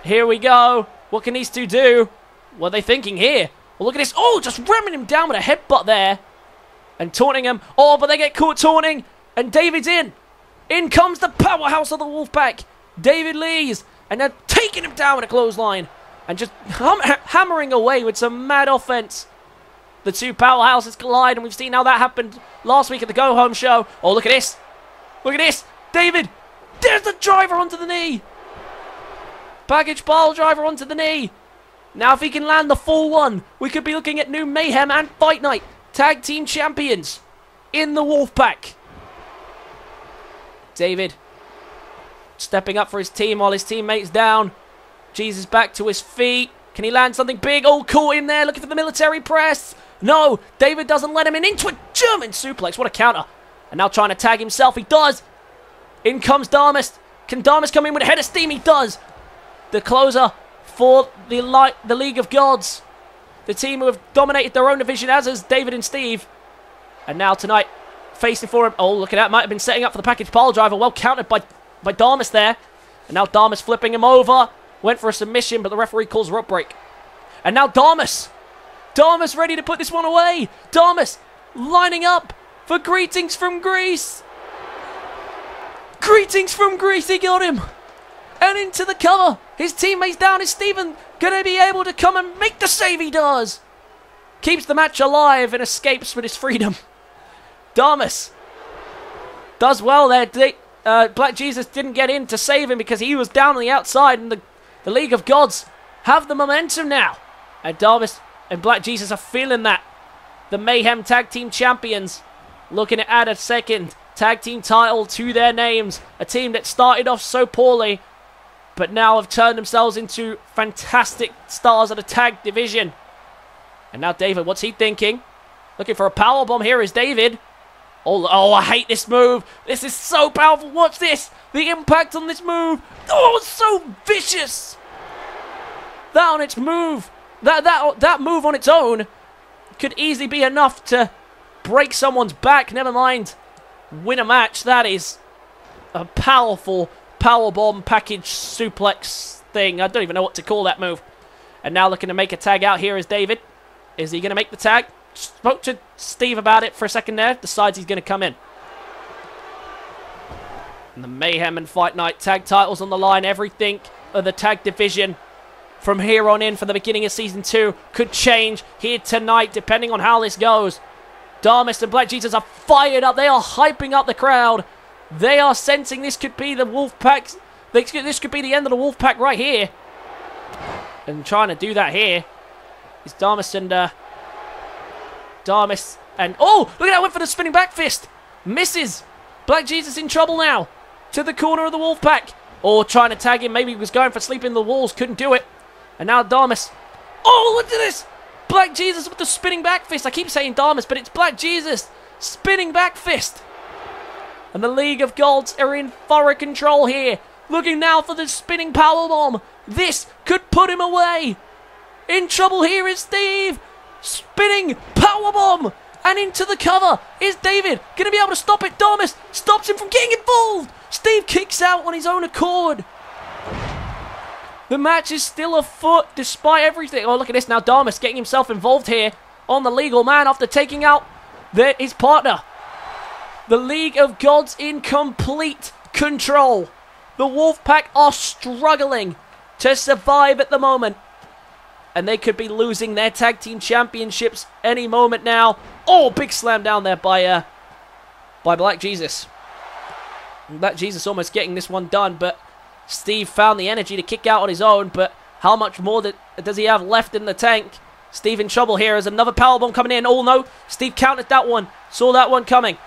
Here we go. What can these two do? What are they thinking here? Well, look at this. Oh, just ramming him down with a headbutt there. And taunting him. Oh, but they get caught taunting. And David's in. In comes the powerhouse of the Wolfpac. David Lees. And they're taking him down with a clothesline. And just hammering away with some mad offense. The two powerhouses collide. And we've seen how that happened last week at the Go Home show. Oh, look at this. Look at this. David. There's the driver onto the knee. Package pile driver onto the knee. Now if he can land the full one, we could be looking at new Mayhem and Fight Night Tag Team Champions in the Wolfpac. David stepping up for his team while his teammate's down. Jesus back to his feet. Can he land something big? Oh, caught in there, looking for the military press. No, David doesn't let him in. Into a German suplex. What a counter. And now trying to tag himself. He does. In comes Darmus. Can Darmus come in with a head of steam? He does. The closer for the League of Gods. The team who have dominated their own division, as is David and Steve. And now tonight, facing for him. Oh, look at that. Might have been setting up for the package pile driver. Well countered by Darmus there. And now Darmus flipping him over. Went for a submission, but the referee calls rope break. And now Darmus. Darmus ready to put this one away. Darmus lining up for Greetings from Greece. Greetings from Greece. He got him. And into the cover. His teammates down. Is Steven going to be able to come and make the save? He does. Keeps the match alive and escapes with his freedom. Darmus does well there. Black Jesus didn't get in to save him because he was down on the outside. And the League of Gods have the momentum now. And Darmus and Black Jesus are feeling that. The Mayhem Tag Team Champions looking to add a second tag team title to their names. A team that started off so poorly, but now have turned themselves into fantastic stars of the tag division. And now David, what's he thinking? Looking for a powerbomb here is David. Oh, I hate this move. This is so powerful. Watch this. The impact on this move. Oh, it's so vicious. That on its move, that move on its own could easily be enough to break someone's back. Never mind win a match. That is a powerful powerbomb package suplex thing. I don't even know what to call that move. And now looking to make a tag out here is David. Is he going to make the tag? Spoke to Steve about it for a second there. Decides he's going to come in. And the Mayhem and Fight Night tag titles on the line. Everything of the tag division from here on in for the beginning of Season 2 could change here tonight depending on how this goes. Darmus and Black Jesus are fired up. They are hyping up the crowd. They are sensing this could be the Wolfpack. This could be the end of the Wolfpack right here. And trying to do that here is Darmus and oh, look at that, went for the spinning back fist. Misses. Black Jesus in trouble now. To the corner of the Wolfpack. Or trying to tag him. Maybe he was going for sleeping the walls. Couldn't do it. And now Darmus. Oh, look at this. Black Jesus with the spinning back fist. I keep saying Darmus, but it's Black Jesus. Spinning back fist. And the League of Gods are in thorough control here. Looking now for the spinning powerbomb. This could put him away. In trouble here is Steve. Spinning powerbomb. And into the cover is David. Going to be able to stop it. Darmus stops him from getting involved. Steve kicks out on his own accord. The match is still afoot despite everything. Oh, look at this now. Darmus getting himself involved here on the legal man after taking out his partner. The League of Gods in complete control. The Wolfpack are struggling to survive at the moment. And they could be losing their tag team championships any moment now. Oh, big slam down there by Black Jesus. Black Jesus almost getting this one done, but Steve found the energy to kick out on his own. But how much more does he have left in the tank? Steve in trouble here as another powerbomb coming in. Oh no, Steve countered that one. Saw that one coming.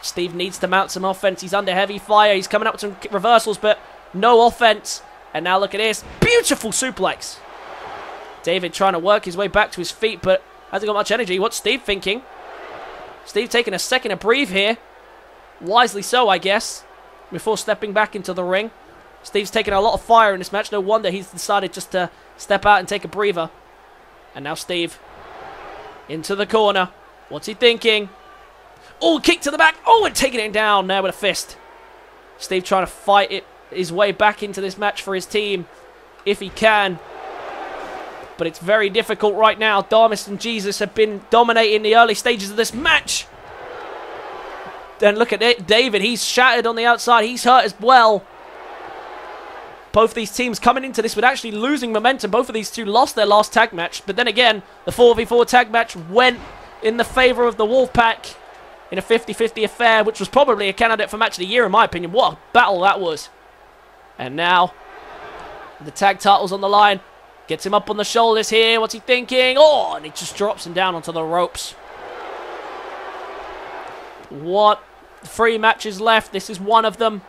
Steve needs to mount some offense. He's under heavy fire. He's coming up with some reversals, but no offense. And now look at this. Beautiful suplex. David trying to work his way back to his feet, but hasn't got much energy. What's Steve thinking? Steve taking a second to breathe here. Wisely so, I guess, before stepping back into the ring. Steve's taking a lot of fire in this match. No wonder he's decided just to step out and take a breather. And now Steve into the corner. What's he thinking? Oh, kick to the back. Oh, and taking it down there with a fist. Steve trying to fight his way back into this match for his team, if he can. But it's very difficult right now. Darmus and Jesus have been dominating the early stages of this match. And look at it. David, he's shattered on the outside. He's hurt as well. Both these teams coming into this with actually losing momentum. Both of these two lost their last tag match. But then again, the 4v4 tag match went in the favour of the Wolfpack in a 50-50 affair, which was probably a candidate for match of the year, in my opinion. What a battle that was. And now, the tag titles on the line. Gets him up on the shoulders here. What's he thinking? Oh, and he just drops him down onto the ropes. What? 3 matches left. This is one of them.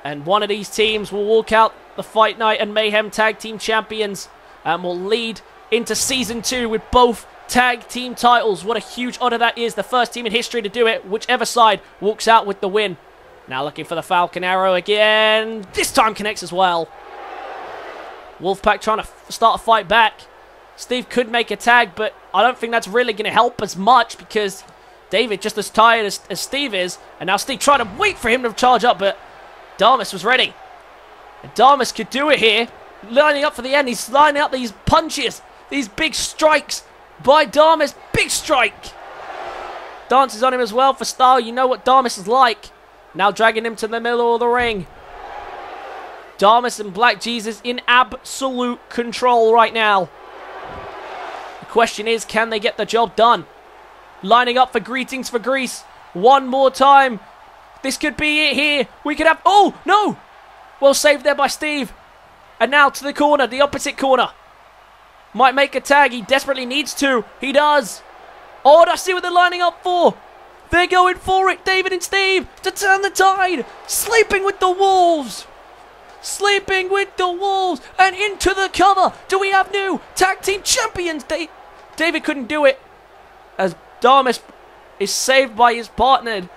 And one of these teams will walk out the Fight Night and Mayhem Tag Team Champions and will lead into Season 2 with both tag team titles. What a huge honor that is. The first team in history to do it. Whichever side walks out with the win. Now looking for the Falcon Arrow again. This time connects as well. Wolfpack trying to start a fight back. Steve could make a tag, but I don't think that's really going to help as much because David just as tired as Steve is. And now Steve trying to wait for him to charge up, but Darmus was ready. And Darmus could do it here. Lining up for the end. He's lining up these punches. These big strikes by Darmus. Big strike. Dances on him as well for style. You know what Darmus is like. Now dragging him to the middle of the ring. Darmus and Black Jesus in absolute control right now. The question is, can they get the job done? Lining up for greetings for Greece. One more time. This could be it here. We could have... Oh, no! Well saved there by Steve. And now to the corner, the opposite corner. Might make a tag. He desperately needs to. He does. Oh, I see what they're lining up for. They're going for it, David and Steve, to turn the tide. Sleeping with the Wolves. Sleeping with the Wolves. And into the cover. Do we have new tag team champions? David couldn't do it, as Darmus is saved by his partner.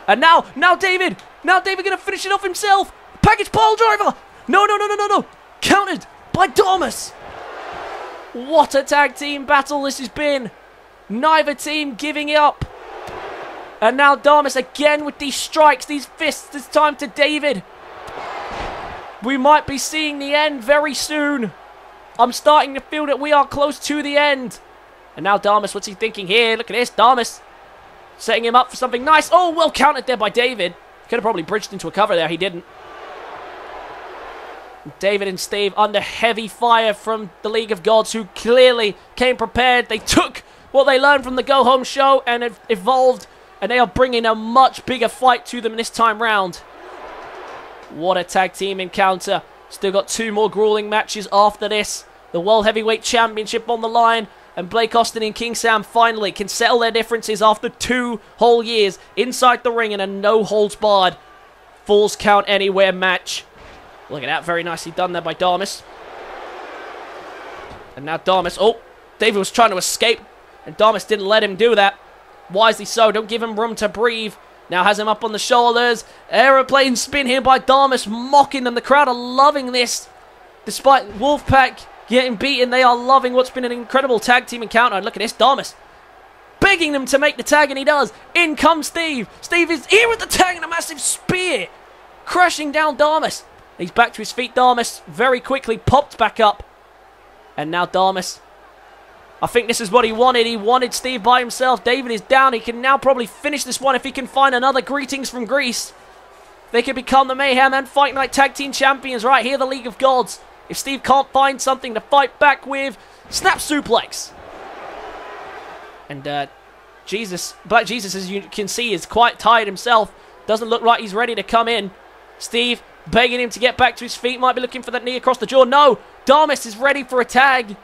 And now David going to finish it off himself. Package pile driver. No. Countered by Damas. What a tag team battle this has been. Neither team giving up. And now Damas again with these strikes, these fists, this time to David. We might be seeing the end very soon. I'm starting to feel that we are close to the end. And now Damas, what's he thinking here? Look at this, Damas setting him up for something nice. Oh, well countered there by David. Could have probably bridged into a cover there, he didn't. David and Steve under heavy fire from the League of Gods, who clearly came prepared. They took what they learned from the Go Home show and have evolved, and they are bringing a much bigger fight to them this time round. What a tag team encounter. Still got 2 more grueling matches after this. The World Heavyweight Championship on the line, and Blake Austin and King Sam finally can settle their differences after 2 whole years inside the ring in a no-holds-barred Falls Count Anywhere match. Look at that, very nicely done there by Damas. And now Damas, oh, David was trying to escape, and Damas didn't let him do that. Wisely so, don't give him room to breathe. Now has him up on the shoulders. Aeroplane spin here by Damas, mocking them. The crowd are loving this. Despite Wolfpac getting beaten, they are loving what's been an incredible tag team encounter. And look at this, Damas begging them to make the tag, and he does. In comes Steve. Steve is here with the tag and a massive spear, crashing down Damas. He's back to his feet. Damas very quickly popped back up. And now Damas, I think this is what he wanted. He wanted Steve by himself. David is down. He can now probably finish this one if he can find another Greetings from Greece. They could become the Mayhem and Fight Night Tag Team Champions right here, the League of Gods. If Steve can't find something to fight back with, snap suplex. And Black Jesus, as you can see, is quite tired himself. Doesn't look like he's ready to come in. Steve begging him to get back to his feet. Might be looking for that knee across the jaw. No, Damas is ready for a tag.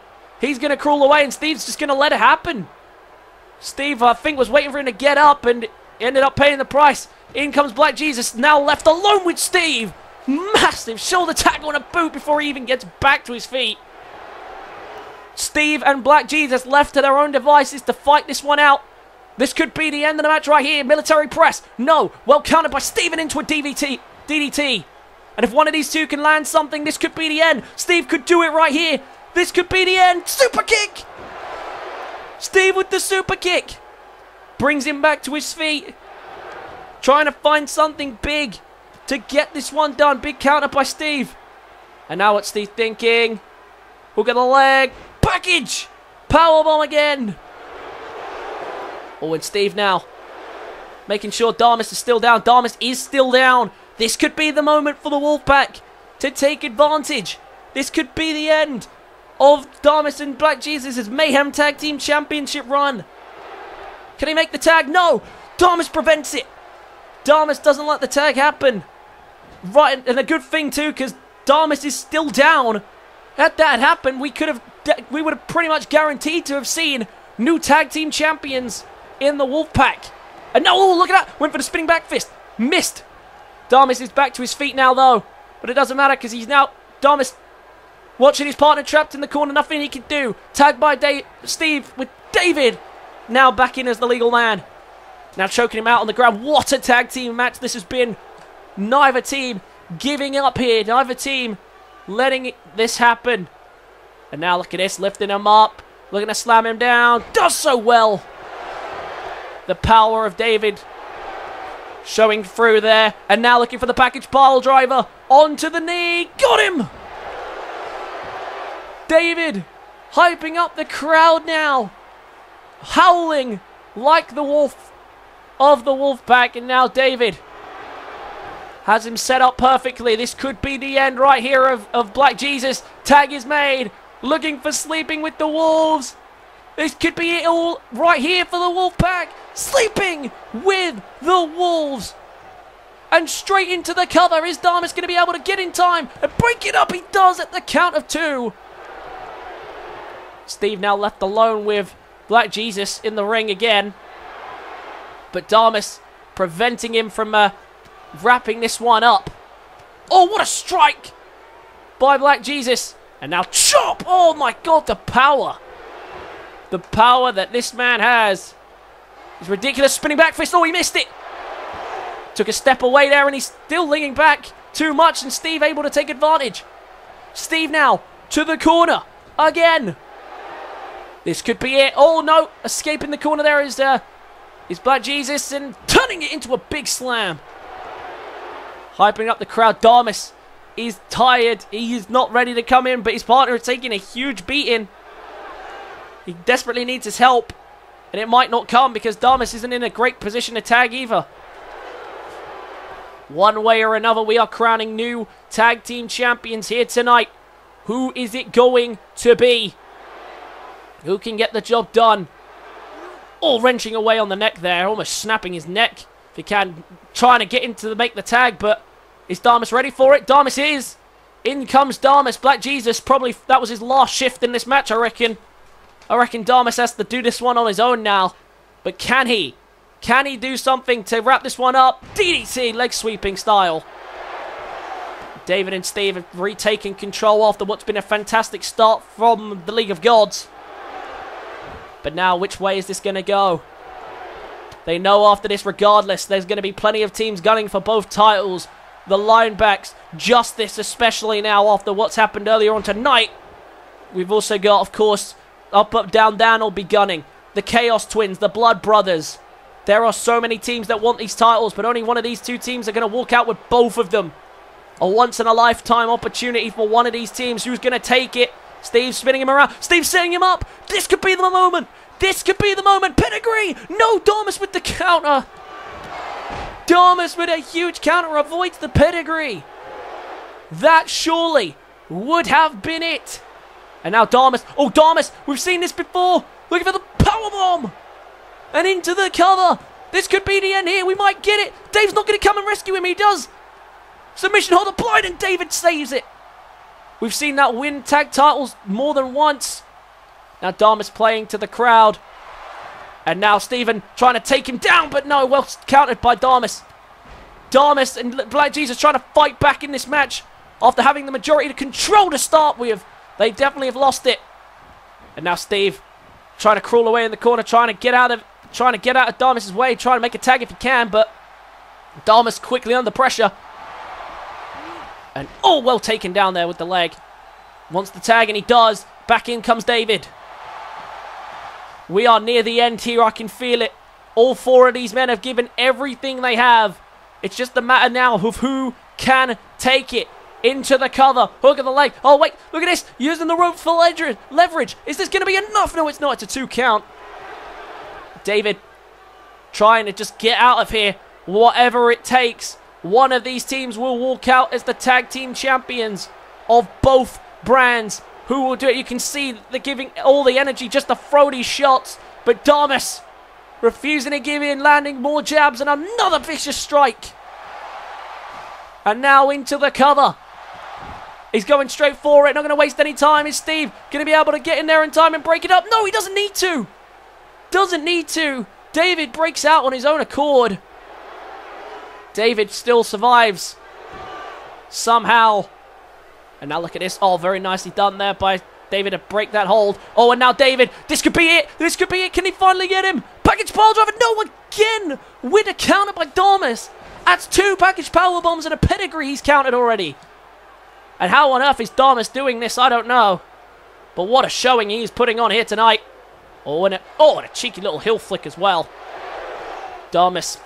He's going to crawl away, and Steve's just going to let it happen. Steve, I think, was waiting for him to get up and ended up paying the price. In comes Black Jesus, now left alone with Steve. Massive shoulder tackle and a boot before he even gets back to his feet. Steve and Black Jesus left to their own devices to fight this one out. This could be the end of the match right here. Military press. No. Well countered by Steven into a DDT. And if one of these two can land something, this could be the end. Steve could do it right here. This could be the end. Super kick. Steve with the super kick. Brings him back to his feet. Trying to find something big to get this one done. Big counter by Steve. And now what's Steve thinking? Hook of the leg. Package. Powerbomb again. Oh, and Steve now making sure Damas is still down. Damas is still down. This could be the moment for the Wolfpac to take advantage. This could be the end of Damas and Black Jesus' Mayhem Tag Team Championship run. Can he make the tag? No. Damas prevents it. Damas doesn't let the tag happen. Right, and a good thing too, because Damas is still down. Had that happened, we would have pretty much guaranteed to have seen new tag team champions in the Wolfpac. And no, oh, look at that. Went for the spinning back fist. Missed. Damas is back to his feet now, though. But it doesn't matter because he's now... Damas watching his partner trapped in the corner. Nothing he can do. Tagged by Steve with David. Now back in as the legal man. Now choking him out on the ground. What a tag team match this has been. Neither team giving up here. Neither team letting this happen. And now look at this. Lifting him up. Looking to slam him down. Does so well. The power of David showing through there. And now looking for the package pile driver. Onto the knee. Got him. David hyping up the crowd now. Howling like the wolf of the Wolfpac. And now David has him set up perfectly. This could be the end right here of Black Jesus. Tag is made. Looking for Sleeping with the Wolves. This could be it all right here for the Wolfpac. Sleeping with the Wolves. And straight into the cover. Is Damas going to be able to get in time and break it up? He does at the count of 2. Steve now left alone with Black Jesus in the ring again. But Damas preventing him from wrapping this one up. Oh, what a strike by Black Jesus. And now chop. Oh my God, the power. The power that this man has is ridiculous. Spinning back fist. Oh, he missed it. Took a step away there and he's still leaning back too much. And Steve able to take advantage. Steve now to the corner again. This could be it. Oh no, escaping the corner there is Black Jesus and turning it into a big slam. Hyping up the crowd. Damas is tired. He is not ready to come in, but his partner is taking a huge beating. He desperately needs his help, and it might not come because Damas isn't in a great position to tag either. One way or another, we are crowning new tag team champions here tonight. Who is it going to be? Who can get the job done? Oh, wrenching away on the neck there, almost snapping his neck if he can. Trying to get into make the tag, but is Damas ready for it? Damas is. In comes Damas. Black Jesus, probably that was his last shift in this match, I reckon. I reckon Damas has to do this one on his own now. But can he? Can he do something to wrap this one up? DDT, leg sweeping style. David and Steve have retaken control after what's been a fantastic start from the League of Gods. But now, which way is this going to go? They know after this, regardless, there's going to be plenty of teams gunning for both titles. The linebacks, Justice especially now after what's happened earlier on tonight. We've also got, of course, Up, Up, Down, Down will be gunning. The Chaos Twins, the Blood Brothers. There are so many teams that want these titles, but only one of these two teams are going to walk out with both of them. A once-in-a-lifetime opportunity for one of these teams. Who's going to take it? Steve spinning him around. Steve setting him up. This could be the moment. This could be the moment. Pedigree. No, Damas with the counter. Damas with a huge counter avoids the pedigree. That surely would have been it. And now Damas. Oh, Damas. We've seen this before. Looking for the powerbomb. And into the cover. This could be the end here. We might get it. Dave's not going to come and rescue him. He does. Submission hold applied and David saves it. We've seen that win tag titles more than once. Now Damas playing to the crowd. And now Steven trying to take him down, but no, well countered by Damas. Damas and Black Jesus trying to fight back in this match after having the majority of control to start with. They definitely have lost it. And now Steve trying to crawl away in the corner, trying to get out of Damas's way, trying to make a tag if he can, but Damas quickly under pressure. And oh, well taken down there with the leg. Wants the tag, and he does. Back in comes David. We are near the end here. I can feel it. All four of these men have given everything they have. It's just a matter now of who can take it. Into the cover. Hook of the leg. Oh, wait. Look at this. Using the rope for leverage. Is this going to be enough? No, it's not. It's a 2 count. David trying to just get out of here. Whatever it takes. One of these teams will walk out as the tag team champions of both brands. Who will do it? You can see they're giving all the energy just to throw these shots. But Damas refusing to give in, landing more jabs and another vicious strike. And now into the cover. He's going straight for it. Not going to waste any time. Is Steve going to be able to get in there in time and break it up? No, he doesn't need to. Doesn't need to. David breaks out on his own accord. David still survives. Somehow. And now look at this. Oh, very nicely done there by David to break that hold. Oh, and now David. This could be it. This could be it. Can he finally get him? Package power driver. No, again. With a counter by Damas. That's 2 package power bombs and a pedigree he's counted already. And how on earth is Damas doing this? I don't know. But what a showing he's putting on here tonight. Oh, and a cheeky little heel flick as well. Damas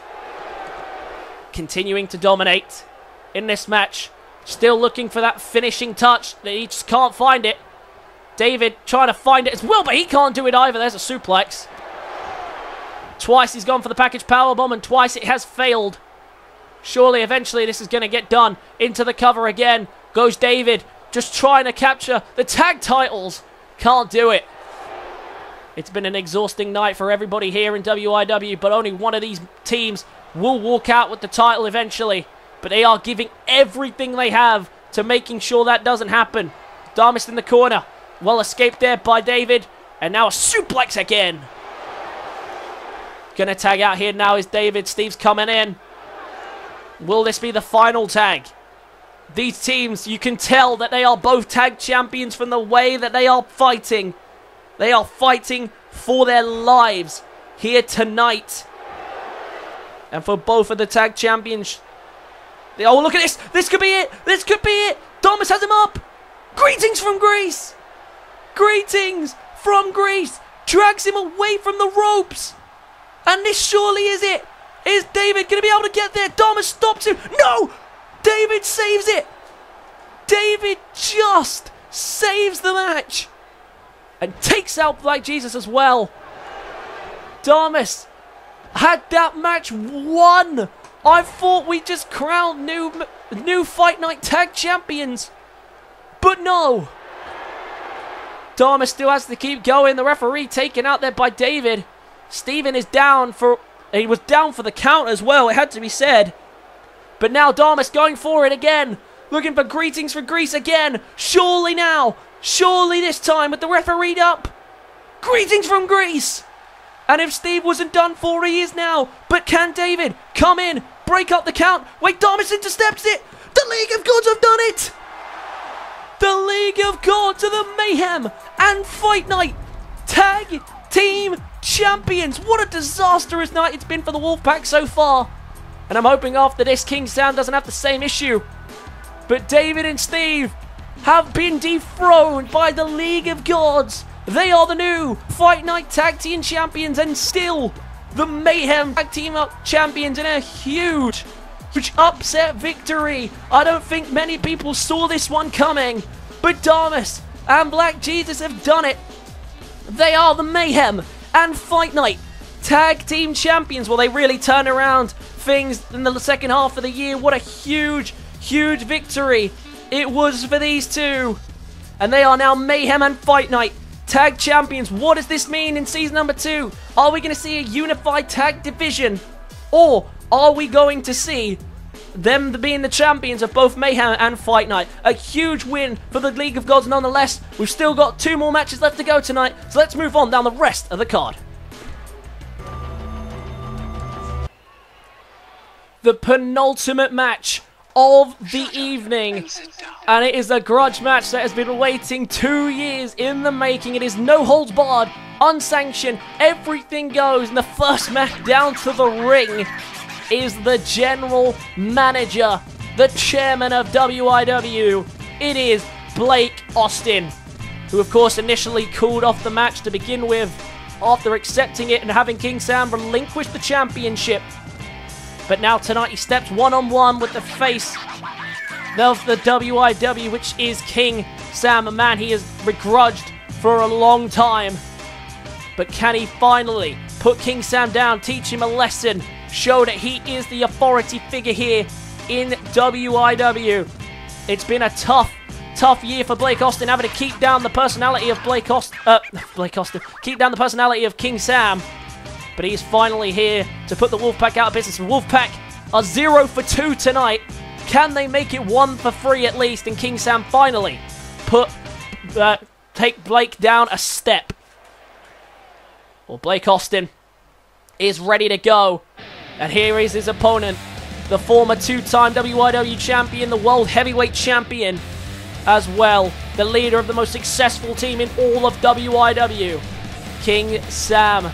continuing to dominate in this match. Still looking for that finishing touch. He just can't find it. David trying to find it as well, but he can't do it either. There's a suplex. Twice he's gone for the package powerbomb, and twice it has failed. Surely, eventually, this is going to get done. Into the cover again. Goes David. Just trying to capture the tag titles. Can't do it. It's been an exhausting night for everybody here in WIW, but only one of these teams will walk out with the title eventually. But they are giving everything they have to making sure that doesn't happen. Damas in the corner. Well escaped there by David. And now a suplex again. Gonna tag out here now is David. Steve's coming in. Will this be the final tag? These teams, you can tell that they are both tag champions from the way that they are fighting. They are fighting for their lives here tonight. And for both of the tag champions. Oh, look at this. This could be it. This could be it. Damas has him up. Greetings from Greece! Greetings from Greece! Drags him away from the ropes! And this surely is it! Is David going to be able to get there? Dharma stops him! No! David saves it! David just saves the match! And takes out Black Jesus as well. Darmus had that match won! I thought we just crowned new Fight Night Tag Champions. But no! Darmus still has to keep going. The referee taken out there by David. Steven is down for... He was down for the count as well, it had to be said. But now Darmus going for it again. Looking for greetings for Greece again. Surely now. Surely this time with the referee up. Greetings from Greece. And if Steve wasn't done for, he is now. But can David come in, break up the count? Wait, Darmus intercepts it. The League of Gods have done it. The League of Gods are the Mayhem and Fight Night Tag Team Champions. What a disastrous night it's been for the Wolfpac so far. And I'm hoping after this King Sam doesn't have the same issue. But David and Steve have been dethroned by the League of Gods. They are the new Fight Night Tag Team Champions and still the Mayhem Tag Team Champions in a huge upset victory. I don't think many people saw this one coming, but Darmus and Black Jesus have done it. They are the Mayhem and Fight Night Tag Team Champions. Well, they really turned around things in the second half of the year. What a huge victory it was for these two. And they are now Mayhem and Fight Night Tag Champions. What does this mean in season number 2? Are we going to see a unified tag division? Or are we going to see them being the champions of both Mayhem and Fight Night? A huge win for the League of Gods nonetheless. We've still got 2 more matches left to go tonight, so let's move on down the rest of the card. The penultimate match of the evening, and it is a grudge match that has been waiting 2 years in the making. It is no holds barred, unsanctioned, everything goes, and the first match down to the ring is the general manager, the chairman of WIW. It is Blake Austin, who of course initially called off the match to begin with after accepting it and having King Sam relinquish the championship. But now tonight he steps one-on-one with the face of the WIW, which is King Sam, a man he has begrudged for a long time. But can he finally put King Sam down, teach him a lesson, show that he is the authority figure here in WIW? It's been a tough year for Blake Austin, having to keep down the personality of keep down the personality of King Sam. But he's finally here to put the Wolfpac out of business. Wolfpac are 0 for 2 tonight. Can they make it 1 for 3 at least? And King Sam finally take Blake down a step. Well, Blake Austin is ready to go. And here is his opponent, the former 2-time WIW champion, the World Heavyweight Champion as well. The leader of the most successful team in all of WIW. King Sam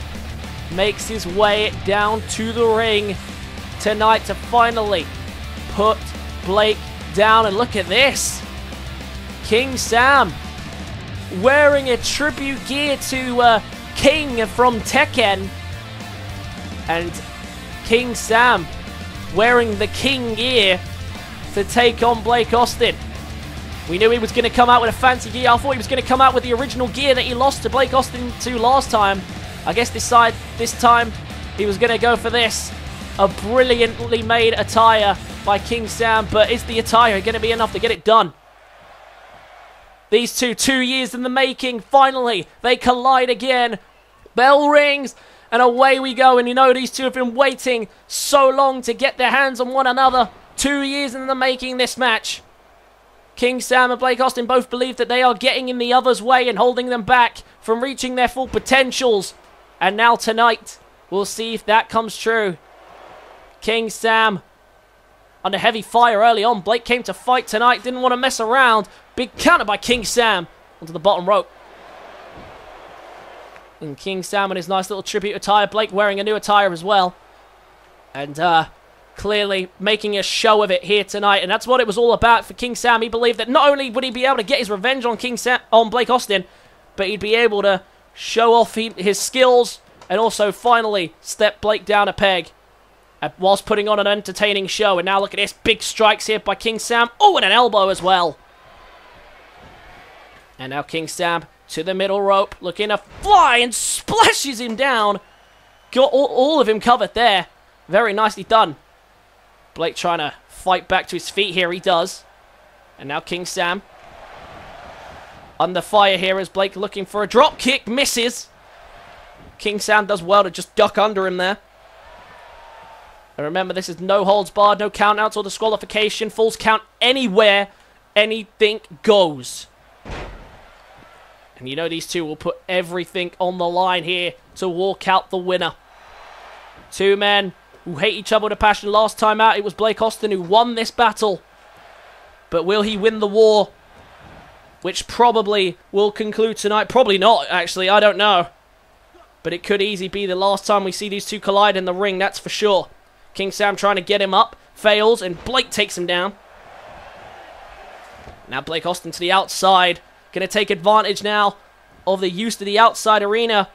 makes his way down to the ring tonight to finally put Blake down. And look at this. King Sam wearing a tribute gear to King from Tekken. And King Sam wearing the King gear to take on Blake Austin. We knew he was going to come out with a fancy gear. I thought he was going to come out with the original gear that he lost to Blake Austin to last time. I guess this time he was going to go for this. A brilliantly made attire by King Sam, but is the attire going to be enough to get it done? These 2 years in the making, finally, they collide again. Bell rings, and away we go. And you know these two have been waiting so long to get their hands on one another. 2 years in the making, this match. King Sam and Blake Austin both believe that they are getting in the other's way and holding them back from reaching their full potentials. And now tonight, we'll see if that comes true. King Sam under heavy fire early on. Blake came to fight tonight, didn't want to mess around. Big counter by King Sam onto the bottom rope. And King Sam in his nice little tribute attire. Blake wearing a new attire as well. And clearly making a show of it here tonight, and that's what it was all about for King Sam. He believed that not only would he be able to get his revenge on on Blake Austin, but he'd be able to show off his skills and also finally step Blake down a peg whilst putting on an entertaining show. And now look at this, big strikes here by King Sam. Oh, and an elbow as well. And now King Sam to the middle rope, looking to fly and splashes him down. Got all of him covered there. Very nicely done. Blake trying to fight back to his feet here. He does. And now King Sam under fire here as Blake looking for a drop kick. Misses. King Sam does well to just duck under him there. And remember, this is no holds barred, no countouts or disqualification. Falls count anywhere. Anything goes. And you know these two will put everything on the line here to walk out the winner. Two men who hate each other with a passion. Last time out, it was Blake Austin who won this battle. But will he win the war? Which probably will conclude tonight. Probably not, actually. I don't know. But it could easily be the last time we see these two collide in the ring, that's for sure. King Sam trying to get him up. Fails, and Blake takes him down. Now Blake Austin to the outside. Going to take advantage now of the use of the outside arena.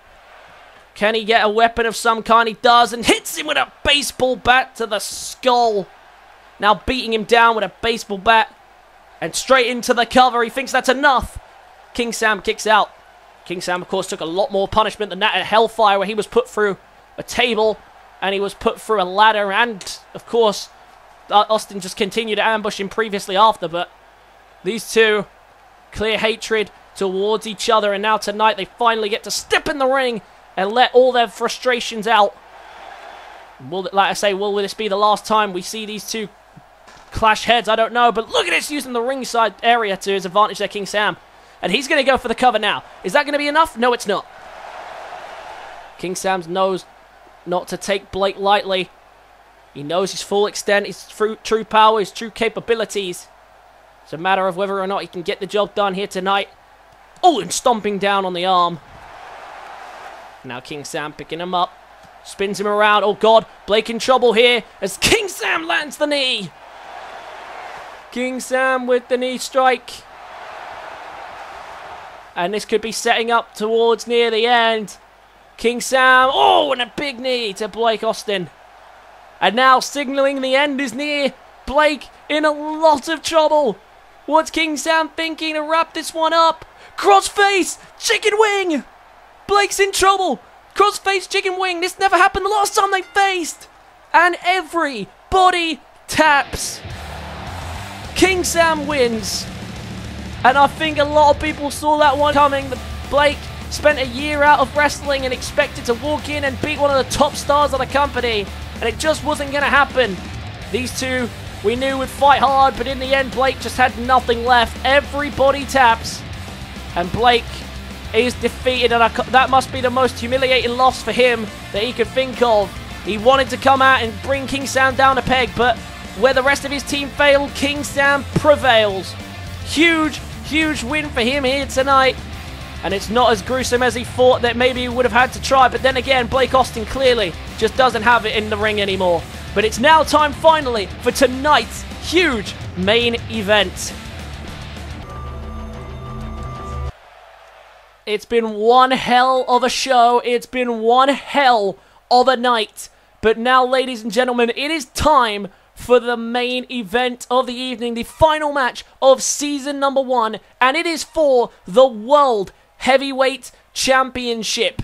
Can he get a weapon of some kind? He does, and hits him with a baseball bat to the skull. Now beating him down with a baseball bat. And straight into the cover. He thinks that's enough. King Sam kicks out. King Sam, of course, took a lot more punishment than that at Hellfire, where he was put through a table and he was put through a ladder. And, of course, Austin just continued to ambush him previously after. But these two, clear hatred towards each other. And now tonight they finally get to step in the ring and let all their frustrations out. Like I say, will this be the last time we see these two clash heads? I don't know, but look at this, using the ringside area to his advantage there, King Sam. And he's going to go for the cover now. Is that going to be enough? No, it's not. King Sam knows not to take Blake lightly. He knows his full extent, his true power, his true capabilities. It's a matter of whether or not he can get the job done here tonight. Oh, and stomping down on the arm. Now King Sam picking him up. Spins him around. Oh, God. Blake in trouble here as King Sam lands the knee. King Sam with the knee strike. And this could be setting up towards near the end. King Sam. Oh, and a big knee to Blake Austin. And now signaling the end is near. Blake in a lot of trouble. What's King Sam thinking to wrap this one up? Crossface. Chicken wing. Blake's in trouble. Crossface chicken wing. This never happened the last time they faced. And everybody taps. King Sam wins. And I think a lot of people saw that one coming. Blake spent a year out of wrestling and expected to walk in and beat one of the top stars of the company. And it just wasn't going to happen. These two, we knew would fight hard, but in the end, Blake just had nothing left. Everybody taps. And Blake is defeated, and that must be the most humiliating loss for him that he could think of. He wanted to come out and bring King Sam down a peg, but where the rest of his team failed, King Sam prevails. Huge, huge win for him here tonight. And it's not as gruesome as he thought that maybe he would have had to try. But then again, Blake Austin clearly just doesn't have it in the ring anymore. But it's now time, finally, for tonight's huge main event. It's been one hell of a show. It's been one hell of a night. But now, ladies and gentlemen, it is time for the main event of the evening. The final match of season number 1. And it is for the World Heavyweight Championship.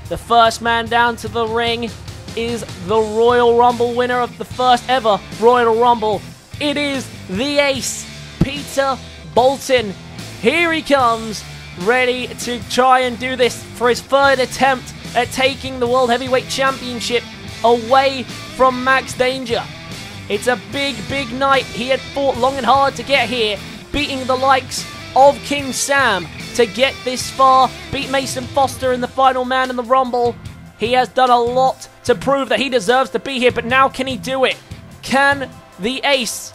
The first man down to the ring is the Royal Rumble winner of the first ever Royal Rumble. It is the Ace, Peter Bolton. Here he comes, ready to try and do this for his third attempt at taking the World Heavyweight Championship away from Max Danger. It's a big, big night. He had fought long and hard to get here, beating the likes of King Sam to get this far, beat Mason Foster in the final man in the Rumble. He has done a lot to prove that he deserves to be here, but now can he do it? Can the Ace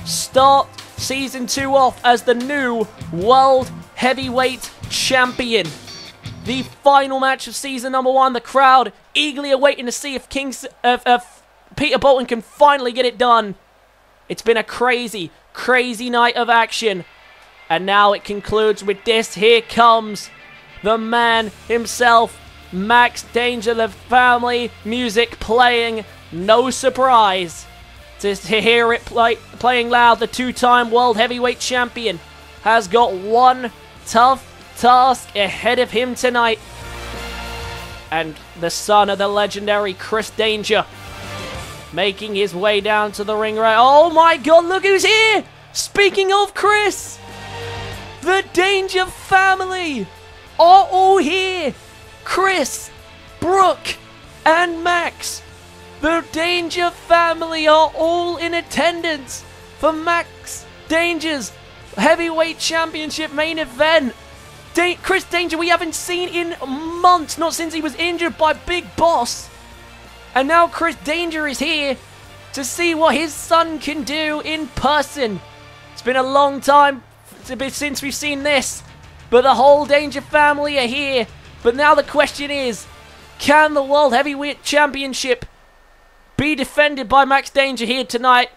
start Season 2 off as the new World Heavyweight Champion? The final match of Season number 1, the crowd eagerly awaiting to see if Peter Bolton can finally get it done. It's been a crazy, crazy night of action. And now it concludes with this. Here comes the man himself, Max Danger, the family music playing. No surprise to hear it playing loud. The two-time World Heavyweight Champion has got one tough task ahead of him tonight. And the son of the legendary Chris Danger making his way down to the ring right. Oh my god, look who's here! Speaking of Chris, the Danger family are all here. Chris, Brooke, and Max. The Danger family are all in attendance for Max Danger's Heavyweight Championship main event. Chris Danger we haven't seen in months, not since he was injured by Big Boss. And now Chris Danger is here to see what his son can do in person. It's been a long time since we've seen this, but the whole Danger family are here. But now the question is, can the World Heavyweight Championship be defended by Max Danger here tonight?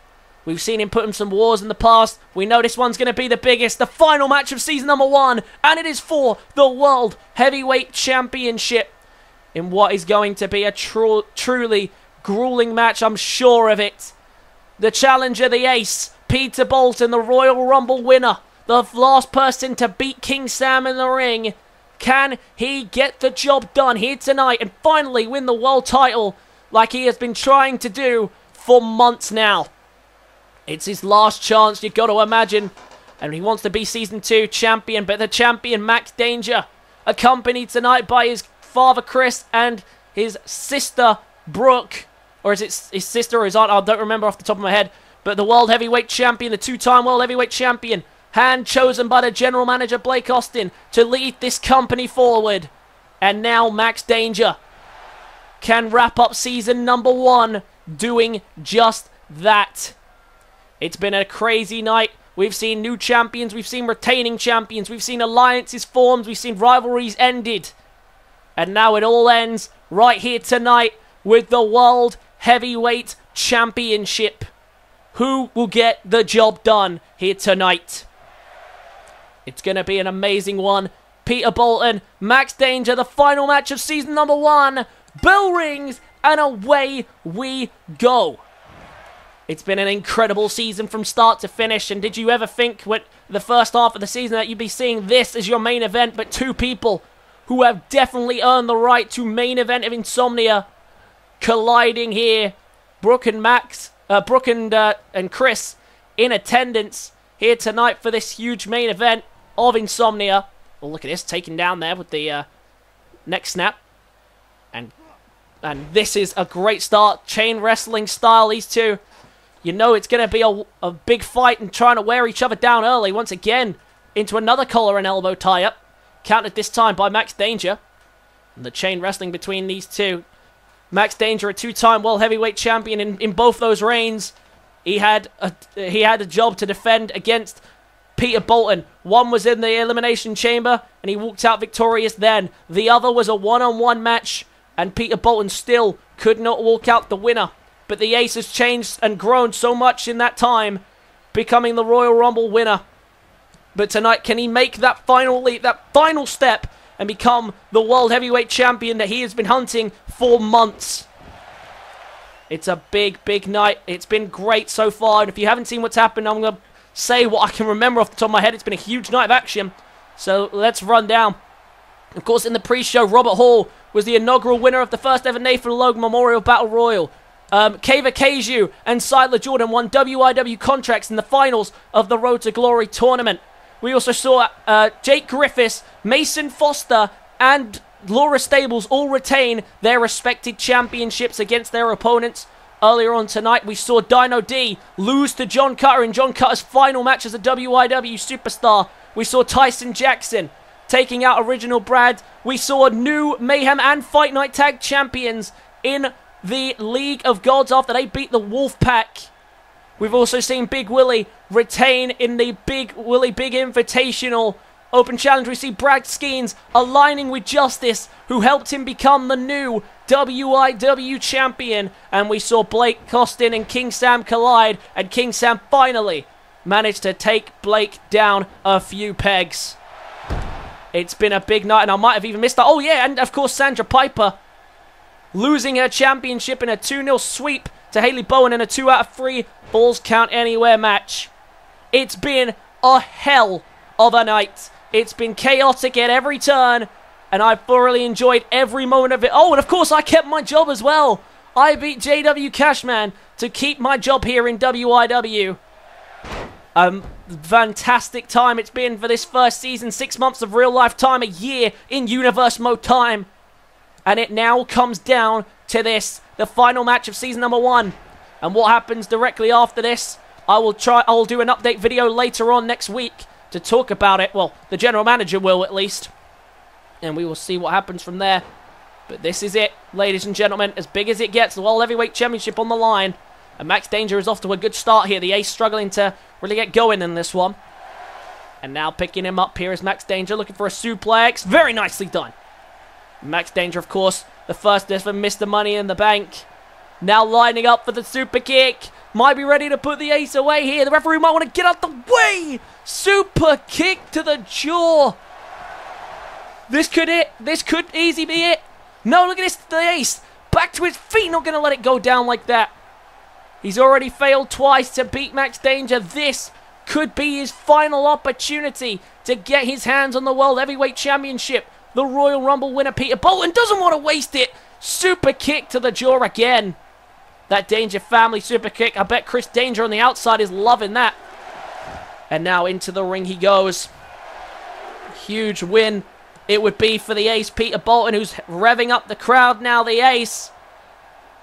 We've seen him put him some wars in the past. We know this one's going to be the biggest, the final match of season number 1, and it is for the World Heavyweight Championship in what is going to be a truly grueling match, I'm sure of it. The challenger, the ace, Peter Bolton, the Royal Rumble winner, the last person to beat King Sam in the ring. Can he get the job done here tonight and finally win the world title like he has been trying to do for months now? It's his last chance, you've got to imagine. And he wants to be Season 2 champion, but the champion, Max Danger, accompanied tonight by his father, Chris, and his sister, Brooke. Or is it his sister or his aunt? I don't remember off the top of my head. But the World Heavyweight Champion, the two-time World Heavyweight Champion, hand chosen by the General Manager, Blake Austin, to lead this company forward. And now Max Danger can wrap up season number 1 doing just that. It's been a crazy night. We've seen new champions, we've seen retaining champions, we've seen alliances formed, we've seen rivalries ended. And now it all ends right here tonight with the World Heavyweight Championship. Who will get the job done here tonight? It's going to be an amazing one. Peter Bolton, Max Danger, the final match of season number 1. Bell rings, and away we go. It's been an incredible season from start to finish, and did you ever think with the first half of the season that you'd be seeing this as your main event, but two people who have definitely earned the right to main event of Insomnia colliding here. Brooke and Chris in attendance here tonight for this huge main event of Insomnia. Oh, look at this, taken down there with the neck snap. And this is a great start, chain wrestling style, these two. You know it's going to be a big fight and trying to wear each other down early. Once again, into another collar and elbow tie-up. Countered this time by Max Danger. And the chain wrestling between these two. Max Danger, a two-time World Heavyweight Champion in both those reigns. He had a job to defend against Peter Bolton. One was in the Elimination Chamber, and he walked out victorious then. The other was a one-on-one match, and Peter Bolton still could not walk out the winner. But the ace has changed and grown so much in that time, becoming the Royal Rumble winner. But tonight, can he make that final leap, that final step, and become the World Heavyweight Champion that he has been hunting for months? It's a big, big night. It's been great so far. And if you haven't seen what's happened, I'm going to say what I can remember off the top of my head. It's been a huge night of action. So let's run down. Of course, in the pre-show, Robert Hall was the inaugural winner of the first ever Nathan Logue Memorial Battle Royal. Kava Keiju and Sidler Jordan won WIW contracts in the finals of the Road to Glory tournament. We also saw Jake Griffiths, Mason Foster, and Laura Stables all retain their respected championships against their opponents. Earlier on tonight, we saw Dino D lose to John Cutter in John Cutter's final match as a WIW superstar. We saw Tyson Jackson taking out Original Brad. We saw new Mayhem and Fight Night Tag champions in the League of Gods after they beat the Wolfpac. We've also seen Big Willie retain in the Big Willie Big Invitational Open challenge, we see Brad Skeens aligning with Justice, who helped him become the new WIW champion. And we saw Blake Costin and King Sam collide, and King Sam finally managed to take Blake down a few pegs. It's been a big night, and I might have even missed that. Oh yeah, and of course Sandra Piper losing her championship in a 2-0 sweep to Haley Bowen in a 2 out of 3 Balls Count Anywhere match. It's been a hell of a night. It's been chaotic at every turn, and I thoroughly enjoyed every moment of it. Oh, and of course I kept my job as well. I beat JW Cashman to keep my job here in WIW. Fantastic time it's been for this first season. 6 months of real life time, a year in universe mode time. And it now comes down to this, the final match of season number 1. And what happens directly after this, I will do an update video later on next week to talk about it. Well, the general manager will at least. And we will see what happens from there. But this is it, ladies and gentlemen. As big as it gets, the World Heavyweight Championship on the line. And Max Danger is off to a good start here. The Ace struggling to really get going in this one. And now picking him up here is Max Danger, looking for a suplex. Very nicely done. Max Danger, of course, the first for Mr. Money in the Bank. Now lining up for the super kick. Might be ready to put the Ace away here. The referee might want to get out the way. Super kick to the jaw. This could easily be it. No, look at this, the Ace. Back to his feet, not going to let it go down like that. He's already failed twice to beat Max Danger. This could be his final opportunity to get his hands on the World Heavyweight Championship. The Royal Rumble winner, Peter Bolton, doesn't want to waste it. Super kick to the jaw again. That Danger family super kick. I bet Chris Danger on the outside is loving that. And now into the ring he goes. Huge win it would be for the Ace, Peter Bolton, who's revving up the crowd now. The Ace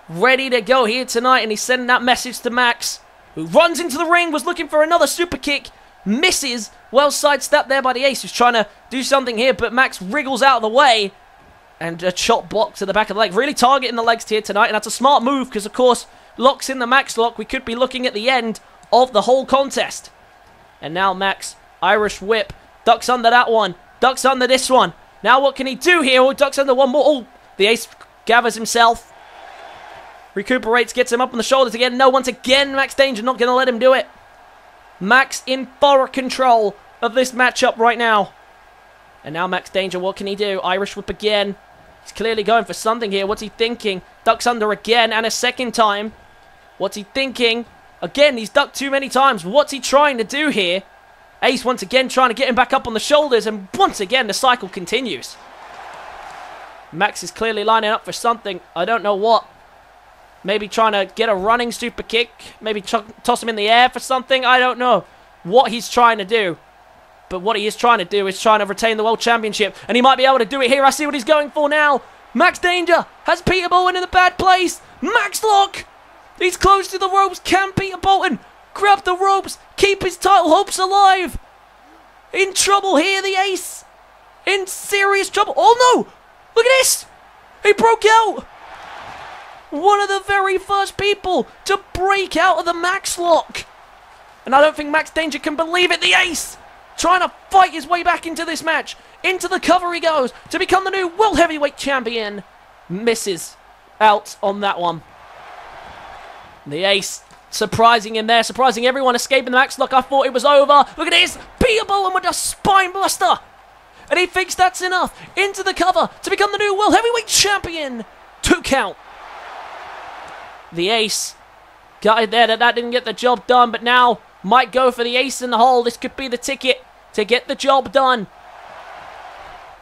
ready to go here tonight, and he's sending that message to Max, who runs into the ring, was looking for another super kick. Misses. Well sidestepped there by the Ace, who's trying to do something here, but Max wriggles out of the way. And a chop block to the back of the leg. Really targeting the legs here tonight, and that's a smart move because, of course, locks in the Max lock. We could be looking at the end of the whole contest. And now Max, Irish whip, ducks under that one, ducks under this one. Now what can he do here? Oh, ducks under one more. Oh, the Ace gathers himself. Recuperates, gets him up on the shoulders again. No, once again, Max Danger not going to let him do it. Max in thorough control of this matchup right now. And now Max Danger, what can he do? Irish whip again. He's clearly going for something here. What's he thinking? Ducks under again, and a second time. What's he thinking? Again, he's ducked too many times. What's he trying to do here? Ace once again trying to get him back up on the shoulders, and once again the cycle continues. Max is clearly lining up for something. I don't know what. Maybe trying to get a running super kick. Maybe toss him in the air for something. I don't know what he's trying to do. But what he is trying to do is trying to retain the World Championship. And he might be able to do it here. I see what he's going for now. Max Danger has Peter Bolton in a bad place. Max lock. He's close to the ropes. Can Peter Bolton grab the ropes? Keep his title hopes alive. In trouble here, the Ace. In serious trouble. Oh no. Look at this. He broke out. One of the very first people to break out of the Max lock. And I don't think Max Danger can believe it. The Ace trying to fight his way back into this match. Into the cover he goes to become the new World Heavyweight Champion. Misses out on that one. The Ace surprising him there. Surprising everyone, escaping the Max lock. I thought it was over. Look at this. Peter Bowen with a spine buster. And he thinks that's enough. Into the cover to become the new World Heavyweight Champion. 2 count. The Ace gutted there that didn't get the job done, but now might go for the Ace in the hole. This could be the ticket to get the job done.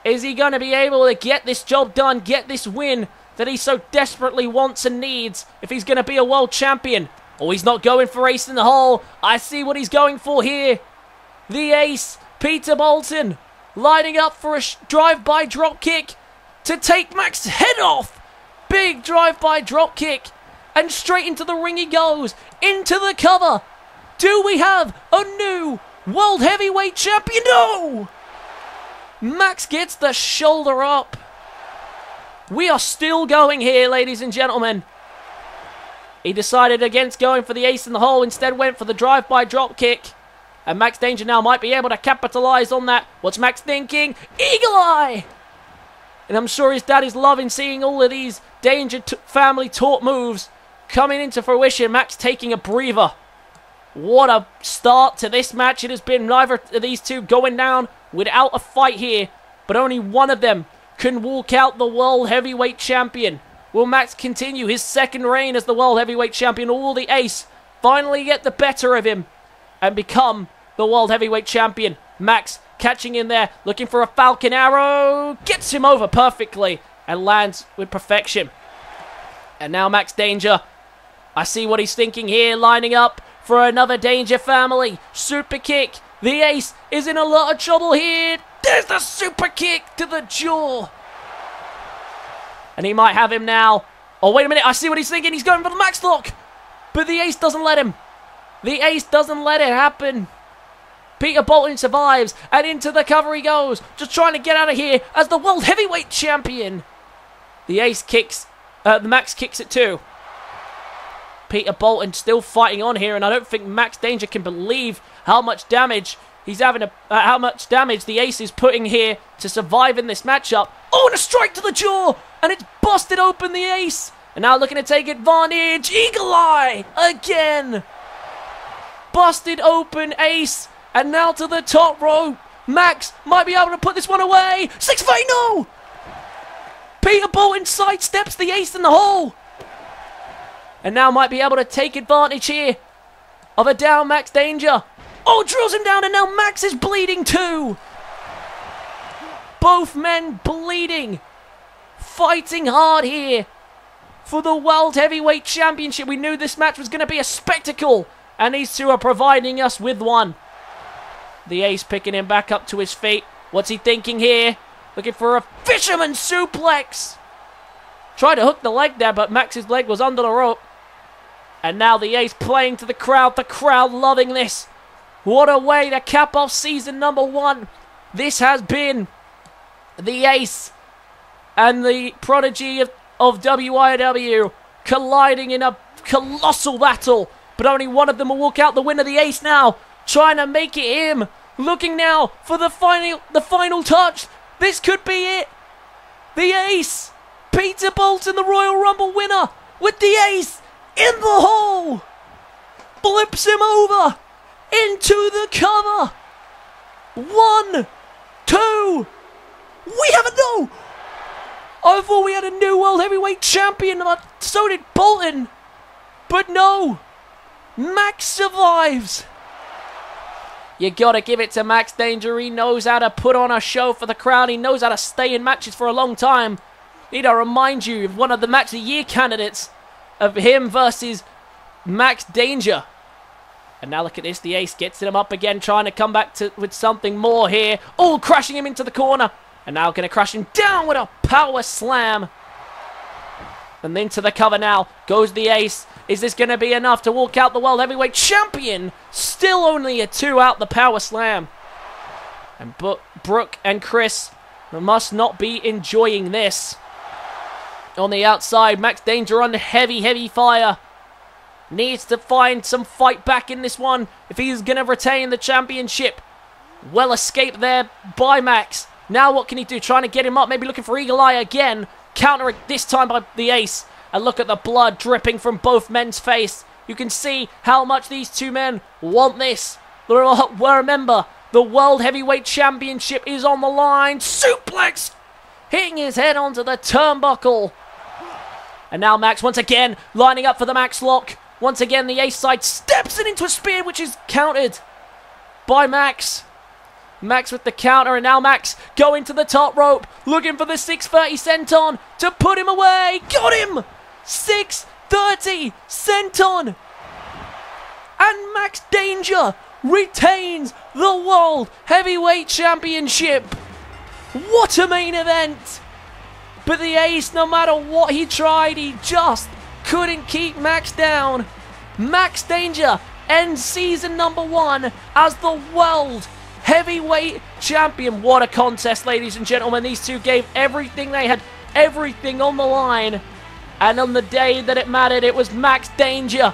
Is he going to be able to get this job done, get this win that he so desperately wants and needs if he's going to be a world champion? Oh, he's not going for Ace in the hole. I see what he's going for here. The Ace, Peter Bolton, lining up for a drive-by drop kick to take Max's head off. Big drive-by drop kick. And straight into the ring he goes. Into the cover. Do we have a new World Heavyweight Champion? No! Max gets the shoulder up. We are still going here, ladies and gentlemen. He decided against going for the Ace in the hole. Instead went for the drive-by drop kick. And Max Danger now might be able to capitalize on that. What's Max thinking? Eagle Eye! And I'm sure his dad is loving seeing all of these Danger family taught moves coming into fruition. Max taking a breather. What a start to this match it has been. Neither of these two going down without a fight here. But only one of them can walk out the World Heavyweight Champion. Will Max continue his second reign as the World Heavyweight Champion? Or will the Ace finally get the better of him and become the World Heavyweight Champion? Max catching in there, looking for a Falcon Arrow. Gets him over perfectly and lands with perfection. And now Max Danger. I see what he's thinking here, lining up for another Danger family. Super kick. The Ace is in a lot of trouble here. There's the super kick to the jaw. And he might have him now. Oh, wait a minute. I see what he's thinking. He's going for the Max Lock. But the Ace doesn't let him. The Ace doesn't let it happen. Peter Bolton survives. And into the cover he goes. Just trying to get out of here as the World Heavyweight Champion. The Ace kicks. The Max kicks it too. Peter Bolton still fighting on here. And I don't think Max Danger can believe how much damage he's having. How much damage the Ace is putting here to survive in this matchup. Oh, and a strike to the jaw. And it's busted open the Ace. And now looking to take advantage. Eagle Eye again. Busted open Ace. And now to the top rope. Max might be able to put this one away. 6-feet, no! Peter Bolton sidesteps the Ace in the hole. And now might be able to take advantage here of a down Max Danger. Oh, drills him down and now Max is bleeding too. Both men bleeding. Fighting hard here for the World Heavyweight Championship. We knew this match was going to be a spectacle. And these two are providing us with one. The Ace picking him back up to his feet. What's he thinking here? Looking for a fisherman suplex. Tried to hook the leg there, but Max's leg was under the rope. And now the Ace playing to the crowd loving this. What a way to cap off season number 1. This has been the Ace and the prodigy of WIW colliding in a colossal battle. But only one of them will walk out the winner. The Ace now trying to make it him. Looking now for the final touch. This could be it. The Ace. Peter Bolton, the Royal Rumble winner, with the Ace in the hole. Blips him over into the cover. 1, 2. We have a no. I thought we had a new World Heavyweight Champion, and so did Bolton. But no. Max survives. You gotta give it to Max Danger. He knows how to put on a show for the crowd. He knows how to stay in matches for a long time. Need to remind you of one of the Match of the Year candidates of him versus Max Danger. And now look at this. The Ace gets him up again, trying to come back with something more here. Oh, crashing him into the corner. And now going to crash him down with a power slam. And into the cover now goes the Ace. Is this going to be enough to walk out the World Heavyweight Champion? Still only a 2 out the power slam. And Brooke and Chris must not be enjoying this. On the outside, Max Danger under heavy fire. Needs to find some fight back in this one if he's going to retain the championship. Well escaped there by Max. Now what can he do? Trying to get him up, maybe looking for Eagle Eye again. Counter it this time by the Ace. And look at the blood dripping from both men's face. You can see how much these two men want this. Remember, the World Heavyweight Championship is on the line. Suplex! Hitting his head onto the turnbuckle. And now Max once again lining up for the Max Lock. Once again the Ace side steps it into a spear, which is countered by Max. Max with the counter, and now Max going to the top rope. Looking for the 630 senton to put him away. Got him! 630 senton. And Max Danger retains the World Heavyweight Championship. What a main event! But the Ace, no matter what he tried, he just couldn't keep Max down. Max Danger ends season number 1 as the World Heavyweight Champion. What a contest, ladies and gentlemen. These two gave everything they had, everything on the line. And on the day that it mattered, it was Max Danger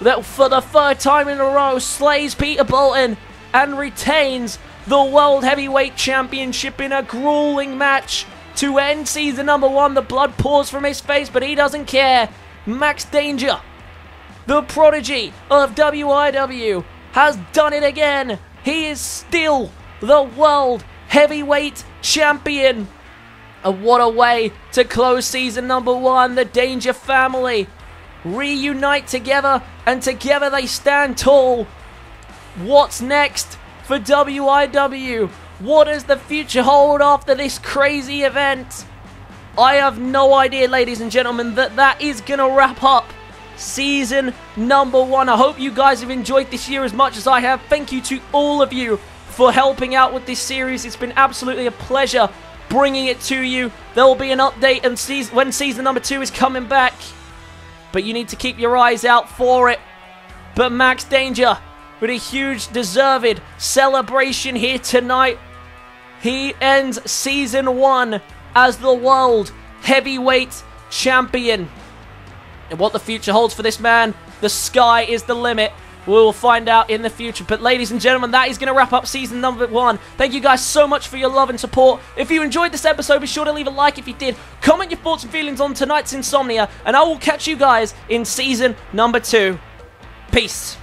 that for the 3rd time in a row slays Peter Bolton and retains the World Heavyweight Championship in a grueling match to end season number 1. The blood pours from his face, but he doesn't care. Max Danger, the prodigy of WIW, has done it again. He is still the World Heavyweight Champion. And what a way to close season number 1. The Danger family reunite together, and together they stand tall. What's next for WIW? What does the future hold after this crazy event? I have no idea, ladies and gentlemen. That is going to wrap up season number 1. I hope you guys have enjoyed this year as much as I have. Thank you to all of you for helping out with this series. It's been absolutely a pleasure bringing it to you. There will be an update and when season number 2 is coming back, but you need to keep your eyes out for it. But Max Danger, with a huge deserved celebration here tonight, he ends season 1 as the World Heavyweight Champion. And what the future holds for this man, the sky is the limit. We will find out in the future. But ladies and gentlemen, that is going to wrap up season number 1. Thank you guys so much for your love and support. If you enjoyed this episode, be sure to leave a like if you did. Comment your thoughts and feelings on tonight's Insomnia, and I will catch you guys in season number 2. Peace.